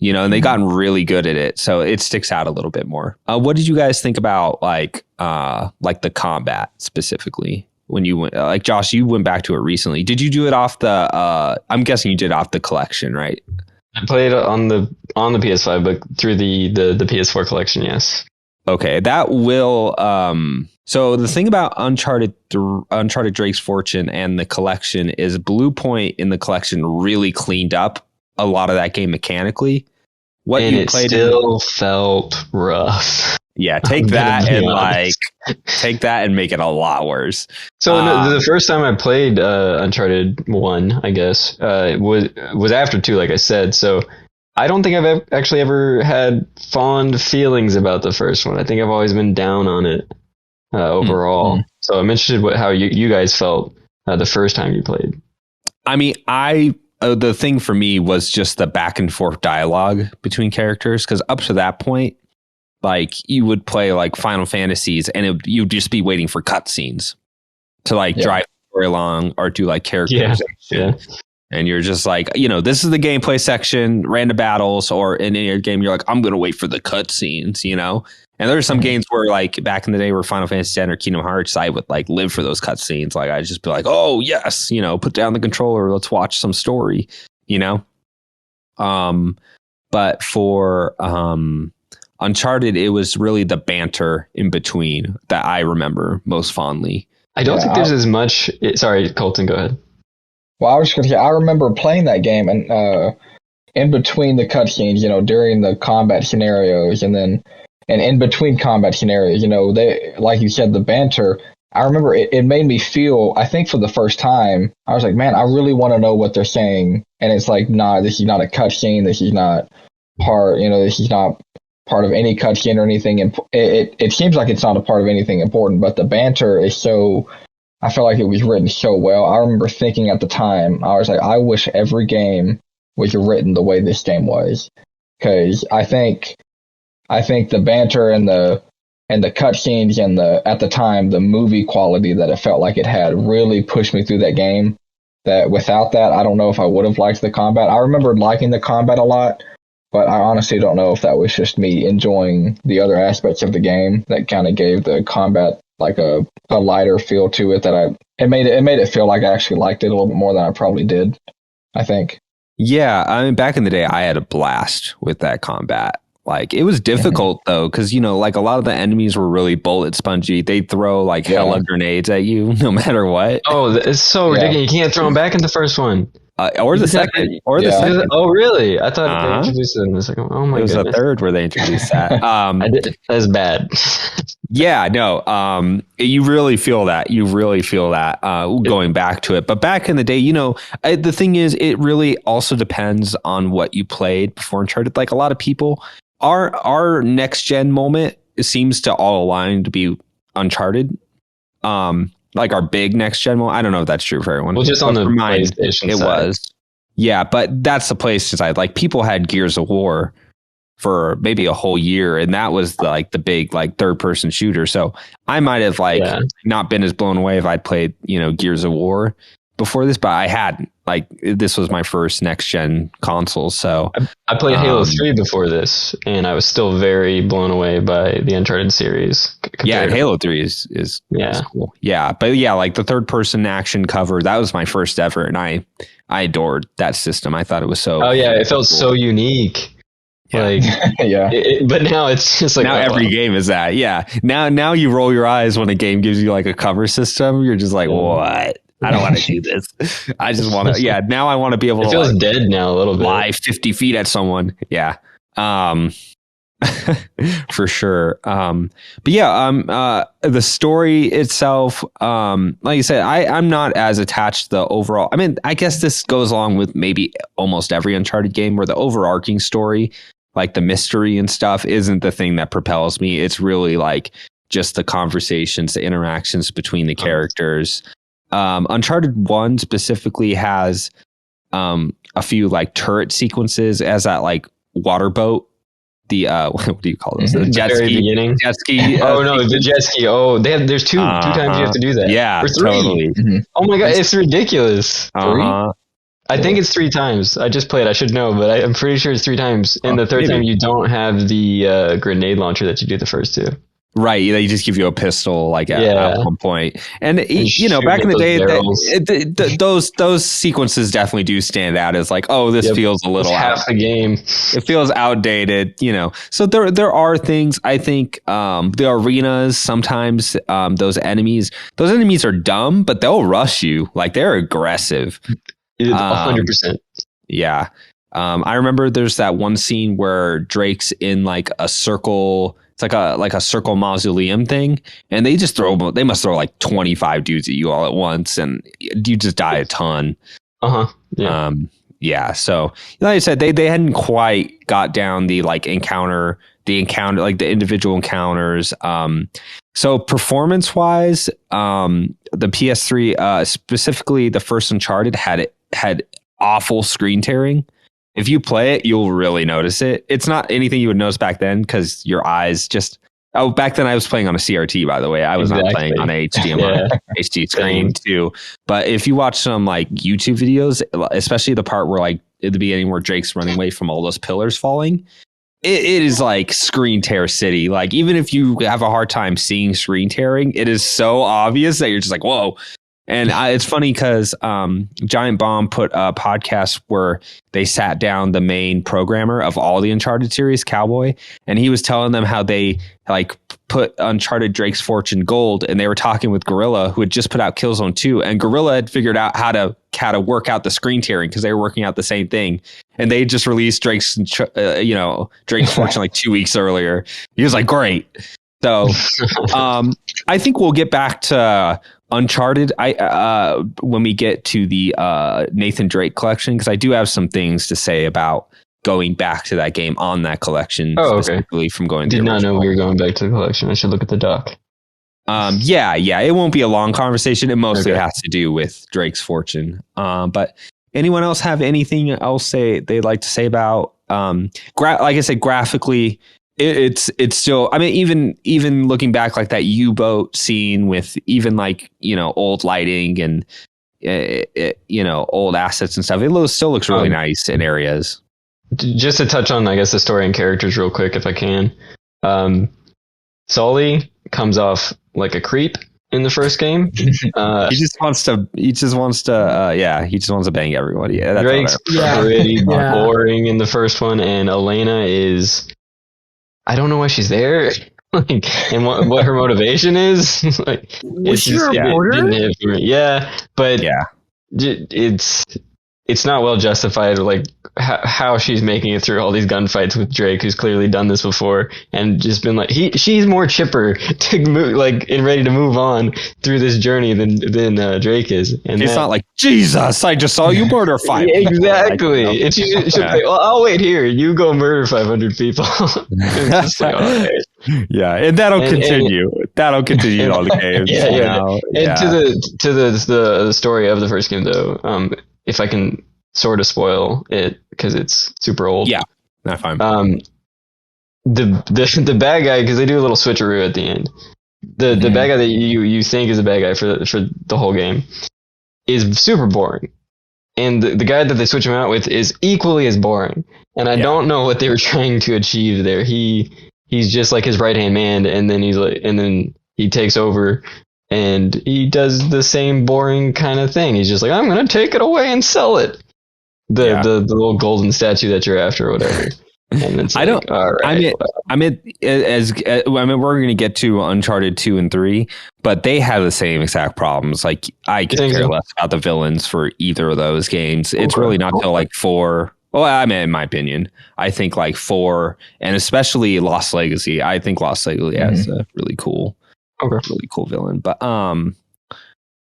and they've gotten really good at it. So it sticks out a little bit more. What did you guys think about like the combat specifically? When you went, like Josh, you went back to it recently. Did you do it off the? I'm guessing you did off the collection, right? I played on the PS5, but through the PS4 collection, yes. Okay, that will. So the thing about Uncharted Drake's Fortune and the collection is Blue Point in the collection really cleaned up a lot of that game mechanically. It still felt rough. Yeah, take that and make it a lot worse. So the first time I played Uncharted 1, I guess, was after 2, like I said. So I don't think I've actually ever had fond feelings about the first one. I think I've always been down on it overall. Mm-hmm. So I'm interested how you guys felt the first time you played. I mean, the thing for me was just the back and forth dialogue between characters, because up to that point, like you would play like Final Fantasies and you'd just be waiting for cutscenes to like drive the story along or do like characterization. Yeah. And you're just like, this is the gameplay section, random battles, or in any game, you're like, I'm going to wait for the cutscenes, And there's some games where like back in the day where Final Fantasy X or Kingdom Hearts, I would like live for those cutscenes. Like I'd just be like, oh yes, put down the controller, let's watch some story, But for Uncharted, it was really the banter in between that I remember most fondly. I don't think there's as much. Sorry, Colton, go ahead. Well, I was going to say, I remember playing that game and in between the cutscenes, during the combat scenarios and in between combat scenarios, they, like you said, the banter, I remember it made me feel, I think for the first time, I was like, man, I really want to know what they're saying. And it's like, nah, this is not a cutscene. This is not this is not part of any cutscene or anything. It seems like it's not a part of anything important, but the banter is so, I felt like it was written so well. I remember thinking at the time, I was like, I wish every game was written the way this game was. Because I think the banter and the cutscenes and at the time, the movie quality that it felt like it had really pushed me through that game. That without that, I don't know if I would have liked the combat. I remember liking the combat a lot, but I honestly don't know if that was just me enjoying the other aspects of the game that kind of gave the combat like a lighter feel to it. It made it feel like I actually liked it a little bit more than I probably did, I think. Yeah, I mean, back in the day, I had a blast with that combat. Like it was difficult though, because like a lot of the enemies were really bullet spongy. They'd throw like hella grenades at you, no matter what. Oh, it's so ridiculous! You can't throw them back in the first one, or the second, or the second. Oh, really? I thought they introduced it in the second one. Oh my goodness! It was the third where they introduced that. That's bad. Yeah, no. You really feel that. Going back to it, but back in the day, the thing is, it really also depends on what you played before Uncharted. Like a lot of people. Our next gen moment seems to all align to be Uncharted. Like our big next gen moment. I don't know if that's true for everyone. Well, just on the PlayStation it side. was. Yeah, but that's the PlayStation side. Like people had Gears of War for maybe a whole year, and that was like the big like third person shooter. So I might have not been as blown away if I'd played Gears of War. before this, but I hadn't. Like, this was my first next gen console, so I played Halo 3 before this, and I was still very blown away by the Uncharted series. Yeah, and Halo 3 is cool. Yeah, but yeah, like the third person action cover, that was my first ever, and I adored that system. I thought it was so. Oh yeah, it felt so unique. Yeah. Like Yeah. But now it's just like now every game is that. Yeah. Now you roll your eyes when a game gives you like a cover system. You're just like, what? I don't want to do this. I just want to. Yeah. Now I want to be able to. It feels like, dead now a little bit. Fly 50 feet at someone. Yeah. For sure. But yeah. The story itself. Like I said, I'm not as attached to the overall. I mean, I guess this goes along with maybe almost every Uncharted game where the overarching story, like the mystery and stuff, isn't the thing that propels me. It's really like just the conversations, the interactions between the characters. Uncharted 1 specifically has a few like turret sequences as that like water boat. The what do you call those? The jet ski. Beginning. Jet ski. Oh no, the jet ski. Oh, there's two times you have to do that. Yeah, or 3. totally. Mhm. Oh my god, it's ridiculous. 3? I think it's 3 times. I just played. I should know, but I'm pretty sure it's 3 times. And the third maybe. time you don't have the grenade launcher that you do the first 2. Right, they just give you a pistol like at one point, and you know, back in the day, those sequences definitely do stand out as like, oh, this feels a little half the game. It feels outdated, you know. So there are things. I think the arenas sometimes those enemies are dumb, but they'll rush you. Like they're aggressive. 100%. Yeah. I remember there's that one scene where Drake's in like a circle. It's like a circle mausoleum thing, and they must throw like 25 dudes at you all at once, and you just die a ton. Yeah. Yeah. So like I said, they hadn't quite got down the like encounter, like the individual encounters. So performance wise, the PS3, specifically the first Uncharted had awful screen tearing. If you play it, you'll really notice it. It's not anything you would notice back then because your eyes just. Oh, back then I was playing on a CRT, by the way. I was not playing on a HDMI HD screen too. But if you watch some like YouTube videos, especially the part where like at the beginning where Drake's running away from all those pillars falling, it is like screen tear city. Like even if you have a hard time seeing screen tearing, it is so obvious that you're just like, whoa. And it's funny because Giant Bomb put a podcast where they sat down the main programmer of all the Uncharted series, Cowboy, and he was telling them how they like put Uncharted Drake's Fortune Gold, and they were talking with Guerrilla, who had just put out Killzone 2, and Guerrilla had figured out how to work out the screen tearing because they were working out the same thing, and they just released Drake's Fortune like 2 weeks earlier. He was like, great. So I think we'll get back to Uncharted when we get to the Nathan Drake collection, because I do have some things to say about going back to that game on that collection. Specifically from going to Did not know we were going back to the collection. I should look at the doc. Yeah, it won't be a long conversation. It mostly has to do with Drake's Fortune. But anyone else have anything else they'd like to say about like I said, graphically it's still, I mean, even looking back, like that U-boat scene with even like, you know, old lighting and old assets and stuff, it still looks really nice in areas. Just to touch on, I guess, the story and characters real quick, if I can. Sully comes off like a creep in the first game. He just wants to bang everybody. Yeah, that's Drake's pretty boring in the first one, and Elena is, I don't know why she's there, like, and what her motivation is. Like, was she a reporter? But it's not well justified, like how she's making it through all these gunfights with Drake, who's clearly done this before, and just been like, she's more chipper to move, like, and ready to move on through this journey than Drake is. And it's not like, Jesus, I just saw you murder 5 people. Exactly. Like, and she'll say, well, I'll wait here. You go murder 500 people. It's just like, yeah, and that'll continue. That'll continue all the games. To the story of the first game, though, if I can sort of spoil it because it's super old. Yeah, not fine. The bad guy, because they do a little switcheroo at the end. The bad guy that you think is a bad guy for the whole game is super boring. And the guy that they switch him out with is equally as boring. And I don't know what they were trying to achieve there. He's just like his right hand man, and then he takes over and he does the same boring kind of thing. He's just like, I'm gonna take it away and sell it. The little golden statue that you're after or whatever. And it's like, all right. I mean, we're going to get to Uncharted 2 and 3, but they have the same exact problems. Like, I could care less about the villains for either of those games. It's really not till like 4. Well, I mean, in my opinion, I think like 4, and especially Lost Legacy. I think Lost Legacy has a really cool villain. But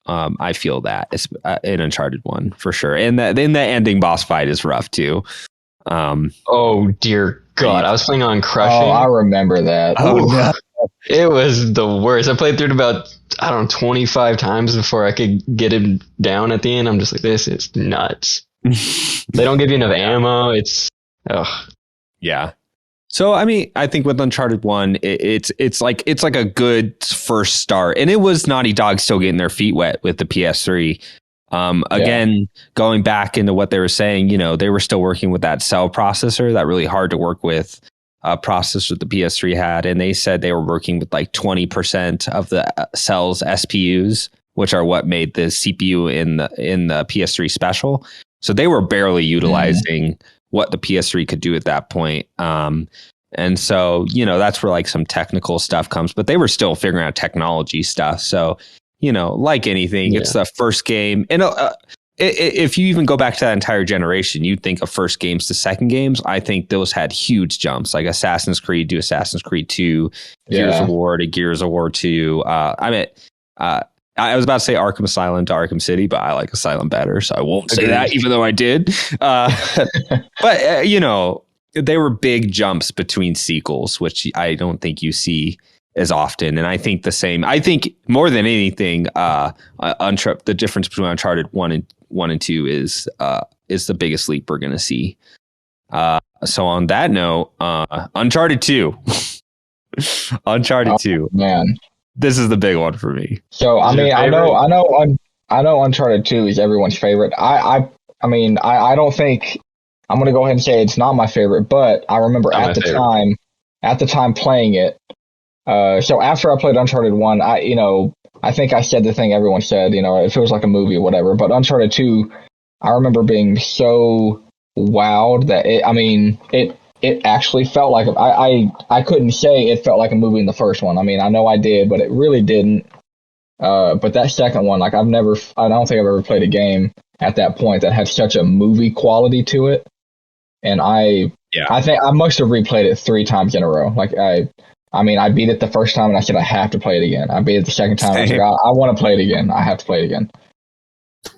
I feel that it's in Uncharted 1 for sure, and then the ending boss fight is rough too. Oh dear God! I was playing on Crushing. Oh, I remember that. Oh no. It was the worst. I played through it about 25 times before I could get him down at the end. I'm just like, this is nuts. They don't give you enough ammo. It's yeah. So I mean, I think with Uncharted 1, it's like a good first start, and it was Naughty Dog still getting their feet wet with the PS3. Again, going back into what they were saying, they were still working with that cell processor, that really hard to work with processor the PS3 had. And they said they were working with like 20% of the cell's SPUs, which are what made the CPU in the PS3 special. So they were barely utilizing what the PS3 could do at that point. And so, that's where like some technical stuff comes, but they were still figuring out technology stuff. So, like anything, it's the first game. And if you even go back to that entire generation, you'd think of first games to second games. I think those had huge jumps, like Assassin's Creed to Assassin's Creed 2, Gears of War to Gears of War 2. I was about to say Arkham Asylum to Arkham City, but I like Asylum better, so I won't say that, even though I did. But, they were big jumps between sequels, which I don't think you see as often. And I think more than anything, the difference between Uncharted 1 and 2 is the biggest leap we're going to see. So on that note, Uncharted 2. Uncharted 2. Man. This is the big one for me. So I mean, I know Uncharted 2 is everyone's favorite. I don't think I'm going to go ahead and say it's not my favorite, but I remember at the time playing it. So after I played Uncharted 1, I think I said the thing everyone said, it feels like a movie or whatever. But Uncharted 2, I remember being so wowed that it actually felt like I couldn't say it felt like a movie in the first one. I mean, I know I did, but it really didn't. But that second one, like I don't think I've ever played a game at that point that had such a movie quality to it. And I think I must have replayed it 3 times in a row. Like I beat it the first time and I said, I have to play it again. I beat it the second time. I was like, I want to play it again. I have to play it again.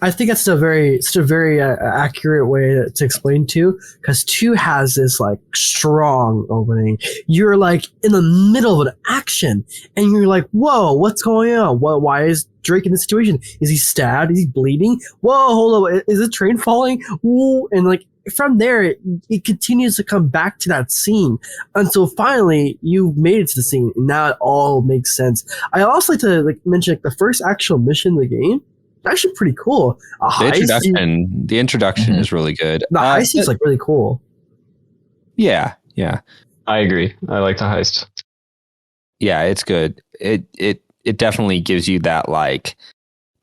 I think that's a very accurate way to explain 2, because 2 has this like strong opening. You're like in the middle of an action and you're like, whoa, what's going on? Why is Drake in this situation? Is he stabbed? Is he bleeding? Whoa, hold on. Is the train falling? Whoa. And like from there, it continues to come back to that scene until finally you made it to the scene. And now it all makes sense. I also like to mention the first actual mission in the game. Actually pretty cool. The introduction is really good. The heist is really cool. Yeah. I agree. I like the heist. Yeah, it's good. It definitely gives you that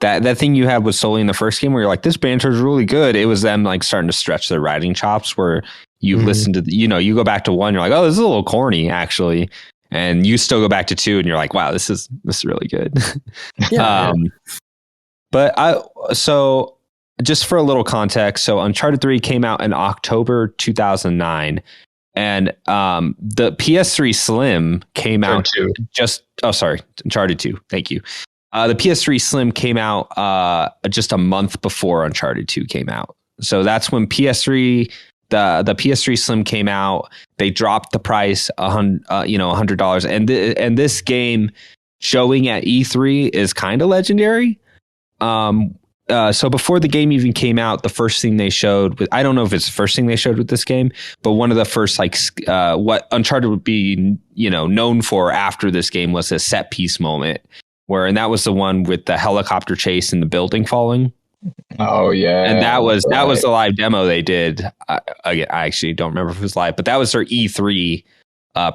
that thing you had with Sully in the first game where you're like, this banter is really good. It was them starting to stretch their writing chops where you listen to you go back to 1, you're like, oh, this is a little corny actually. And you still go back to 2 and you're like, wow, this is really good. Yeah. But so just for a little context, so Uncharted 3 came out in October 2009, and the PS3 Slim came out Uncharted 2. Thank you. The PS3 Slim came out just a month before Uncharted 2 came out. So that's when the PS3 Slim came out. They dropped the price $100, and this game showing at E3 is kind of legendary. So before the game even came out, the first thing they showed I don't know if it's the first thing they showed with this game, but one of the first what Uncharted would be known for after this game was a set piece moment and that was the one with the helicopter chase and the building falling. Oh yeah, And that was right. the live demo they did. I actually don't remember if it was live, but that was their E3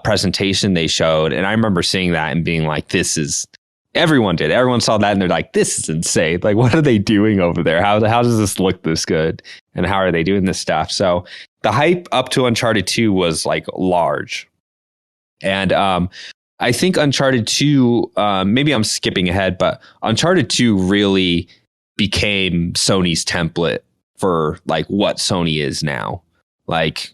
presentation they showed, and I remember seeing that and being like, "This is." Everyone did. Everyone saw that and they're like, "This is insane! Like, what are they doing over there? How does this look this good? And how are they doing this stuff?" So the hype up to Uncharted 2 was like large, and I think Uncharted 2. Maybe I'm skipping ahead, but Uncharted 2 really became Sony's template for like what Sony is now. Like,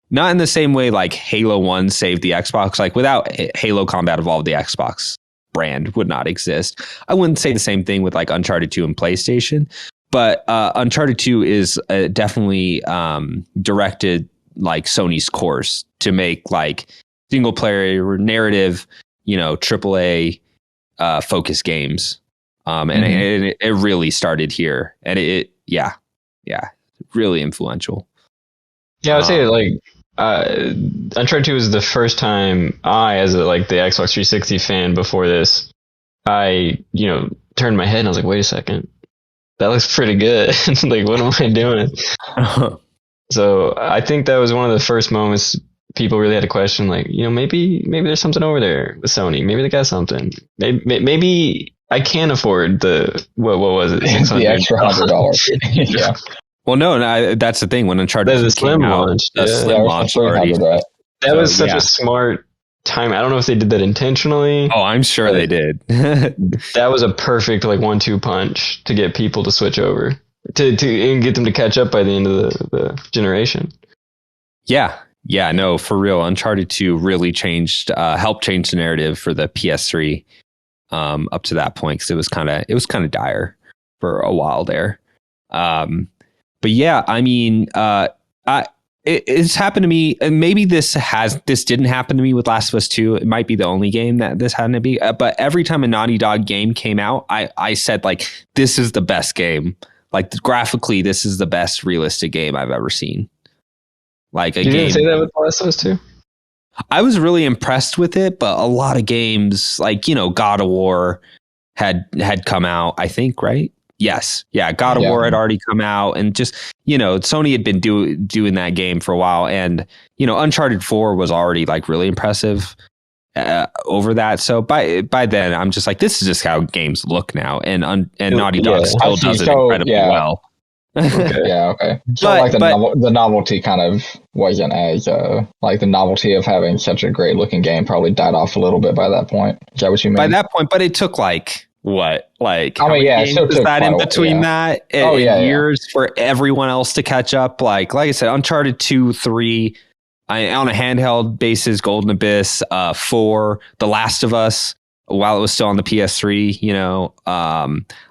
not in the same way like Halo 1 saved the Xbox. Like, without Halo Combat Evolved, the Xbox brand would not exist. I wouldn't say the same thing with like Uncharted 2 and PlayStation, but Uncharted 2 is definitely directed like Sony's course to make like single player narrative, AAA focus games. And it really started here, and it really influential. Yeah, I would say like Uncharted 2 is the first time I, as the Xbox 360 fan before this, I turned my head and I was like, wait a second, that looks pretty good. Like, what am I doing? So I think that was one of the first moments people really had to question, like, maybe there's something over there with Sony. Maybe they got something. Maybe I can't afford the what was it? The extra $100. Yeah. Well, no, that's the thing. When Uncharted the slim launch, already. That was such a smart time. I don't know if they did that intentionally. Oh, I'm sure they did. That was a perfect 1-2 punch to get people to switch over to and get them to catch up by the end of the generation. Yeah, no, for real. Uncharted 2 really helped change the narrative for the PS3 up to that point, because it was kind of dire for a while there. But yeah, I mean, it's happened to me, and maybe this didn't happen to me with Last of Us 2. It might be the only game that this happened to be. But every time a Naughty Dog game came out, I said, like, this is the best game. Like, graphically, this is the best realistic game I've ever seen. Like, you didn't say that with Last of Us 2? I was really impressed with it, but a lot of games, like, God of War had come out, I think, right? Yes. Yeah. God of War had already come out, and just, Sony had been doing that game for a while. And, Uncharted 4 was already like really impressive over that. So by then I'm just like, this is just how games look now. And Naughty Dog still does it incredibly well. Okay. So the novelty kind of wasn't as like the novelty of having such a great looking game probably died off a little bit by that point. Is that what you mean? By that point, but it took like what? Like, I mean, it still took that in between that years for everyone else to catch up. Like I said, Uncharted 2, 3, on a handheld basis, Golden Abyss, 4, The Last of Us, while it was still on the PS3,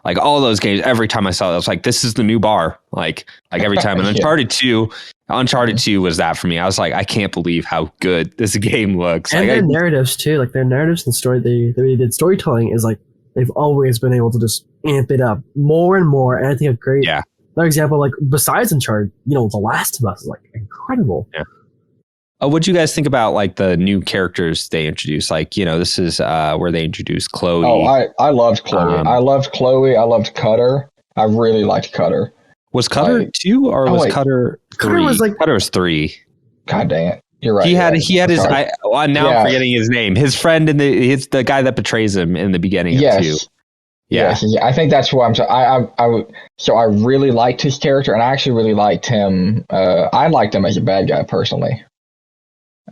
like all those games, every time I saw it, I was like, this is the new bar. Like every time. And Uncharted 2 was that for me. I was like, I can't believe how good this game looks. And like, their narratives too, like their narratives and story, they did storytelling is like, they've always been able to just amp it up more and more. And I think another example, like besides Uncharted, The Last of Us is like incredible. Yeah. What'd you guys think about like the new characters they introduced? Like, this is where they introduced Chloe. Oh, I loved Chloe. I loved Chloe. I loved Cutter. I really liked Cutter. Was Cutter 2 or was Cutter 3? Cutter was 3. God dang it. You're right. He had his. I'm forgetting his name. His friend it's the guy that betrays him in the beginning of 2. Yeah. Yes, I think that's what so I really liked his character, and I actually really liked him. I liked him as a bad guy personally.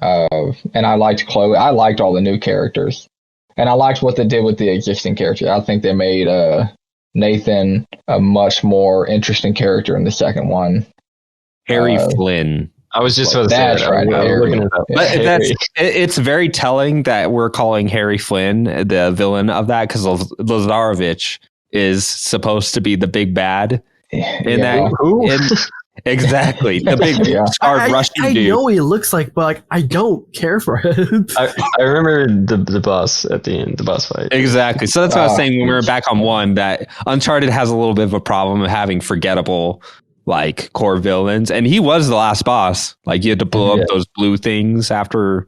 And I liked Chloe. I liked all the new characters, and I liked what they did with the existing characters. I think they made Nathan a much more interesting character in the second one. Harry Flynn. I was just about to say that's right. But it's very telling that we're calling Harry Flynn the villain of that, because Lazarovich is supposed to be the big bad in that. Exactly, the big scarred Russian dude. I know what he looks like, but like, I don't care for him. I remember the boss at the end, the boss fight. Exactly. So that's what I was saying when we were back on 1, that Uncharted has a little bit of a problem of having forgettable like core villains, and he was the last boss. Like, you had to blow up those blue things after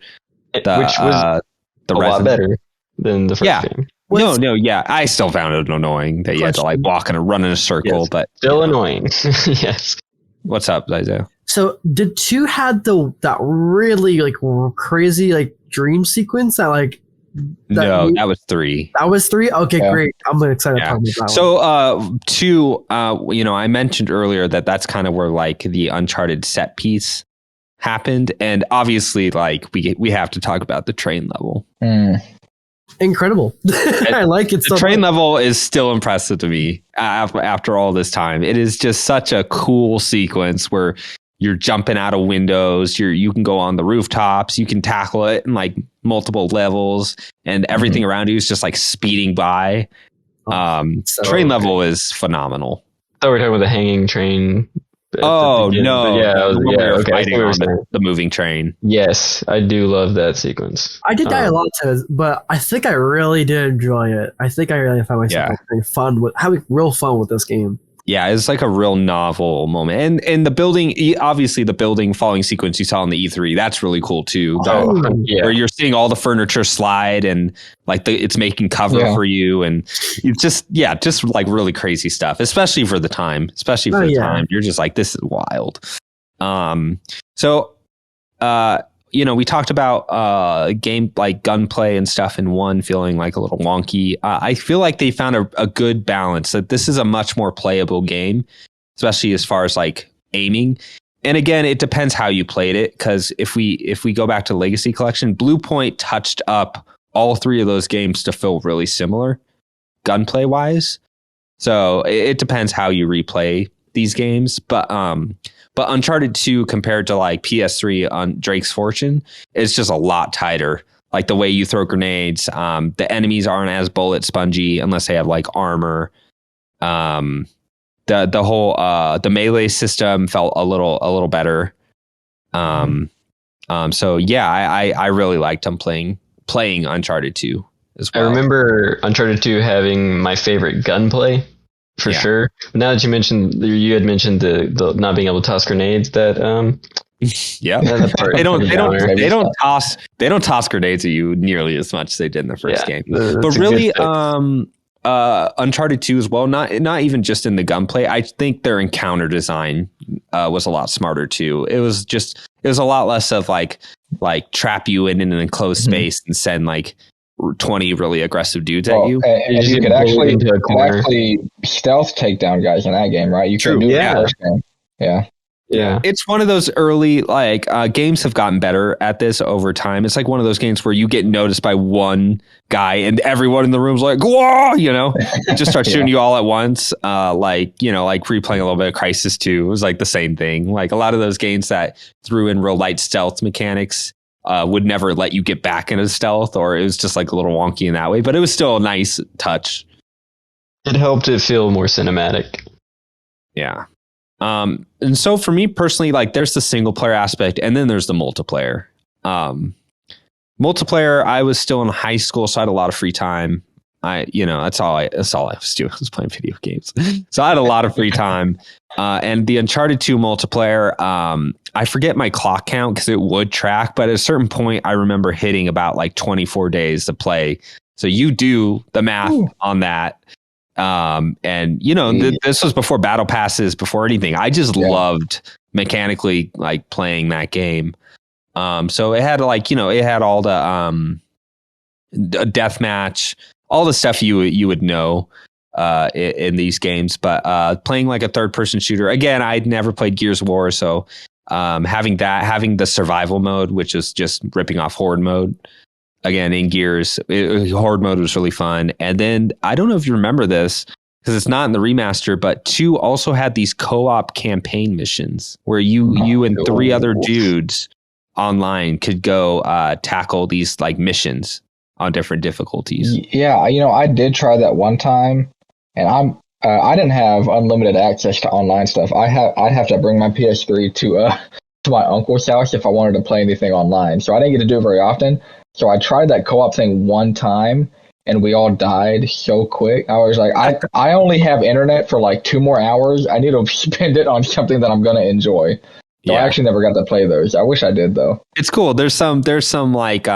which was a lot better than the first game. Yeah, I still found it annoying that you had to like walk and run in a circle, Yes. but Still annoying. Yes. What's up, Izayah? So did 2 had that really like crazy like dream sequence that like No, that was 3. That was 3? Okay, Yeah. great. I'm excited to talk about that one. So 2, I mentioned earlier that's kind of where like the Uncharted set piece happened, and obviously like we have to talk about the train level. Incredible. I like it so The train much. level is still impressive to me after all this time. It is just such a cool sequence where you're jumping out of windows. You can go on the rooftops. You can tackle it in like multiple levels, and everything around you is just like speeding by. Train level is phenomenal. I thought we were talking about the hanging train. Oh no! Okay. Fighting on the moving train. Yes, I do love that sequence. I did die a lot to this, but I think I really did enjoy it. I think I really found myself having real fun with this game. Yeah, it's like a real novel moment, and the building, obviously the building falling sequence you saw in the E3, that's really cool too. Where you're seeing all the furniture slide and like it's making cover for you, and it's just like really crazy stuff, especially for the time. Time, you're just like, this is wild. We talked about game like gunplay and stuff in 1 feeling like a little wonky. I feel like they found a good balance, that this is a much more playable game, especially as far as like aiming. And again, it depends how you played it, because if we go back to Legacy Collection, Blue Point touched up all 3 of those games to feel really similar gunplay wise. So it depends how you replay these games, but Uncharted 2 compared to like PS3 on Drake's Fortune is just a lot tighter. Like the way you throw grenades, the enemies aren't as bullet spongy unless they have like armor. The whole the melee system felt a little better. So yeah, I really liked playing Uncharted 2 as well. I remember Uncharted 2 having my favorite gunplay. For sure. Now that you had mentioned the not being able to toss grenades, that they don't toss grenades at you nearly as much as they did in the first game. But really, Uncharted 2 as well. Not even just in the gunplay. I think their encounter design was a lot smarter too. It was a lot less of like trap you in an enclosed space and send like 20 really aggressive dudes at you. And you could actually stealth take down guys in that game, right? You could do it in the first game. Yeah. It's one of those early games have gotten better at this over time. It's like one of those games where you get noticed by one guy and everyone in the room's like, whoa, it just starts shooting you all at once. Like replaying a little bit of Crisis 2 was like the same thing. Like a lot of those games that threw in real light stealth mechanics would never let you get back into stealth, or it was just like a little wonky in that way, but it was still a nice touch. It helped it feel more cinematic. Yeah. And so for me personally, like there's the single player aspect and then there's the multiplayer. Multiplayer, I was still in high school, so I had a lot of free time. That's all I was doing, was playing video games. So I had a lot of free time. And the Uncharted 2 multiplayer, I forget my clock count because it would track, but at a certain point, I remember hitting about like 24 days to play. So you do the math on that. This was before battle passes, before anything. I just loved mechanically like playing that game. So it had it had all the death match, all the stuff you would know in these games, but playing like a third person shooter again. I'd never played Gears of War, so having the survival mode, which is just ripping off horde mode again in Gears. Horde mode was really fun. And then I don't know if you remember this because it's not in the remaster, but 2 also had these co-op campaign missions where you and 3 other dudes online could go tackle these like missions on different difficulties. Yeah, I did try that one time, and I didn't have unlimited access to online stuff. I'd have to bring my PS3 to my uncle's house if I wanted to play anything online. So I didn't get to do it very often. So I tried that co-op thing one time, and we all died so quick. I was like, I only have internet for like 2 more hours. I need to spend it on something that I'm gonna enjoy. So I actually never got to play those. I wish I did though. It's cool. There's some like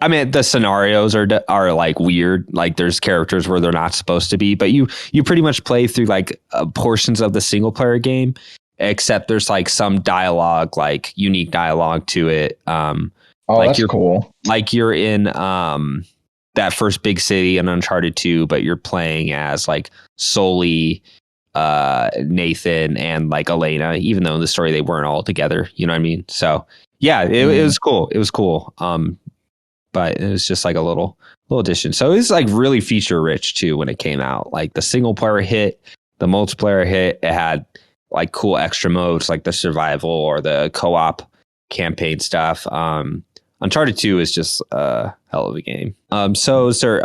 I mean, the scenarios are like weird. Like there's characters where they're not supposed to be, but you pretty much play through like portions of the single player game, except there's like some dialogue, like unique dialogue to it. Like that's cool. Like you're in that first big city in Uncharted 2, but you're playing as like Solis, Nathan, and like Elena, even though in the story they weren't all together. You know what I mean? So yeah, it was cool. It was cool. But it was just like a little addition. So it's like really feature rich too when it came out. Like the single player hit, the multiplayer hit. It had like cool extra modes like the survival or the co-op campaign stuff. Uncharted 2 is just a hell of a game. So is there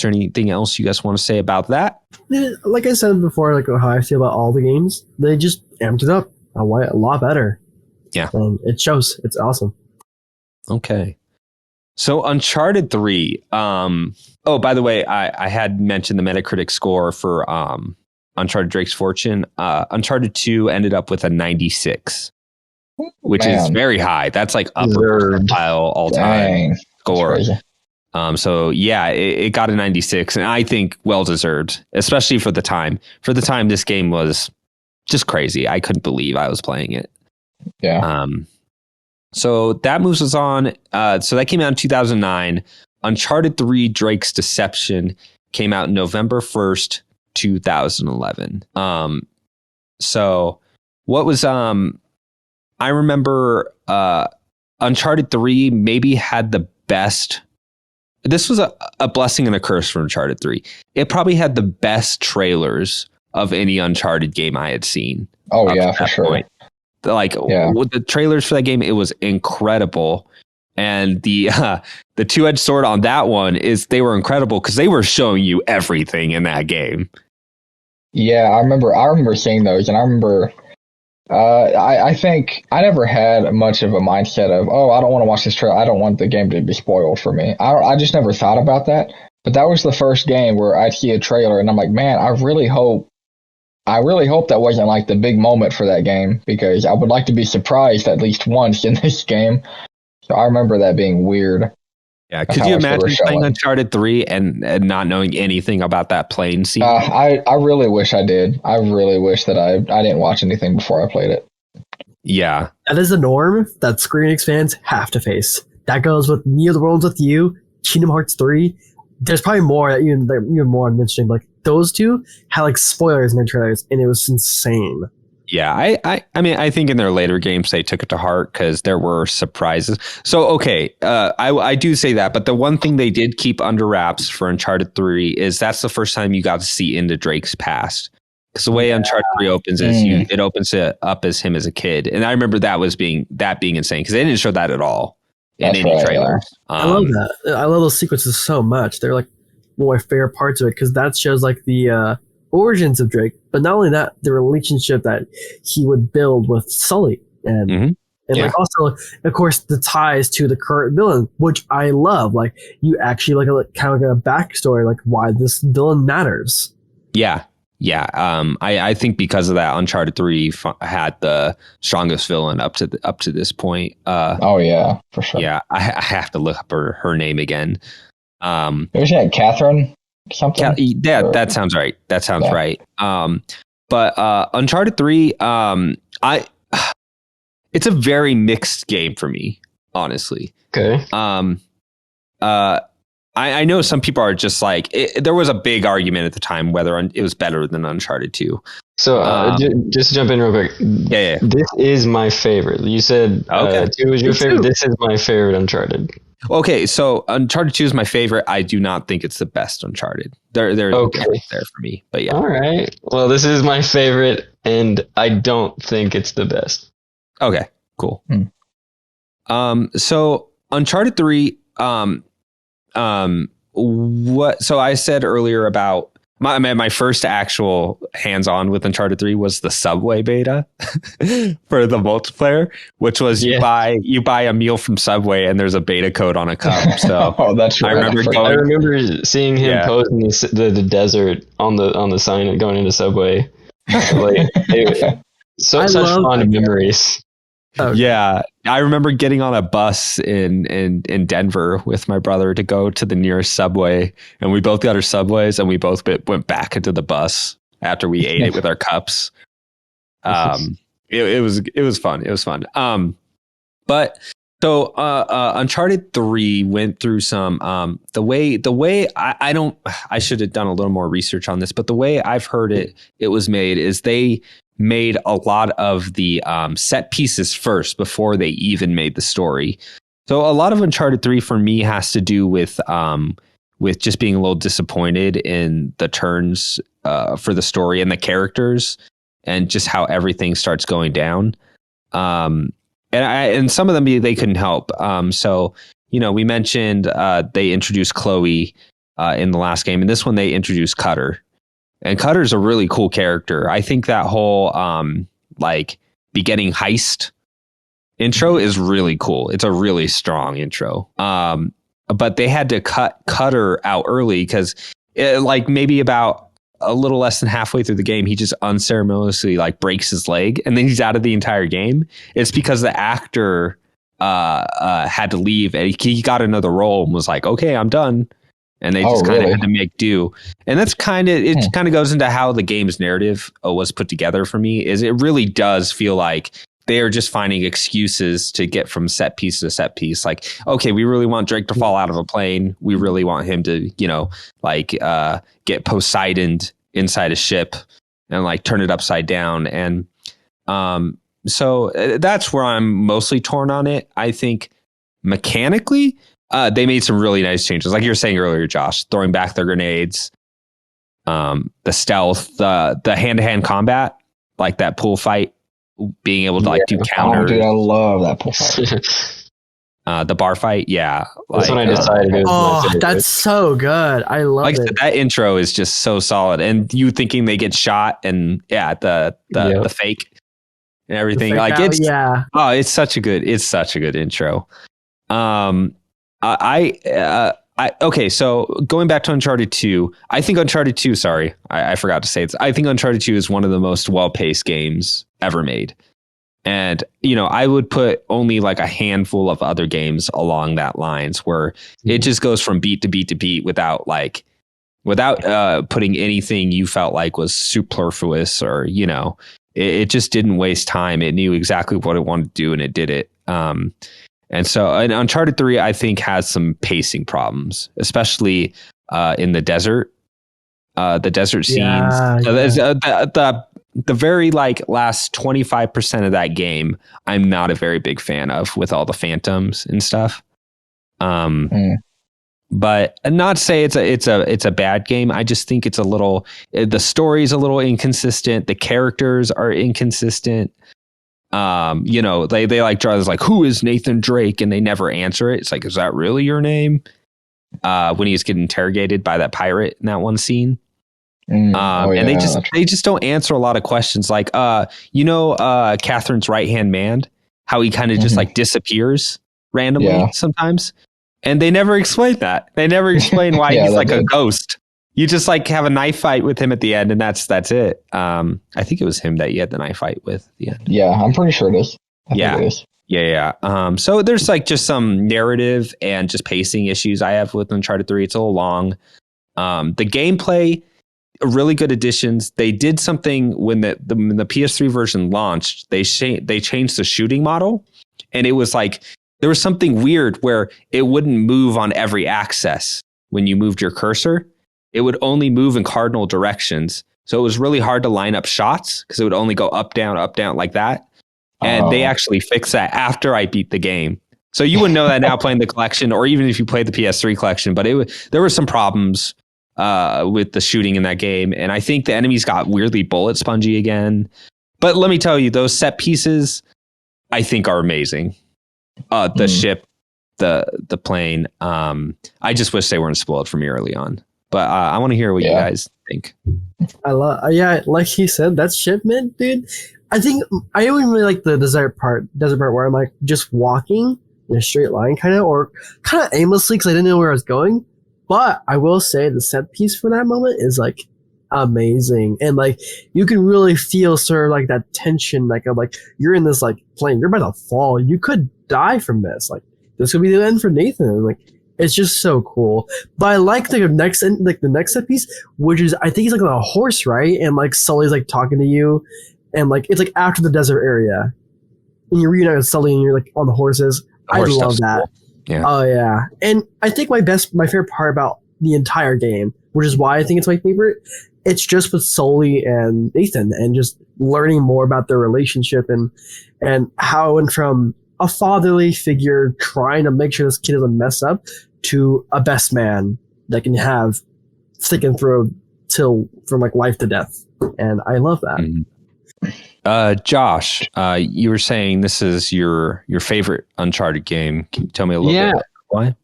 anything else you guys want to say about that? Yeah, like I said before, like how I feel about all the games, they just amped it up a lot better. Yeah. And it shows. It's awesome. Okay. So Uncharted 3. Oh, by the way, I had mentioned the Metacritic score for Uncharted Drake's Fortune. Uncharted 2 ended up with a 96, which is very high. That's like upper percentile all-time score. So yeah, it got a 96, and I think well deserved, especially for the time. For the time, this game was just crazy. I couldn't believe I was playing it. Yeah. So that moves us on. So that came out in 2009. Uncharted 3 Drake's Deception came out November 1st, 2011. So what was I remember Uncharted 3 maybe had the best. This was a blessing and a curse for Uncharted 3. It probably had the best trailers of any Uncharted game I had seen. Oh yeah, for sure. Point. With the trailers for that game, it was incredible. And the two-edged sword on that one is they were incredible because they were showing you everything in that game. Yeah, I remember seeing those, and I remember I think I never had much of a mindset of, oh, I don't want to watch this trailer. I don't want the game to be spoiled for me. I just never thought about that. But that was the first game where I'd see a trailer and I'm like, man, I really hope that wasn't like the big moment for that game, because I would like to be surprised at least once in this game. So I remember that being weird. Yeah, could you imagine playing Uncharted 3 and not knowing anything about that plane scene? I really wish I did. I really wish that I didn't watch anything before I played it. Yeah. That is a norm that Square Enix fans have to face. That goes with Me of the Worlds with You, Kingdom Hearts 3. There's probably more that even more I'm mentioning. Like those two had like spoilers in their trailers, and it was insane. Yeah, I mean, I think in their later games they took it to heart because there were surprises. So, okay, I do say that, but the one thing they did keep under wraps for Uncharted 3 is that's the first time you got to see into Drake's past. Because the way Uncharted 3 opens is it opens it up as him as a kid, and I remember that being insane because they didn't show that at all in any trailers. Yeah. I love that. I love those sequences so much. They're like one of my favorite parts of it because that shows like the origins of Drake, but not only that, the relationship that he would build with Sully, and like also, of course, the ties to the current villain, which I love. Like you actually like kind of like a backstory, like why this villain matters. Yeah. I think because of that, Uncharted 3 had the strongest villain up to this point. Oh yeah, for sure. Yeah, I have to look up her name again. There's that Catherine. Something? Yeah, that sounds right. That sounds right. But Uncharted 3, it's a very mixed game for me, honestly. Okay. I know some people are just like, there was a big argument at the time whether it was better than Uncharted 2. So just to jump in real quick. Yeah. This is my favorite. You said 2 was your favorite. This is my favorite Uncharted. Okay, so Uncharted 2 is my favorite. I do not think it's the best Uncharted. They're okay there for me, but yeah. All right. Well, this is my favorite, and I don't think it's the best. Okay, cool. So Uncharted 3, what? So I said earlier about my first actual hands-on with Uncharted 3 was the Subway beta for the multiplayer, which was you buy a meal from Subway and there's a beta code on a cup. So that's right. I remember seeing him posing the desert on the sign going into Subway. Like such fond memories. Yeah, I remember getting on a bus in Denver with my brother to go to the nearest Subway, and we both got our Subways, and we both went back into the bus after we ate it with our cups. It was fun. It was fun. But so Uncharted 3 went through some the way I should have done a little more research on this, but the way I've heard it was made is they made a lot of the set pieces first before they even made the story. So a lot of Uncharted 3 for me has to do with just being a little disappointed in the turns for the story and the characters and just how everything starts going down. And some of them they couldn't help. So, we mentioned they introduced Chloe in the last game, and this one they introduced Cutter. And Cutter's a really cool character. I think that whole beginning heist intro is really cool. It's a really strong intro. But they had to cut Cutter out early because maybe about a little less than halfway through the game, he just unceremoniously breaks his leg, and then he's out of the entire game. It's because the actor had to leave, and he got another role and was like, "Okay, I'm done." And they just kind of had to make do. And that's kind of goes into how the game's narrative was put together for me. Is it really does feel like they are just finding excuses to get from set piece to set piece. Like, okay, we really want Drake to fall out of a plane. We really want him to, get Poseidoned inside a ship and turn it upside down. And so that's where I'm mostly torn on it. I think mechanically, they made some really nice changes. Like you were saying earlier, Josh, throwing back their grenades, the stealth, the hand-to-hand combat, like that pool fight, being able to do counter. Oh, dude, I love that pool fight. The bar fight, yeah. That's when I decided. That's so good. I love it. Said, that intro is just so solid, and you thinking they get shot, and the fake and everything. It's such a good intro. Okay, so going back to Uncharted 2, I think Uncharted 2, sorry, I forgot to say this. I think Uncharted 2 is one of the most well-paced games ever made. And, I would put only a handful of other games along that lines where it just goes from beat to beat to beat without putting anything you felt like was superfluous or, it just didn't waste time. It knew exactly what it wanted to do and it did it. And so Uncharted 3, I think, has some pacing problems, especially in the desert. The desert scenes. The very last 25% of that game, I'm not a very big fan of, with all the phantoms and stuff. But not to say it's a bad game. I just think it's a little, the story's a little inconsistent. The characters are inconsistent. They draw this who is Nathan Drake, and they never answer it. It's is that really your name? When he's getting interrogated by that pirate in that one scene. And they just don't answer a lot of questions Catherine's right hand man, how he kind of just disappears randomly sometimes, and they never explain that. They never explain why he's a ghost. You just have a knife fight with him at the end, and that's it. I think it was him that you had the knife fight with at the end. Yeah, I'm pretty sure it is. I think it is. Yeah. So there's just some narrative and just pacing issues I have with Uncharted 3. It's a little long. The gameplay, really good additions. They did something when the PS3 version launched. They changed the shooting model, and it was there was something weird where it wouldn't move on every axis when you moved your cursor. It would only move in cardinal directions. So it was really hard to line up shots because it would only go up, down, like that. And they actually fixed that after I beat the game. So you wouldn't know that now playing the collection, or even if you played the PS3 collection. But there were some problems with the shooting in that game. And I think the enemies got weirdly bullet spongy again. But let me tell you, those set pieces, I think, are amazing. The ship, the plane. I just wish they weren't spoiled for me early on. But I want to hear what you guys think. I love, like he said, that shipment, dude. I think I even really like the desert part where I'm just walking in a straight line, kind of aimlessly because I didn't know where I was going. But I will say the set piece for that moment is amazing. And like you can really feel sort of like that tension, like of like you're in this like plane, you're about to fall, you could die from this, like this could be the end for Nathan. Like it's just so cool. But I like the next set piece, which is I think he's like on a horse, right? And like Sully's like talking to you, and like it's like after the desert area, and you're reunited with Sully, and you're like on the horses. I love that. Cool. Yeah. Oh yeah. And I think my favorite part about the entire game, which is why I think it's my favorite, it's just with Sully and Nathan, and just learning more about their relationship and how it went from a fatherly figure trying to make sure this kid doesn't mess up to a best man that can have thick and through till from like life to death. And I love that. Mm-hmm. Josh, you were saying this is your favorite Uncharted game. Can you tell me a little bit why?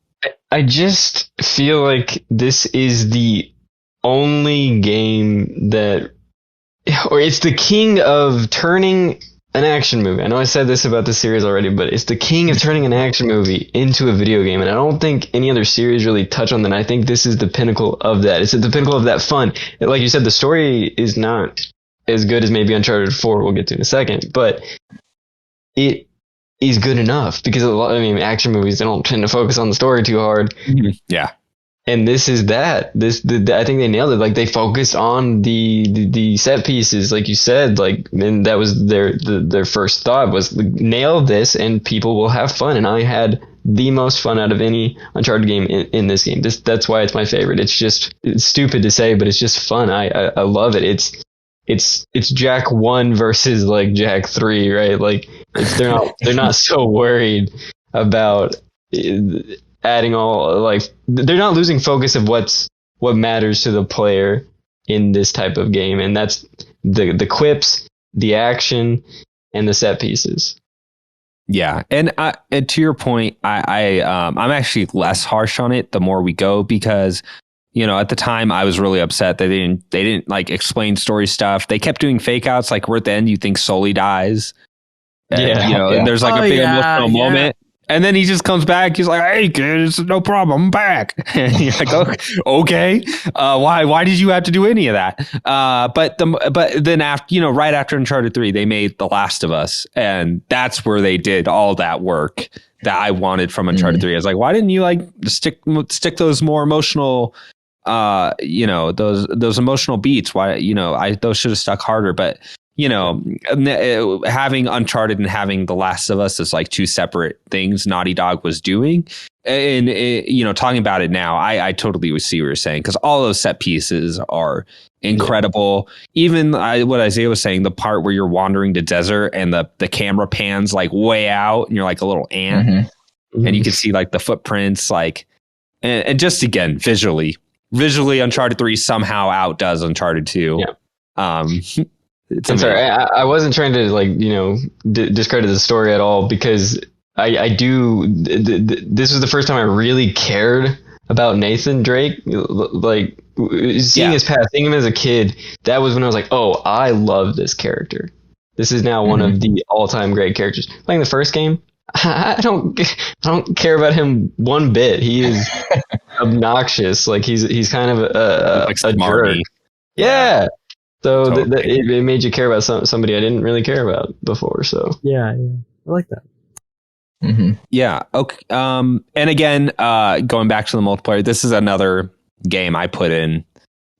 I just feel like this is the only game that, or it's the king of turning an action movie. I know I said this about the series already, but it's the king of turning an action movie into a video game. And I don't think any other series really touch on that. I think this is the pinnacle of that. It's at the pinnacle of that fun. Like you said, the story is not as good as maybe Uncharted 4 we'll get to in a second, but it is good enough because action movies, they don't tend to focus on the story too hard. Yeah. And this is that. I think they nailed it. Like they focused on the set pieces, like you said. Like, and that was their first thought was nail this, and people will have fun. And I had the most fun out of any Uncharted game in this game. That's why it's my favorite. It's stupid to say, but it's just fun. I love it. It's Jak 1 versus like Jak 3, right? Like they're not so worried about adding all, like they're not losing focus of what matters to the player in this type of game, and that's the quips, the action, and the set pieces. Yeah, and to your point, I'm actually less harsh on it the more we go, because at the time I was really upset that they didn't like explain story stuff. They kept doing fake outs, like we're at the end, you think Sully dies, and, and there's like a big emotional moment. And then he just comes back. He's like, "Hey, kid, it's no problem. I'm back." And you're like, "Okay, why did you have to do any of that?" But then after, right after Uncharted 3, they made The Last of Us, and that's where they did all that work that I wanted from Uncharted 3. I was like, "Why didn't you like stick those more emotional, those emotional beats? Why, those should have stuck harder." But having Uncharted and having The Last of Us is like two separate things Naughty Dog was doing. And, talking about it now, I totally see what you're saying, because all those set pieces are incredible. Even what Izayah was saying, the part where you're wandering the desert and the camera pans like way out and you're like a little ant and you can see like the footprints, like, and just again, visually, Uncharted 3 somehow outdoes Uncharted 2. Yeah. I'm sorry, I wasn't trying to discredit the story at all, because I do. This was the first time I really cared about Nathan Drake. Like seeing his past, seeing him as a kid, that was when I was like, oh, I love this character. This is now one of the all-time great characters. Playing the first game, I don't care about him one bit. He is obnoxious. Like he's kind of a jerk. Yeah. So it made you care about somebody I didn't really care about before. So yeah, I like that. Yeah. Okay. And again, going back to the multiplayer, this is another game I put in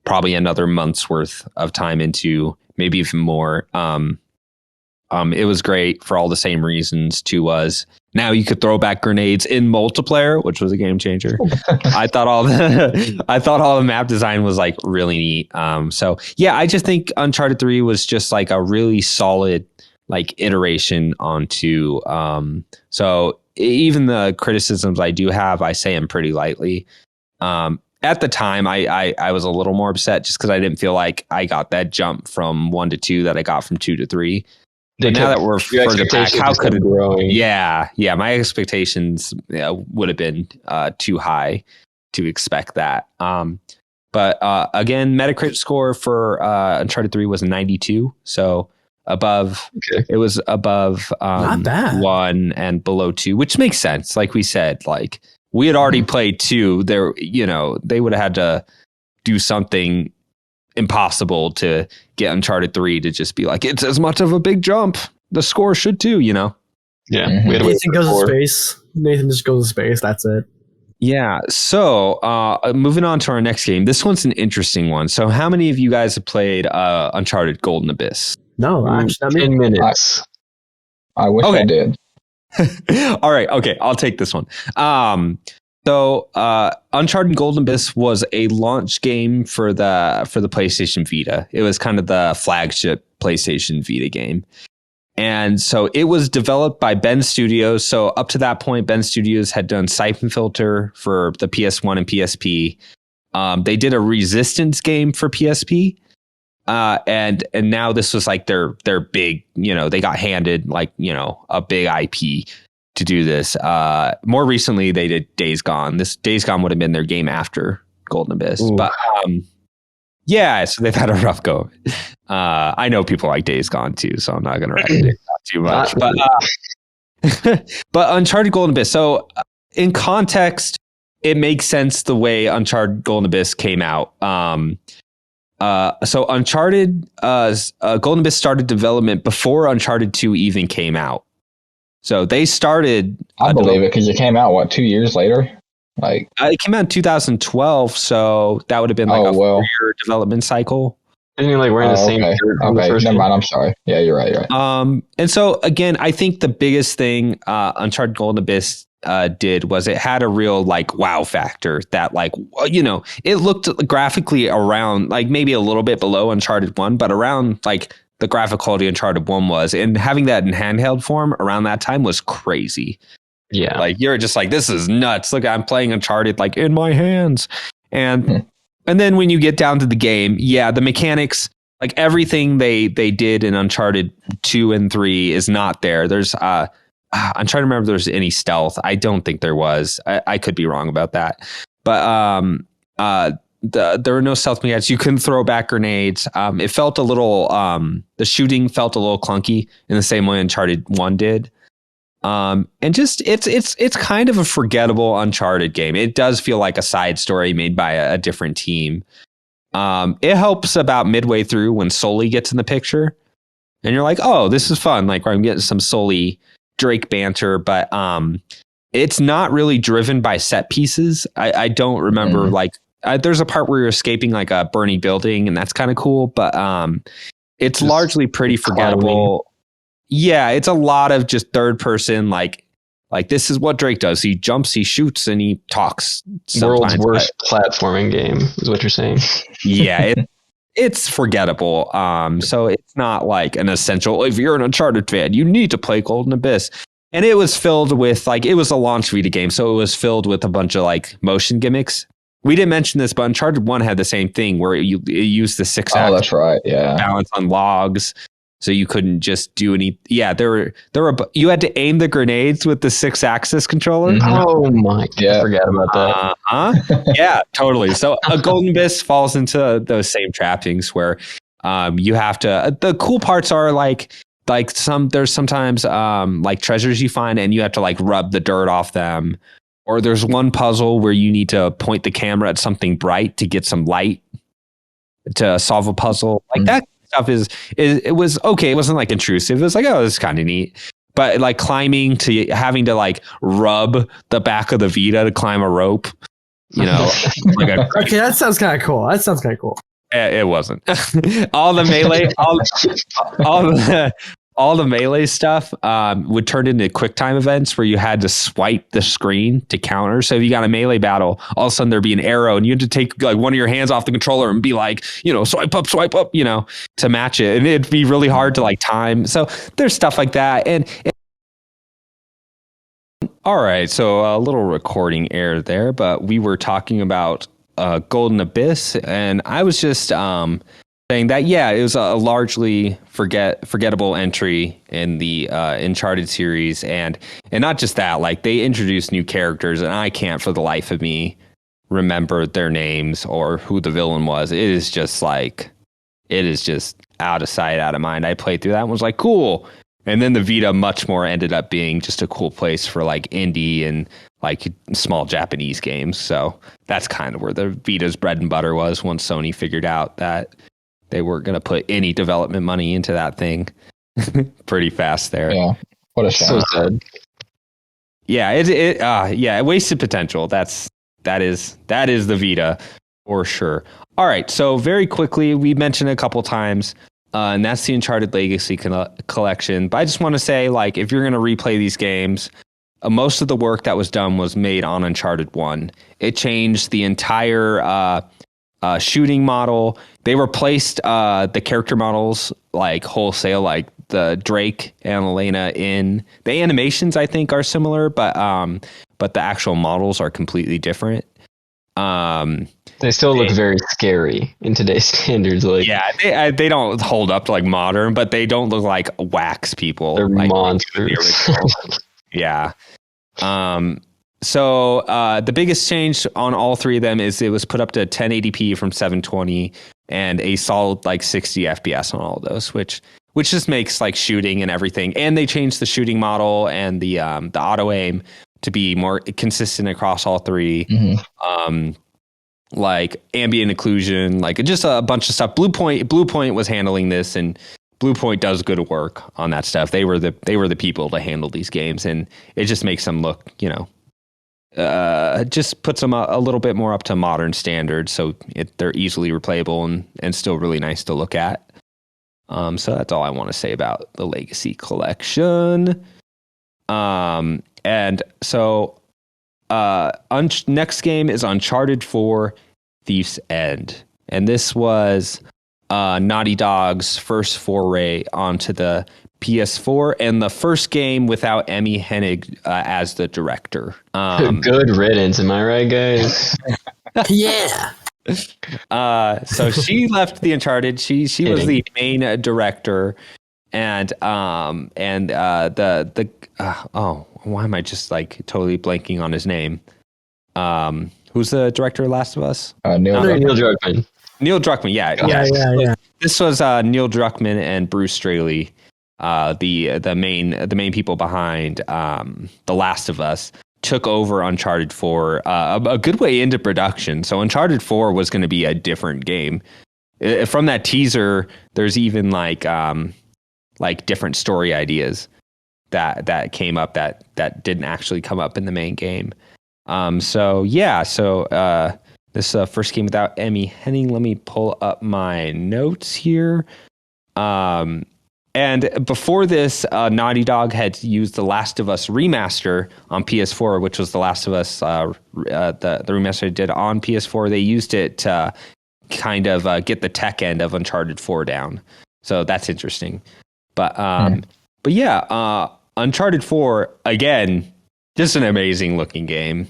probably another month's worth of time into, maybe even more. It was great for all the same reasons. 2 was now you could throw back grenades in multiplayer, which was a game changer. I thought all the map design was like really neat. So yeah, I just think Uncharted 3 was just like a really solid like iteration onto. So even the criticisms I do have, I say them pretty lightly. At the time, I was a little more upset just because I didn't feel like I got that jump from 1 to 2 that I got from 2 to 3. But now that we're further back, how could it growing? Yeah. My expectations would have been too high to expect that. But again, Metacritic score for Uncharted 3 was 92, so above. Okay. It was above not bad. 1 and below 2, which makes sense. Like we said, like we had already played 2. There, they would have had to do something impossible to get Uncharted 3 to just be like, it's as much of a big jump. The score should too, you know? Yeah. Mhm. We had to wait Nathan for goes to 4. space. Nathan just goes to space. That's it. Yeah. So moving on to our next game. This one's an interesting one. So how many of you guys have played Uncharted Golden Abyss? No, actually, I 10 mean, minutes. I wish Okay. I did. All right. Okay. I'll take this one. So Uncharted Golden Abyss was a launch game for the PlayStation Vita. It was kind of the flagship PlayStation Vita game. And so it was developed by Ben Studios. So up to that point, Ben Studios had done Siphon Filter for the PS1 and PSP. They did a Resistance game for PSP. And now this was like their big, they got handed like, a big IP to do this. More recently, they did Days Gone. This Days Gone would have been their game after Golden Abyss. Ooh. But yeah, so they've had a rough go. I know people like Days Gone too, so I'm not going to recommend it too much. But Uncharted Golden Abyss. So in context, it makes sense the way Uncharted Golden Abyss came out. So Uncharted Golden Abyss started development before Uncharted 2 even came out. So they started. I believe it because it came out 2 years later. Like it came out in 2012, so that would have been like a 4-year development cycle. Didn't you like we're in the same okay. shirt from the Okay, first never game? mind. I'm sorry. Yeah, you're right. And so again, I think the biggest thing Uncharted Golden Abyss did was it had a real like wow factor that like it looked graphically around like maybe a little bit below Uncharted 1, but around like the graphic quality Uncharted 1 was, and having that in handheld form around that time was crazy. Yeah. Like you're just like, this is nuts. Look, I'm playing Uncharted like in my hands. And then when you get down to the game, yeah, the mechanics, like everything they did in Uncharted 2 and 3 is not there. There's I'm trying to remember if there's any stealth. I don't think there was. I could be wrong about that. But there were no stealth mechanics. You couldn't throw back grenades. It felt a little the shooting felt a little clunky in the same way Uncharted 1 did. And just it's kind of a forgettable Uncharted game. It does feel like a side story made by a different team. It helps about midway through when Sully gets in the picture, and you're like, oh, this is fun. Like I'm getting some Sully Drake banter, but it's not really driven by set pieces. I don't remember there's a part where you're escaping like a burning building, and that's kind of cool, but it's just largely pretty forgettable. Climbing. Yeah, it's a lot of just third person, like this is what Drake does. He jumps, he shoots, and he talks. World's worst platforming game is what you're saying. Yeah, it's forgettable. So it's not like an essential. If you're an Uncharted fan, you need to play Golden Abyss. And it was filled with it was a launch Vita game, so it was filled with a bunch of like motion gimmicks. We didn't mention this, but Uncharted 1 had the same thing where it used the 6-axis. Oh, that's right. Yeah, balance on logs. So you couldn't just do any. Yeah, there were. You had to aim the grenades with the 6-axis controller. Mm-hmm. Oh my! Yeah, I forgot about that. Yeah, totally. So a Golden Abyss falls into those same trappings where you have to. The cool parts are there's sometimes like treasures you find and you have to like rub the dirt off them, or there's one puzzle where you need to point the camera at something bright to get some light to solve a puzzle like that. Stuff it was okay. It wasn't like intrusive. It was like, oh, this is kind of neat. But like climbing to having to like rub the back of the Vita to climb a rope, okay, that sounds kind of cool. It wasn't. all the melee, all the melee stuff would turn into QuickTime events where you had to swipe the screen to counter. So if you got a melee battle, all of a sudden there'd be an arrow and you had to take like one of your hands off the controller and be like, swipe up, to match it. And it'd be really hard to like time. So there's stuff like that. And all right, so a little recording error there, but we were talking about Golden Abyss, and I was just saying that, yeah, it was a largely forgettable entry in the Uncharted series, and not just that, like they introduced new characters, and I can't for the life of me remember their names or who the villain was. It is just out of sight, out of mind. I played through that and was like, cool. And then the Vita much more ended up being just a cool place for like indie and like small Japanese games. So that's kind of where the Vita's bread and butter was once Sony figured out that they weren't going to put any development money into that thing pretty fast there. Yeah. What a shame. So sad. Yeah, it wasted potential. That is the Vita for sure. All right, so very quickly, we mentioned it a couple times, and that's the Uncharted Legacy Collection. But I just want to say, like, if you're going to replay these games, most of the work that was done was made on Uncharted 1. It changed the entire shooting model. They replaced the character models like wholesale, like the Drake and Elena in the animations. I think are similar, but the actual models are completely different. They still look very scary in today's standards. Like, yeah, they don't hold up to like modern, but they don't look like wax people. They're like monsters. Yeah. So the biggest change on all three of them is it was put up to 1080p from 720 and a solid like 60 FPS on all of those, which just makes like shooting and everything. And they changed the shooting model and the auto aim to be more consistent across all three. Mm-hmm. Like ambient occlusion, like just a bunch of stuff. Blue Point was handling this, and Blue Point does good work on that stuff. They were the people to handle these games, and it just makes them look, just puts them a little bit more up to modern standards. So they're easily replayable and still really nice to look at. So that's all I want to say about the Legacy Collection. And so next game is Uncharted 4 Thief's End. And this was Naughty Dog's first foray onto the PS4 and the first game without Emmy Hennig as the director. Good riddance, am I right, guys? Yeah. So she left the Uncharted. She was the main director, and why am I just like totally blanking on his name? Who's the director of Last of Us? Neil Druckmann. Neil Druckmann. Yeah. This was Neil Druckmann and Bruce Straley, the main people behind The Last of Us. Took over Uncharted 4 a good way into production. So Uncharted 4 was going to be a different game. From that teaser, there's even like different story ideas that came up that didn't actually come up in the main game. So this first game without Emmy Hennig. Let me pull up my notes here. And before this, Naughty Dog had used the Last of Us remaster on PS4, which was the Last of Us, the remaster they did on PS4. They used it to kind of get the tech end of Uncharted 4 down. So that's interesting. But yeah, Uncharted 4, again, just an amazing looking game.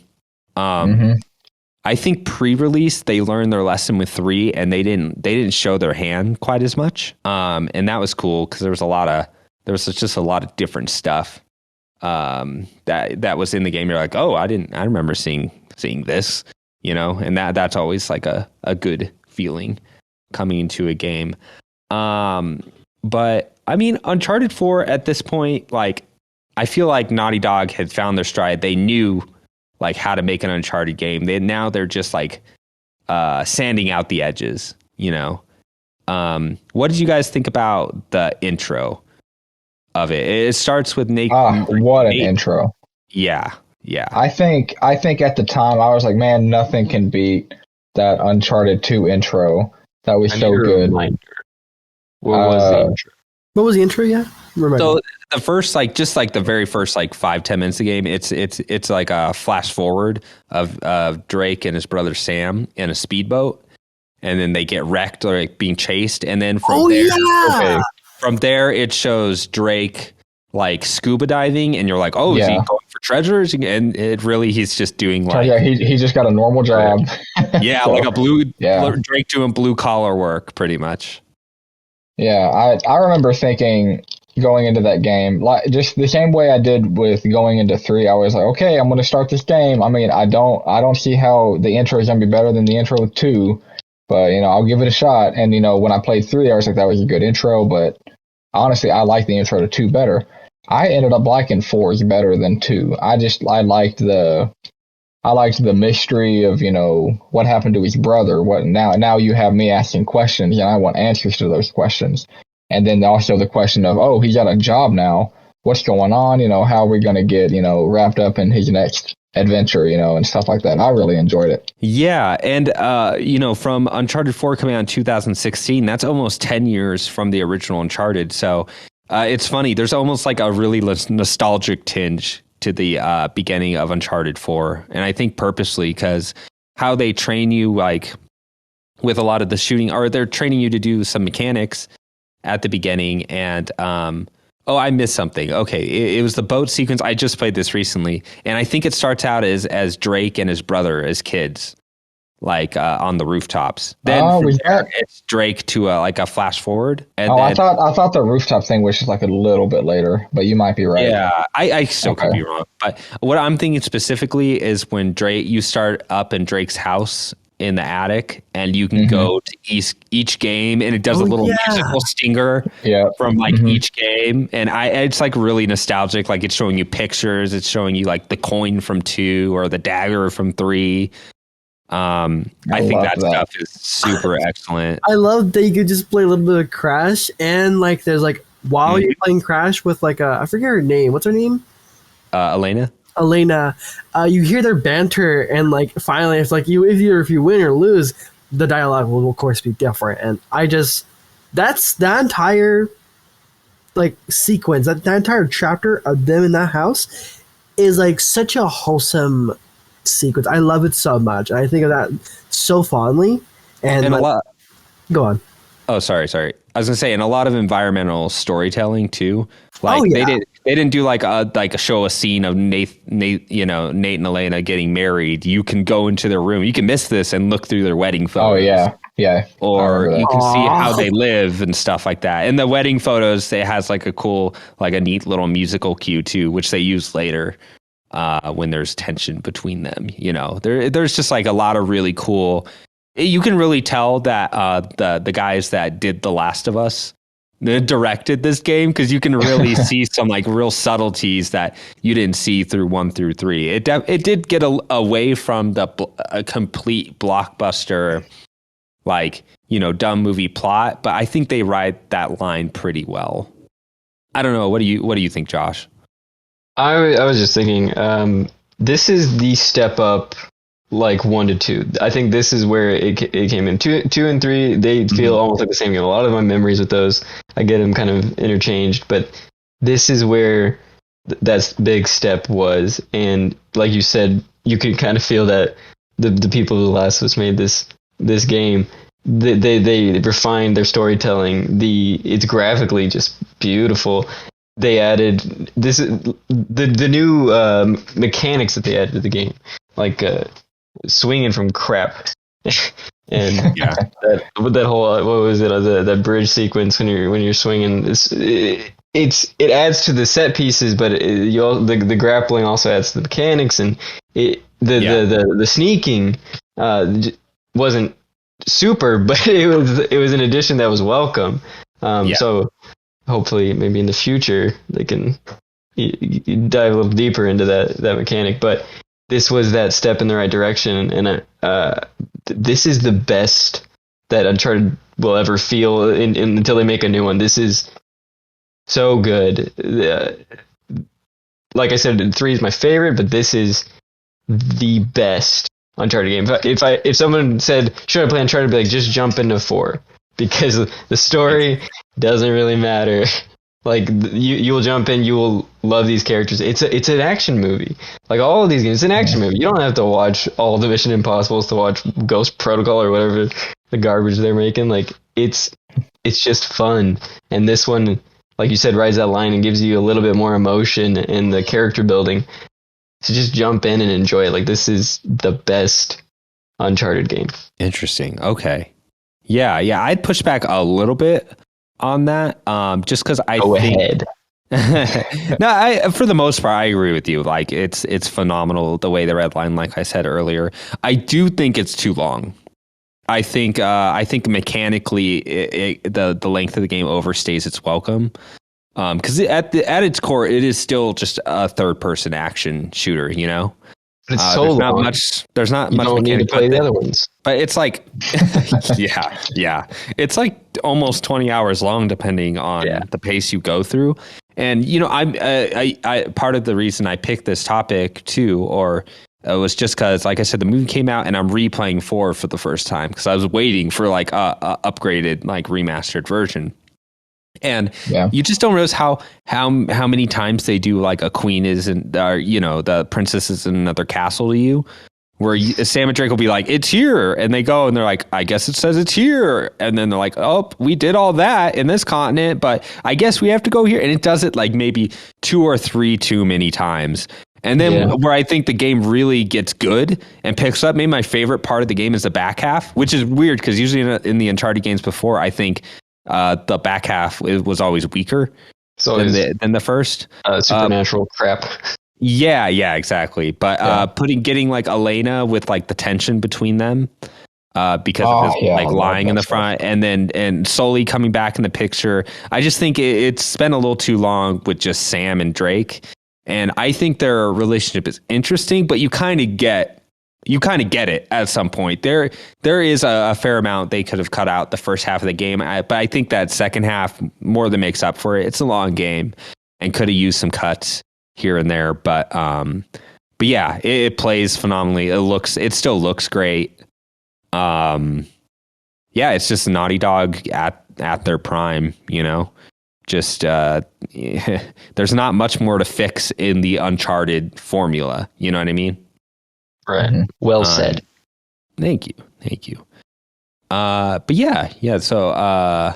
I think pre-release they learned their lesson with 3, and they didn't show their hand quite as much. And that was cool because there was just a lot of different stuff that was in the game. You're like, oh, I remember seeing this, and that's always like a good feeling coming into a game. But I mean, Uncharted 4 at this point, like I feel like Naughty Dog had found their stride. They knew like how to make an Uncharted game. They're just like sanding out the edges, What did you guys think about the intro of it? It starts with Nate. What an intro. Yeah. I think at the time I was like, man, nothing can beat that Uncharted 2 intro. That was so good. What was the intro? What was the intro? Yeah. So the first, the very first 5-10 minutes of the game, it's like a flash forward of Drake and his brother Sam in a speedboat, and then they get wrecked or being chased, and then from there it shows Drake like scuba diving, and you're like, oh, is he going for treasures? And he's just doing he just got a normal job. Yeah, so, like Drake doing blue collar work, pretty much. Yeah, I remember thinking, going into that game, like just the same way I did with going into 3, I was like, okay, I'm going to start this game. I mean, I don't see how the intro is going to be better than the intro with 2, but I'll give it a shot. And when I played 3, I was like, that was a good intro, but honestly, I like the intro to 2 better. I ended up liking 4 better than 2. I liked the mystery of, what happened to his brother. What now you have me asking questions and I want answers to those questions. And then also the question of, oh, he got a job now. What's going on? How are we going to get, wrapped up in his next adventure, and stuff like that. I really enjoyed it. Yeah. And, from Uncharted 4 coming out in 2016, that's almost 10 years from the original Uncharted. So it's funny. There's almost like a really nostalgic tinge to the beginning of Uncharted 4. And I think purposely, because how they train you, like with a lot of the shooting, or they're training you to do some mechanics at the beginning. And I missed something. Okay, it was the boat sequence. I just played this recently, and I think it starts out as Drake and his brother as kids, like on the rooftops. Then it's Drake to a flash forward. And I thought the rooftop thing was just like a little bit later, but you might be right. Yeah, I still could be wrong. But what I'm thinking specifically is when you start up in Drake's house in the attic, and you can go to each game, and it does a little musical stinger from each game, and it's like really nostalgic. Like it's showing you pictures, it's showing you like the coin from 2 or the dagger from 3. I think that stuff is super excellent. I love that you could just play a little bit of Crash, and like there's like while you're playing Crash with like I forget her name. What's her name? Elena, you hear their banter, and like finally it's like if you win or lose, the dialogue will of course be different. And that's that entire like sequence, that entire chapter of them in that house is like such a wholesome sequence. I love it so much. I think of that so fondly. And a lot. Go on. Oh, sorry. I was gonna say, and a lot of environmental storytelling too. Like they didn't do like a show a scene of Nate and Elena getting married. You can go into their room. You can miss this and look through their wedding photos. Oh yeah. Or you can see how they live and stuff like that. And the wedding photos, it has like a neat little musical cue too, which they use later when there's tension between them. There's just like a lot of really cool. You can really tell that the guys that did The Last of Us directed this game, because you can really see some like real subtleties that you didn't see through 1 through 3. It did get away from a complete blockbuster, like dumb movie plot, but I think they ride that line pretty well. I don't know. What do you think, Josh? I was just thinking, this is the step up. Like 1 to 2. I think this is where it came in. 2 and 3, they feel almost like the same game. A lot of my memories with those, I get them kind of interchanged, but this is where that big step was. And like you said, you could kind of feel that the people who Last of Us made this game, they refined their storytelling. It's graphically just beautiful. They added the new mechanics that they added to the game, like swinging from crap, and that whole what was it, that bridge sequence when you're swinging. It adds to the set pieces, but the grappling also adds to the mechanics, and the sneaking wasn't super, but it was an addition that was welcome. So hopefully maybe in the future they can dive a little deeper into that mechanic, but this was that step in the right direction, and this is the best that Uncharted will ever feel until they make a new one. This is so good. Like I said, 3 is my favorite, but this is the best Uncharted game. If someone said, should I play Uncharted, I'd be like, just jump into 4, because the story doesn't really matter. Like you will jump in, you will love these characters. It's an action movie. Like all of these games, it's an action movie. You don't have to watch all the Mission Impossibles to watch Ghost Protocol or whatever the garbage they're making. Like it's just fun. And this one, like you said, rides that line and gives you a little bit more emotion in the character building. So just jump in and enjoy it. Like this is the best Uncharted game. Interesting. Okay. Yeah. I'd push back a little bit on that, just because I think no, for the most part, I agree with you. Like it's phenomenal the way the red line, like I said earlier. I do think it's too long. I think mechanically the length of the game overstays its welcome. Because at its core, it is still just a third person action shooter, you know. But it's so there's long. not much. There's not You much don't need to mechanic, play the other ones. but it's like, yeah, it's like almost 20 hours long, depending on the pace you go through. And you know, I part of the reason I picked this topic too, or was just because, like I said, the movie came out and I'm replaying 4 for the first time because I was waiting for like a upgraded, like remastered version. And you just don't realize how many times they do like a queen is in, you know, the princess is in another castle to you, where Sam and Drake will be like, it's here. And they go and they're like, I guess it says it's here. And then they're like, oh, we did all that in this continent, but I guess we have to go here. And it does it like maybe 2 or 3 too many times. And then where I think the game really gets good and picks up, maybe my favorite part of the game is the back half, which is weird because usually in the Uncharted games before, I think the back half was always weaker than the first. Supernatural crap. Yeah, exactly. But getting like Elena with like the tension between them because of his like lying in the front, and Solis coming back in the picture. I just think it's spent a little too long with just Sam and Drake, and I think their relationship is interesting, but you kind of get it at some point. There is a fair amount they could have cut out the first half of the game, but I think that second half more than makes up for it. It's a long game and could have used some cuts here and there, but yeah, it plays phenomenally. It still looks great. Yeah, it's just Naughty Dog at their prime, you know. Just there's not much more to fix in the Uncharted formula. You know what I mean? Right. Well said. Thank you. But yeah. So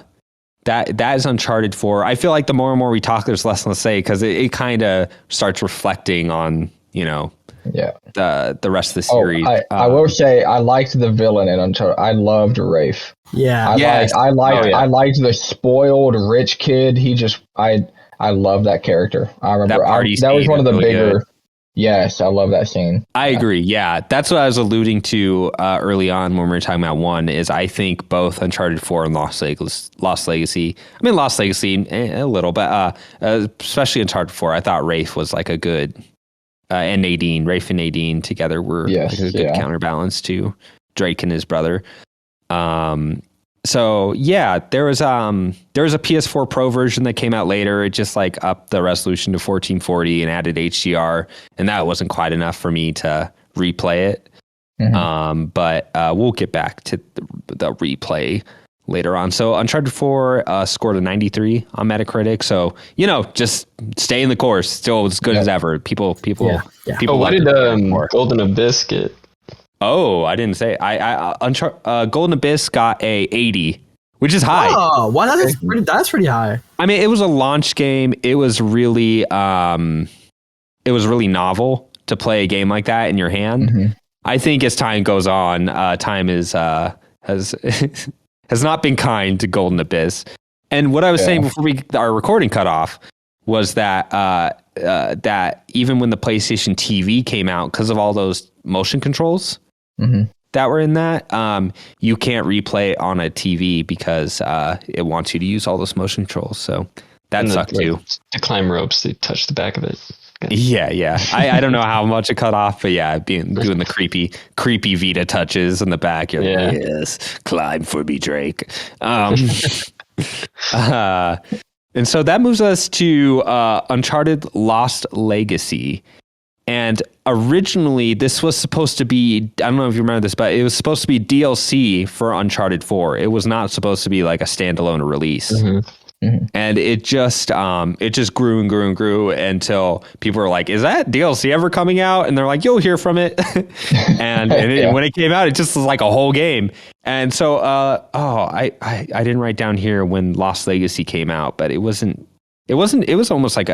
that is Uncharted 4. I feel like the more and more we talk, there's less to say because it kind of starts reflecting on, you know, the rest of the series. I will say I liked the villain in Uncharted. I loved Rafe. Yeah. I liked the spoiled rich kid. I love that character. I remember that was one of the really bigger. Good. Yes, I love that scene. I agree. Yeah, that's what I was alluding to early on when we were talking about 1. Is I think both Uncharted 4 and Lost Legacy. I mean, Lost Legacy a little, but especially Uncharted 4. I thought Rafe was like a good, and Nadine. Rafe and Nadine together were like a good counterbalance to Drake and his brother. So yeah, there was a PS4 Pro version that came out later. It just like upped the resolution to 1440 and added HDR, and that wasn't quite enough for me to replay it. But we'll get back to the replay later on. So Uncharted 4 scored a 93 on Metacritic. So, you know, just stay in the course. Still as good as ever. People. What did Golden Abyss get? Oh, I didn't say. Golden Abyss got a 80, which is high. Oh, wow, that's pretty high. I mean, it was a launch game. It was really novel to play a game like that in your hand. I think as time goes on, time has not been kind to Golden Abyss. And what I was saying before our recording cut off was that that even when the PlayStation TV came out, because of all those motion controls that were in that, you can't replay it on a TV because it wants you to use all those motion controls. So that sucked too. To climb ropes, to touch the back of it. Yeah. I don't know how much it cut off, but yeah, doing the creepy Vita touches in the back. You're like, yes, climb for me, Drake. And so that moves us to Uncharted Lost Legacy. And originally, this was supposed to be, I don't know if you remember this, but it was supposed to be DLC for Uncharted 4. It was not supposed to be like a standalone release. And it just grew and grew and grew until people were like, is that DLC ever coming out? And they're like, you'll hear from it. and when it came out, it just was like a whole game. And so, I didn't write down here when Lost Legacy came out, but it was almost like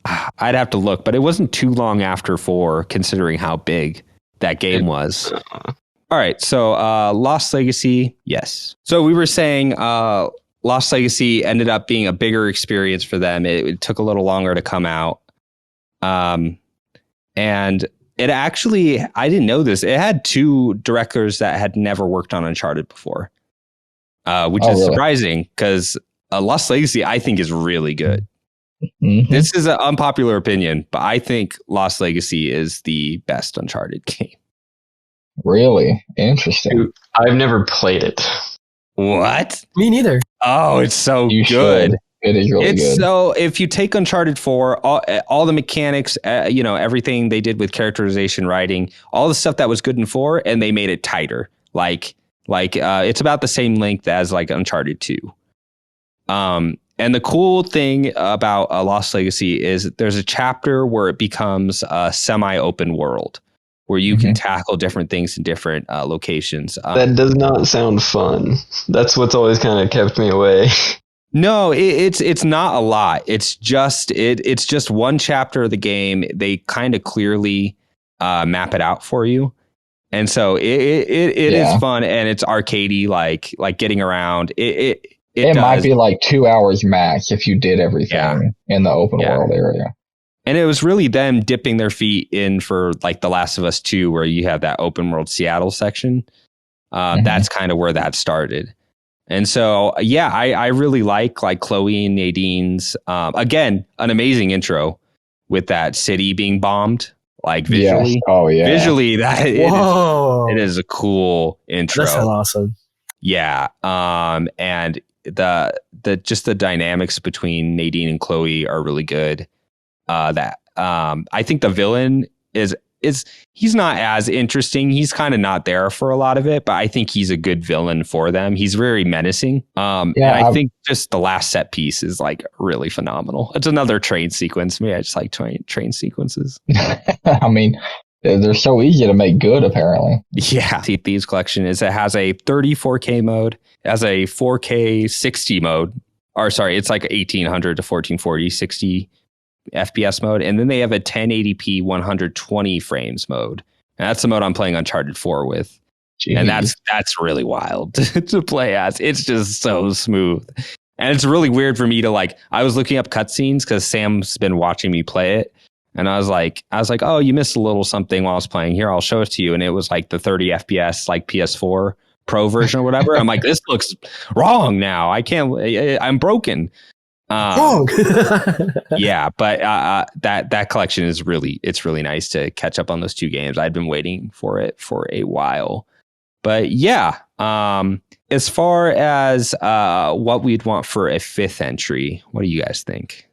I'd have to look, but it wasn't too long after 4, considering how big that game was. All right. So, Lost Legacy. Yes. So we were saying, Lost Legacy ended up being a bigger experience for them. It took a little longer to come out. And it actually, I didn't know this. It had 2 directors that had never worked on Uncharted before, which is surprising because Lost Legacy, I think, is really good. Mm-hmm. This is an unpopular opinion, but I think Lost Legacy is the best Uncharted game. Really interesting. I've never played it. What? Me neither. Oh, it's so You good. should. It is really It's good. so, if you take Uncharted 4, all the mechanics, everything they did with characterization, writing, all the stuff that was good in 4, and they made it tighter. Like it's about the same length as like Uncharted 2. And the cool thing about Lost Legacy is there's a chapter where it becomes a semi-open world where you can tackle different things in different locations. That does not sound fun. That's what's always kind of kept me away. No, it's not a lot. It's just one chapter of the game. They kind of clearly map it out for you, and so it is fun, and it's arcadey, like getting around. It might be like 2 hours max if you did everything in the open world area. And it was really them dipping their feet in for like The Last of Us 2, where you have that open world Seattle section. That's kind of where that started. And so, I really like Chloe and Nadine's, again, an amazing intro with that city being bombed, like visually. Yes. Oh, yeah. Visually, it is a cool intro. That's awesome. Yeah. And the dynamics between Nadine and Chloe are really good. I think the villain is he's not as interesting. He's kind of not there for a lot of it, but I think he's a good villain for them. He's very menacing. I think just the last set piece is like really phenomenal. It's another train sequence. I just like train sequences. I mean, they're so easy to make good, apparently. Yeah. Thieves Collection it has a 34K mode, it has a 4K 60 mode, or sorry, it's like 1800 to 1440, 60 FPS mode, and then they have a 1080p 120 frames mode, and that's the mode I'm playing Uncharted 4 with. Jeez. And that's really wild to play as. It's just so smooth, and it's really weird for me to I was looking up cutscenes because Sam's been watching me play it, and I was like, oh, you missed a little something while I was playing. Here, I'll show it to you, and it was like the 30 FPS like PS4 Pro version or whatever. I'm like, this looks wrong now. I'm broken. Yeah, but that collection is really nice to catch up on those two games. I'd been waiting for it for a while, but as far as what we'd want for a fifth entry, what do you guys think?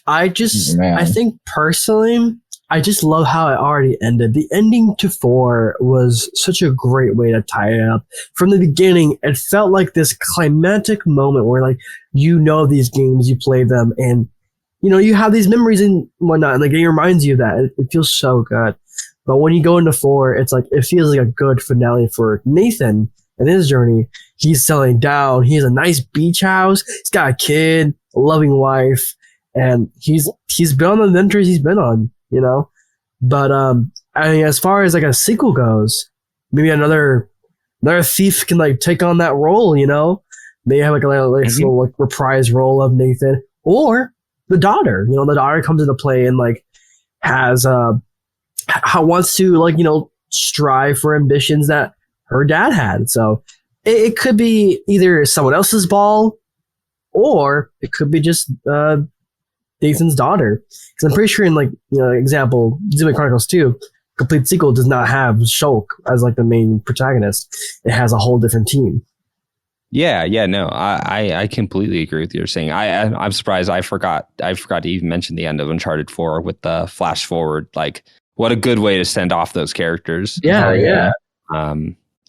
I think personally, I just love how it already ended. The ending to 4 was such a great way to tie it up. From the beginning, it felt like this climactic moment where, these games, you play them, and, you have these memories and whatnot, and the game reminds you of that. It feels so good. But when you go into 4, it's like, it feels like a good finale for Nathan and his journey. He's settling down. He has a nice beach house. He's got a kid, a loving wife, and he's been on the adventures he's been on. But as far as a sequel goes, maybe another thief can take on that role. They have a little reprise role of Nathan or the daughter. The daughter comes into play and has wants to strive for ambitions that her dad had. So it could be either someone else's ball or it could be just Nathan's daughter, because I'm pretty sure in example Zuma Chronicles 2, complete sequel does not have Shulk as the main protagonist. It has a whole different team. No, I completely agree with what you're saying. I'm surprised I forgot to even mention the end of Uncharted 4 with the flash forward. What a good way to send off those characters. Yeah.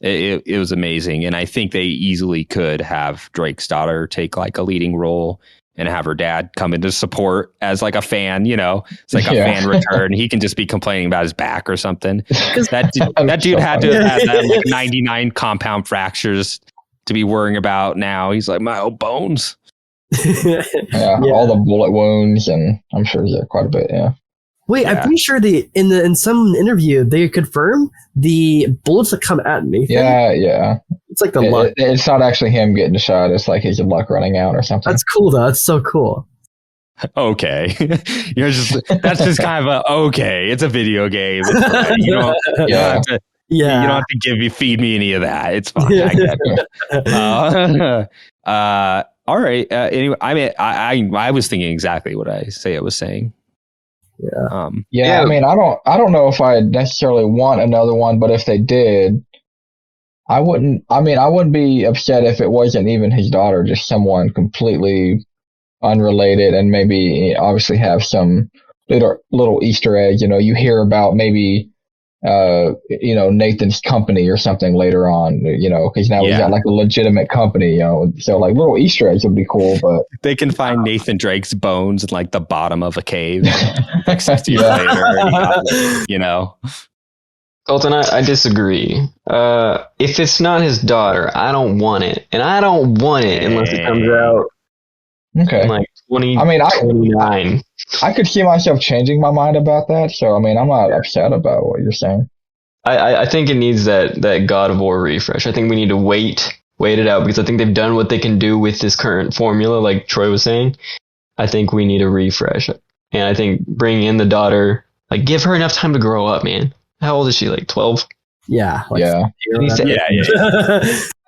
It was amazing, and I think they easily could have Drake's daughter take a leading role and have her dad come into support as a fan, it's a fan return. He can just be complaining about his back or something. That dude had to have had 99 compound fractures to be worrying about now. He's like, my old bones. All the bullet wounds, and I'm sure he had quite a bit. Yeah. Wait, I'm pretty sure in some interview they confirm the bullets that come at Nathan. Yeah. It's the luck. It's not actually him getting the shot. It's his luck running out or something. That's cool though. That's so cool. Okay, that's just kind of okay. It's a video game. You don't have to. Yeah, you don't have to feed me any of that. It's fine. I get it. All right. Anyway, I mean, I was thinking exactly what I was saying. Yeah. Yeah, I mean, I don't know if I necessarily want another one, but if they did, I wouldn't be upset if it wasn't even his daughter, just someone completely unrelated, and maybe obviously have some little Easter egg. You hear about maybe Nathan's company or something later on, because now he's got like a legitimate company, so like little Easter eggs would be cool, but they can find Nathan Drake's bones in like the bottom of a cave like 60 years later, Colton, I disagree. If it's not his daughter, I don't want it. And I don't want it unless it comes out in like 29. I could see myself changing my mind about that. So, I mean, I'm not upset about what you're saying. I think it needs that God of War refresh. I think we need to wait it out, because I think they've done what they can do with this current formula, like Troy was saying. I think we need a refresh. And I think bringing in the daughter, like, give her enough time to grow up, man. How old is she? Like 12? Yeah. Yeah.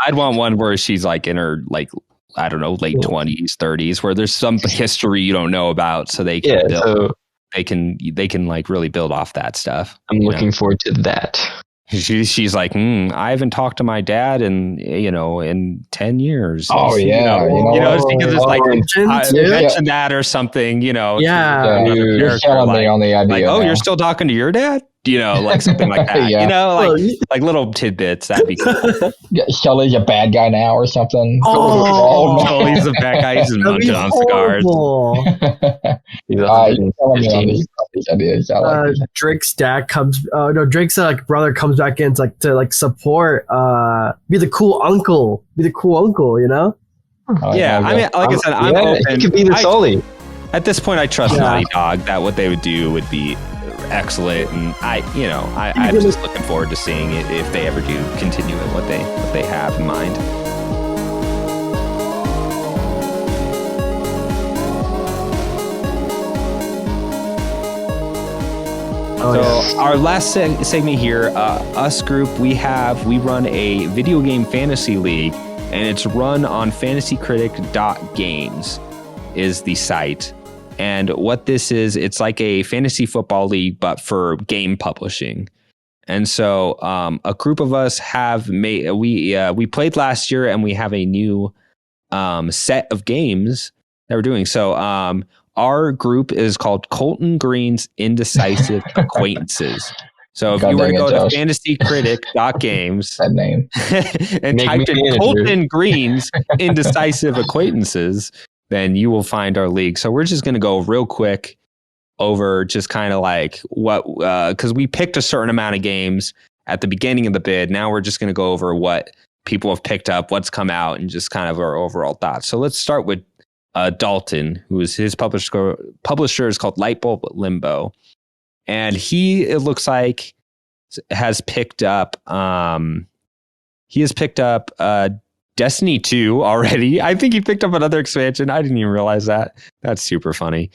I'd want one where she's like in her, like, I don't know, late 20s, 30s, where there's some history you don't know about, so they can build, they can like really build off that stuff. I'm looking forward to that. She's like, I haven't talked to my dad in 10 years. Oh yeah, it's because it's like mention that or something. Yeah, you're selling me on the idea. Like, you're still talking to your dad. Like something like that. Like little tidbits. That'd be cool. Sully's a bad guy now or something. Sully's a bad guy. He's munching on cigars. Drake's dad comes. Drake's brother comes back in to support. Be the cool uncle. Yeah, I mean, like I said, I'm open. It could be the Sully. At this point, I trust Naughty Dog that what they would do would be excellent, and I'm just looking forward to seeing it if they ever do continue in what they have in mind. Our last segment here, us group, we run a video game fantasy league, and it's run on Fantasycritic.games is the site. And what this is, it's like a fantasy football league, but for game publishing. And so a group of us have made, we played last year, and we have a new set of games that we're doing. So our group is called Colton Green's Indecisive Acquaintances. So if you were to go to fantasycritic.games that name and type in Colton Green's Indecisive Acquaintances, then you will find our league. So we're just going to go real quick over just kind of like what, because we picked a certain amount of games at the beginning of the bid. Now we're just going to go over what people have picked up, what's come out, and just kind of our overall thoughts. So let's start with Dalton, who is his publisher is called Lightbulb Limbo. And it looks like has picked up, Destiny 2 already. I think he picked up another expansion. I didn't even realize that. That's super funny.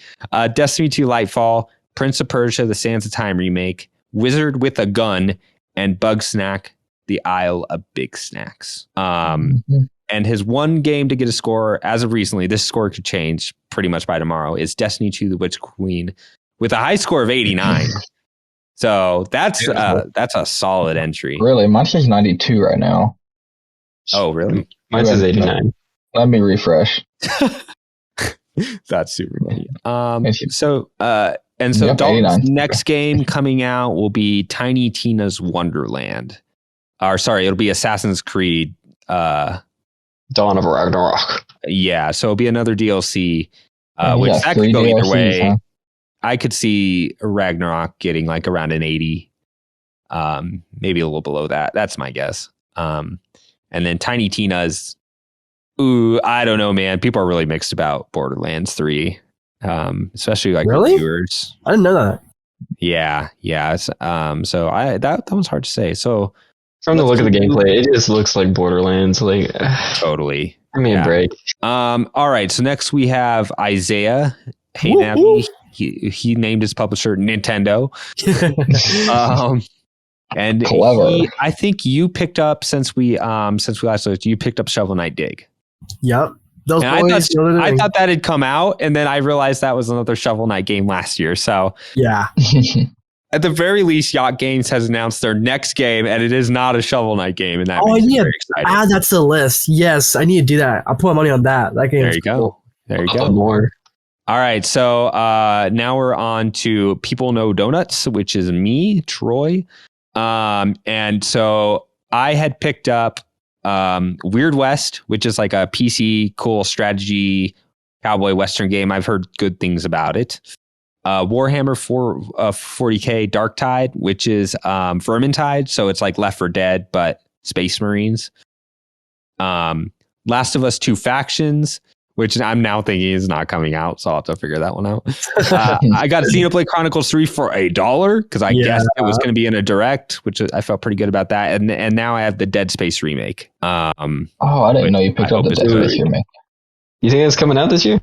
Destiny 2 Lightfall, Prince of Persia, the Sands of Time remake, Wizard with a Gun, and Bugsnack, the Isle of Big Snacks. And his one game to get a score, as of recently, this score could change pretty much by tomorrow, is Destiny 2 The Witch Queen with a high score of 89. So that's a solid entry. Really? Mine says 92 right now. Oh, really? Mine says 89. Let me refresh. That's super funny. So Dalton's next game coming out will be Tiny Tina's Wonderland. It'll be Assassin's Creed Dawn of Ragnarok. Yeah, so it'll be another DLC, which that could go either way. Huh? I could see Ragnarok getting like around an 80, maybe a little below that. That's my guess. And then Tiny Tina's, I don't know, man. People are really mixed about Borderlands 3, especially like reviewers. I didn't know that. Yeah. So that one's hard to say. So from the look of the gameplay, it just looks like Borderlands. Like totally. Give me a break. All right. So next we have Izayah. Hey, Navi. He named his publisher Nintendo. And I think you picked up since we last looked, you picked up Shovel Knight Dig. Yep. Those And boys, I thought that had come out, and then I realized that was another Shovel Knight game last year. So yeah. at the very least, Yacht Games has announced their next game, and it is not a Shovel Knight game, and that Oh, I makes me need very to excited. add that to the list. Yes, I need to do that. I'll put my money on that. That game. There you go. There you go. More. All right, so now we're on to People Know Donuts, which is me, Troy. And so I had picked up Weird West, which is like a PC cool strategy cowboy western game. I've heard good things about it. Warhammer 40K Dark Tide, which is Vermintide, so it's like Left 4 Dead but Space Marines. Last of Us 2 Factions, which I'm now thinking is not coming out, so I'll have to figure that one out. I got Xenoblade Chronicles 3 for $1 because I guessed it was going to be in a direct, which I felt pretty good about that. And now I have the Dead Space remake. I didn't know you picked up the Dead Space remake. You think it's coming out this year?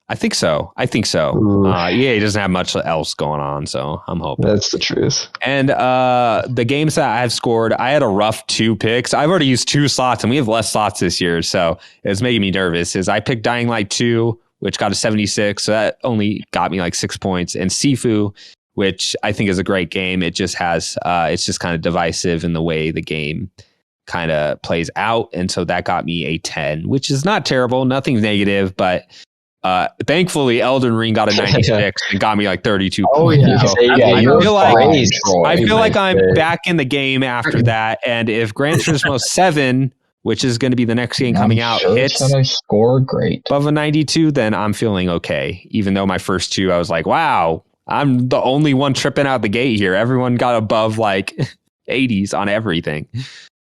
I think so. EA doesn't have much else going on, so I'm hoping. That's the truth. And the games that I've scored, I had a rough 2 picks. I've already used 2 slots, and we have less slots this year, so it's making me nervous. Is I picked Dying Light 2, which got a 76, so that only got me like 6 points, and Sifu, which I think is a great game. It just has, it's just kind of divisive in the way the game kind of plays out, and so that got me a 10, which is not terrible, nothing negative, but thankfully Elden Ring got a 96 and got me like 32 points. I feel like I'm back in the game after that, and if Gran Turismo 7, which is going to be the next game coming out, hits score great above a 92, then I'm feeling okay. Even though my first 2, I was like, wow, I'm the only one tripping out the gate here. Everyone got above like 80s on everything.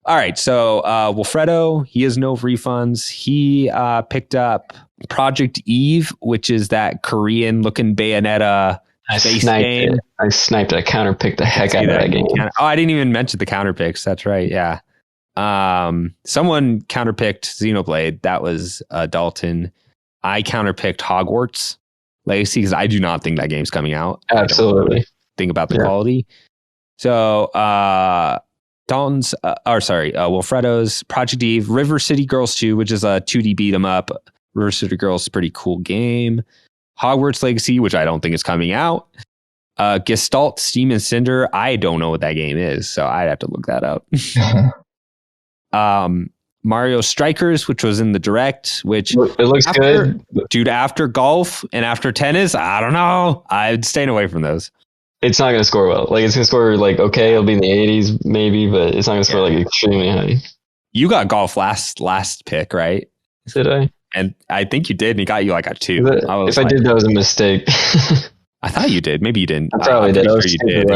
All right, so Wilfredo, he has no refunds. He picked up Project Eve, which is that Korean-looking Bayonetta space game. I sniped it. I counterpicked the heck out of that game. I didn't even mention the counterpicks. That's right, yeah. Someone counterpicked Xenoblade. That was Dalton. I counterpicked Hogwarts Legacy because I do not think that game's coming out. Absolutely. Think about the quality. So, Wilfredo's Project Eve, River City Girls 2, which is a 2D beat 'em up. River City Girls is a pretty cool game. Hogwarts Legacy, which I don't think is coming out. Gestalt, Steam and Cinder. I don't know what that game is, so I'd have to look that up. Mario Strikers, which was in the direct, which it looks good. Dude, after golf and after tennis, I don't know. I'm staying away from those. It's not going to score well. Like, it's going to score like okay, it'll be in the 80s maybe, but it's not going to score like extremely high. You got golf last pick, right? Did I? And I think you did, and he got you like a 2. If I did, that was a mistake. I thought you did. Maybe you didn't. I probably did. Sure you did.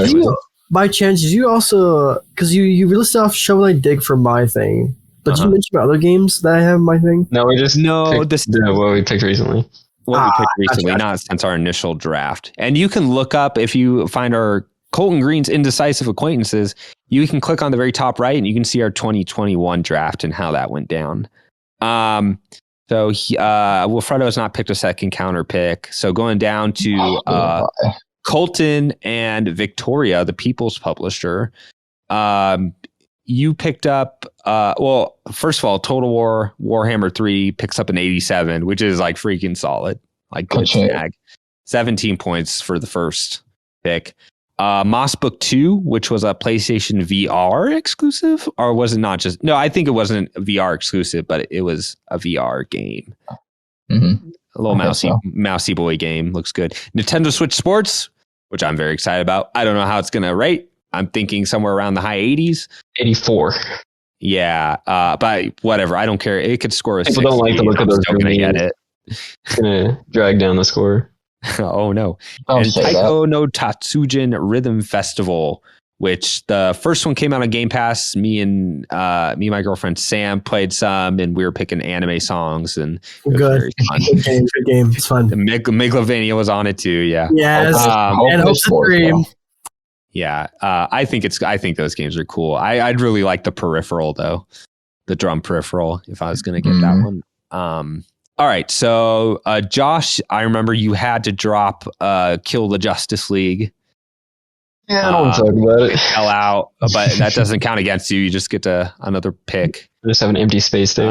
By chance, did you also, because you listed off Shovel Knight Dig for my thing, but did you mention other games that I have in my thing? No, we just what we picked recently. What we picked recently, not since our initial draft. And you can look up, if you find our Colton Green's Indecisive Acquaintances, you can click on the very top right and you can see our 2021 draft and how that went down. So Wilfredo has not picked a second counter pick. So going down to Colton and Victoria, the People's Publisher, you picked up, first of all, Total War Warhammer 3 picks up an 87, which is like freaking solid. Like good snag. 17 points for the first pick. Moss Book 2, which was a PlayStation VR exclusive, or was it not just? No, I think it wasn't a VR exclusive, but it was a VR game. Mm-hmm. A little mousy boy game. Looks good. Nintendo Switch Sports, which I'm very excited about. I don't know how it's going to rate. I'm thinking somewhere around the high 80s. 84. Yeah, but whatever. I don't care. It could score a 60. People don't like the look of those. Still going to get it. It's going to drag down the score. Oh no. And Taiko no Tatsujin Rhythm Festival, which the first one came out on Game Pass. Me and my girlfriend Sam played some, and we were picking anime songs, and good game. It's fun. The Megalovania was on it too. Yeah. Yes. And Hopes and Dream. Yeah. I think those games are cool. I'd really like the peripheral though, the drum peripheral, if I was going to get that one. All right, so Josh, I remember you had to drop Kill the Justice League. Yeah, I don't want to talk about it. Fell out, but that doesn't count against you. You just get another pick. Just have an empty space there.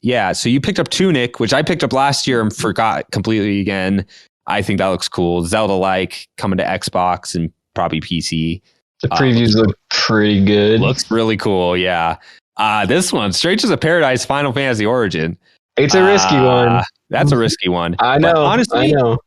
Yeah, so you picked up Tunic, which I picked up last year and forgot completely again. I think that looks cool. Zelda-like, coming to Xbox and probably PC. The previews look pretty good. Looks really cool, yeah. This one, Strange as a Paradise Final Fantasy Origin. It's a risky one. That's a risky one. I know, but honestly, I know.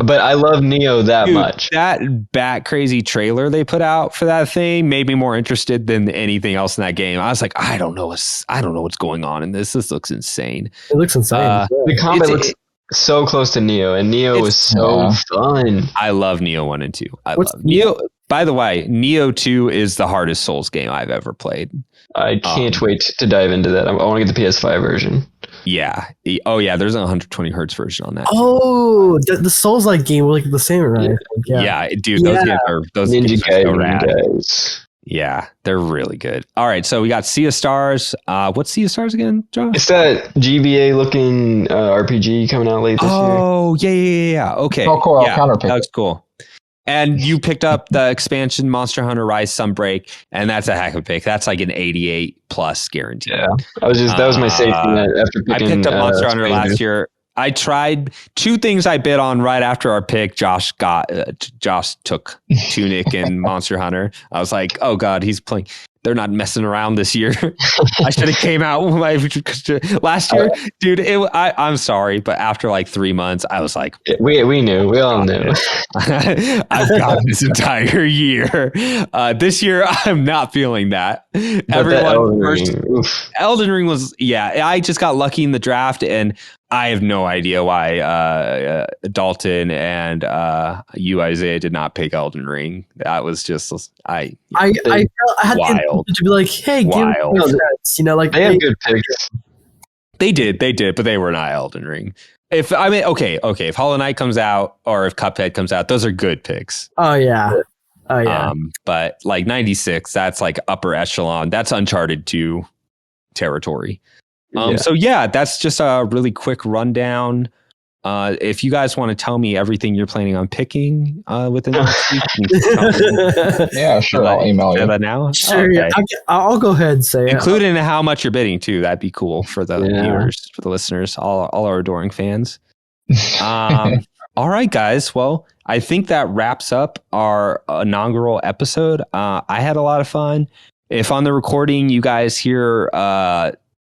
But I love Neo that much. That bat crazy trailer they put out for that thing made me more interested than anything else in that game. I was like, I don't know what's going on in this. This looks insane. It looks insane. The combat looks so close to Neo, and Neo was so fun. I love Neo 1 and 2. I love Neo. By the way, Neo 2 is the hardest Souls game I've ever played. I can't wait to dive into that. I want to get the PS5 version. Yeah. Oh, yeah. There's a 120 hertz version on that. Oh, the Souls-like game were like the same, right? Yeah, dude. Those games are so rad. Guys. Yeah, they're really good. All right, so we got Sea of Stars. What's Sea of Stars again, Josh? It's that GBA looking RPG coming out late this year. Oh, yeah. Okay. Oh, cool. I'll counterpick. That looks cool. And you picked up the expansion Monster Hunter Rise Sunbreak, and that's a heck of a pick. That's like an 88 plus guarantee. Yeah, that was my safety net after picking. I picked up Monster Hunter last year. I tried 2 things I bid on right after our pick. Josh took Tunic and Monster Hunter. I was like, oh God, he's playing. They're not messing around this year. I should have came out with my last year, dude. I'm sorry, but after like 3 months, I was like, we knew, we all knew. I've got this entire year. This year, I'm not feeling that. Elden Ring was, I just got lucky in the draft, and I have no idea why Dalton and you, Izayah, did not pick Elden Ring. That was just I had wild to be like, hey, wild. Like they have good picks. They did, but they were not Elden Ring. If Hollow Knight comes out or if Cuphead comes out, those are good picks. Oh yeah. But like 96, that's like upper echelon. That's Uncharted 2 territory. So that's just a really quick rundown. If you guys want to tell me everything you're planning on picking within the next week, yeah, sure. I'll email you that now. Sure, okay. I'll go ahead and say including how much you're bidding too. That'd be cool for the viewers, for the listeners, all our adoring fans. All right, guys. Well, I think that wraps up our inaugural episode. I had a lot of fun. If on the recording you guys hear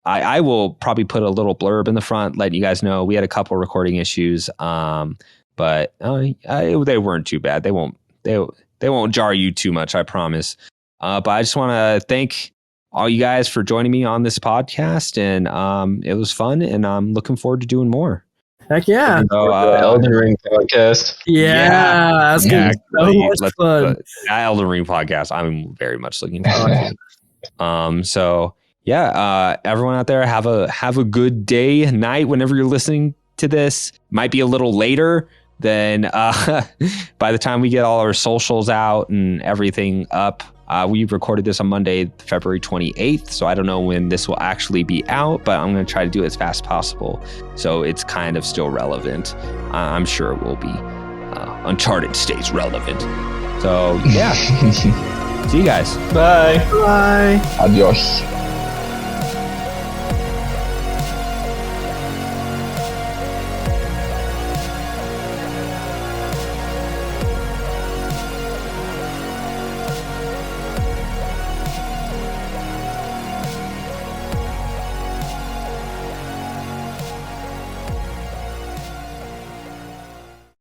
I will probably put a little blurb in the front, letting you guys know we had a couple recording issues, but they weren't too bad. They won't jar you too much, I promise. But I just want to thank all you guys for joining me on this podcast, and it was fun, and I'm looking forward to doing more. Heck yeah! So, Elden Ring podcast. Yeah, that's gonna be so much fun. That Elden Ring podcast, I'm very much looking forward to. So. Yeah, everyone out there, have a good day, night, whenever you're listening to this. Might be a little later than by the time we get all our socials out and everything up. We recorded this on Monday, February 28th, so I don't know when this will actually be out, but I'm going to try to do it as fast as possible, so it's kind of still relevant. I'm sure it will be. Uncharted stays relevant. So, yeah. See you guys. Bye. Bye. Adios.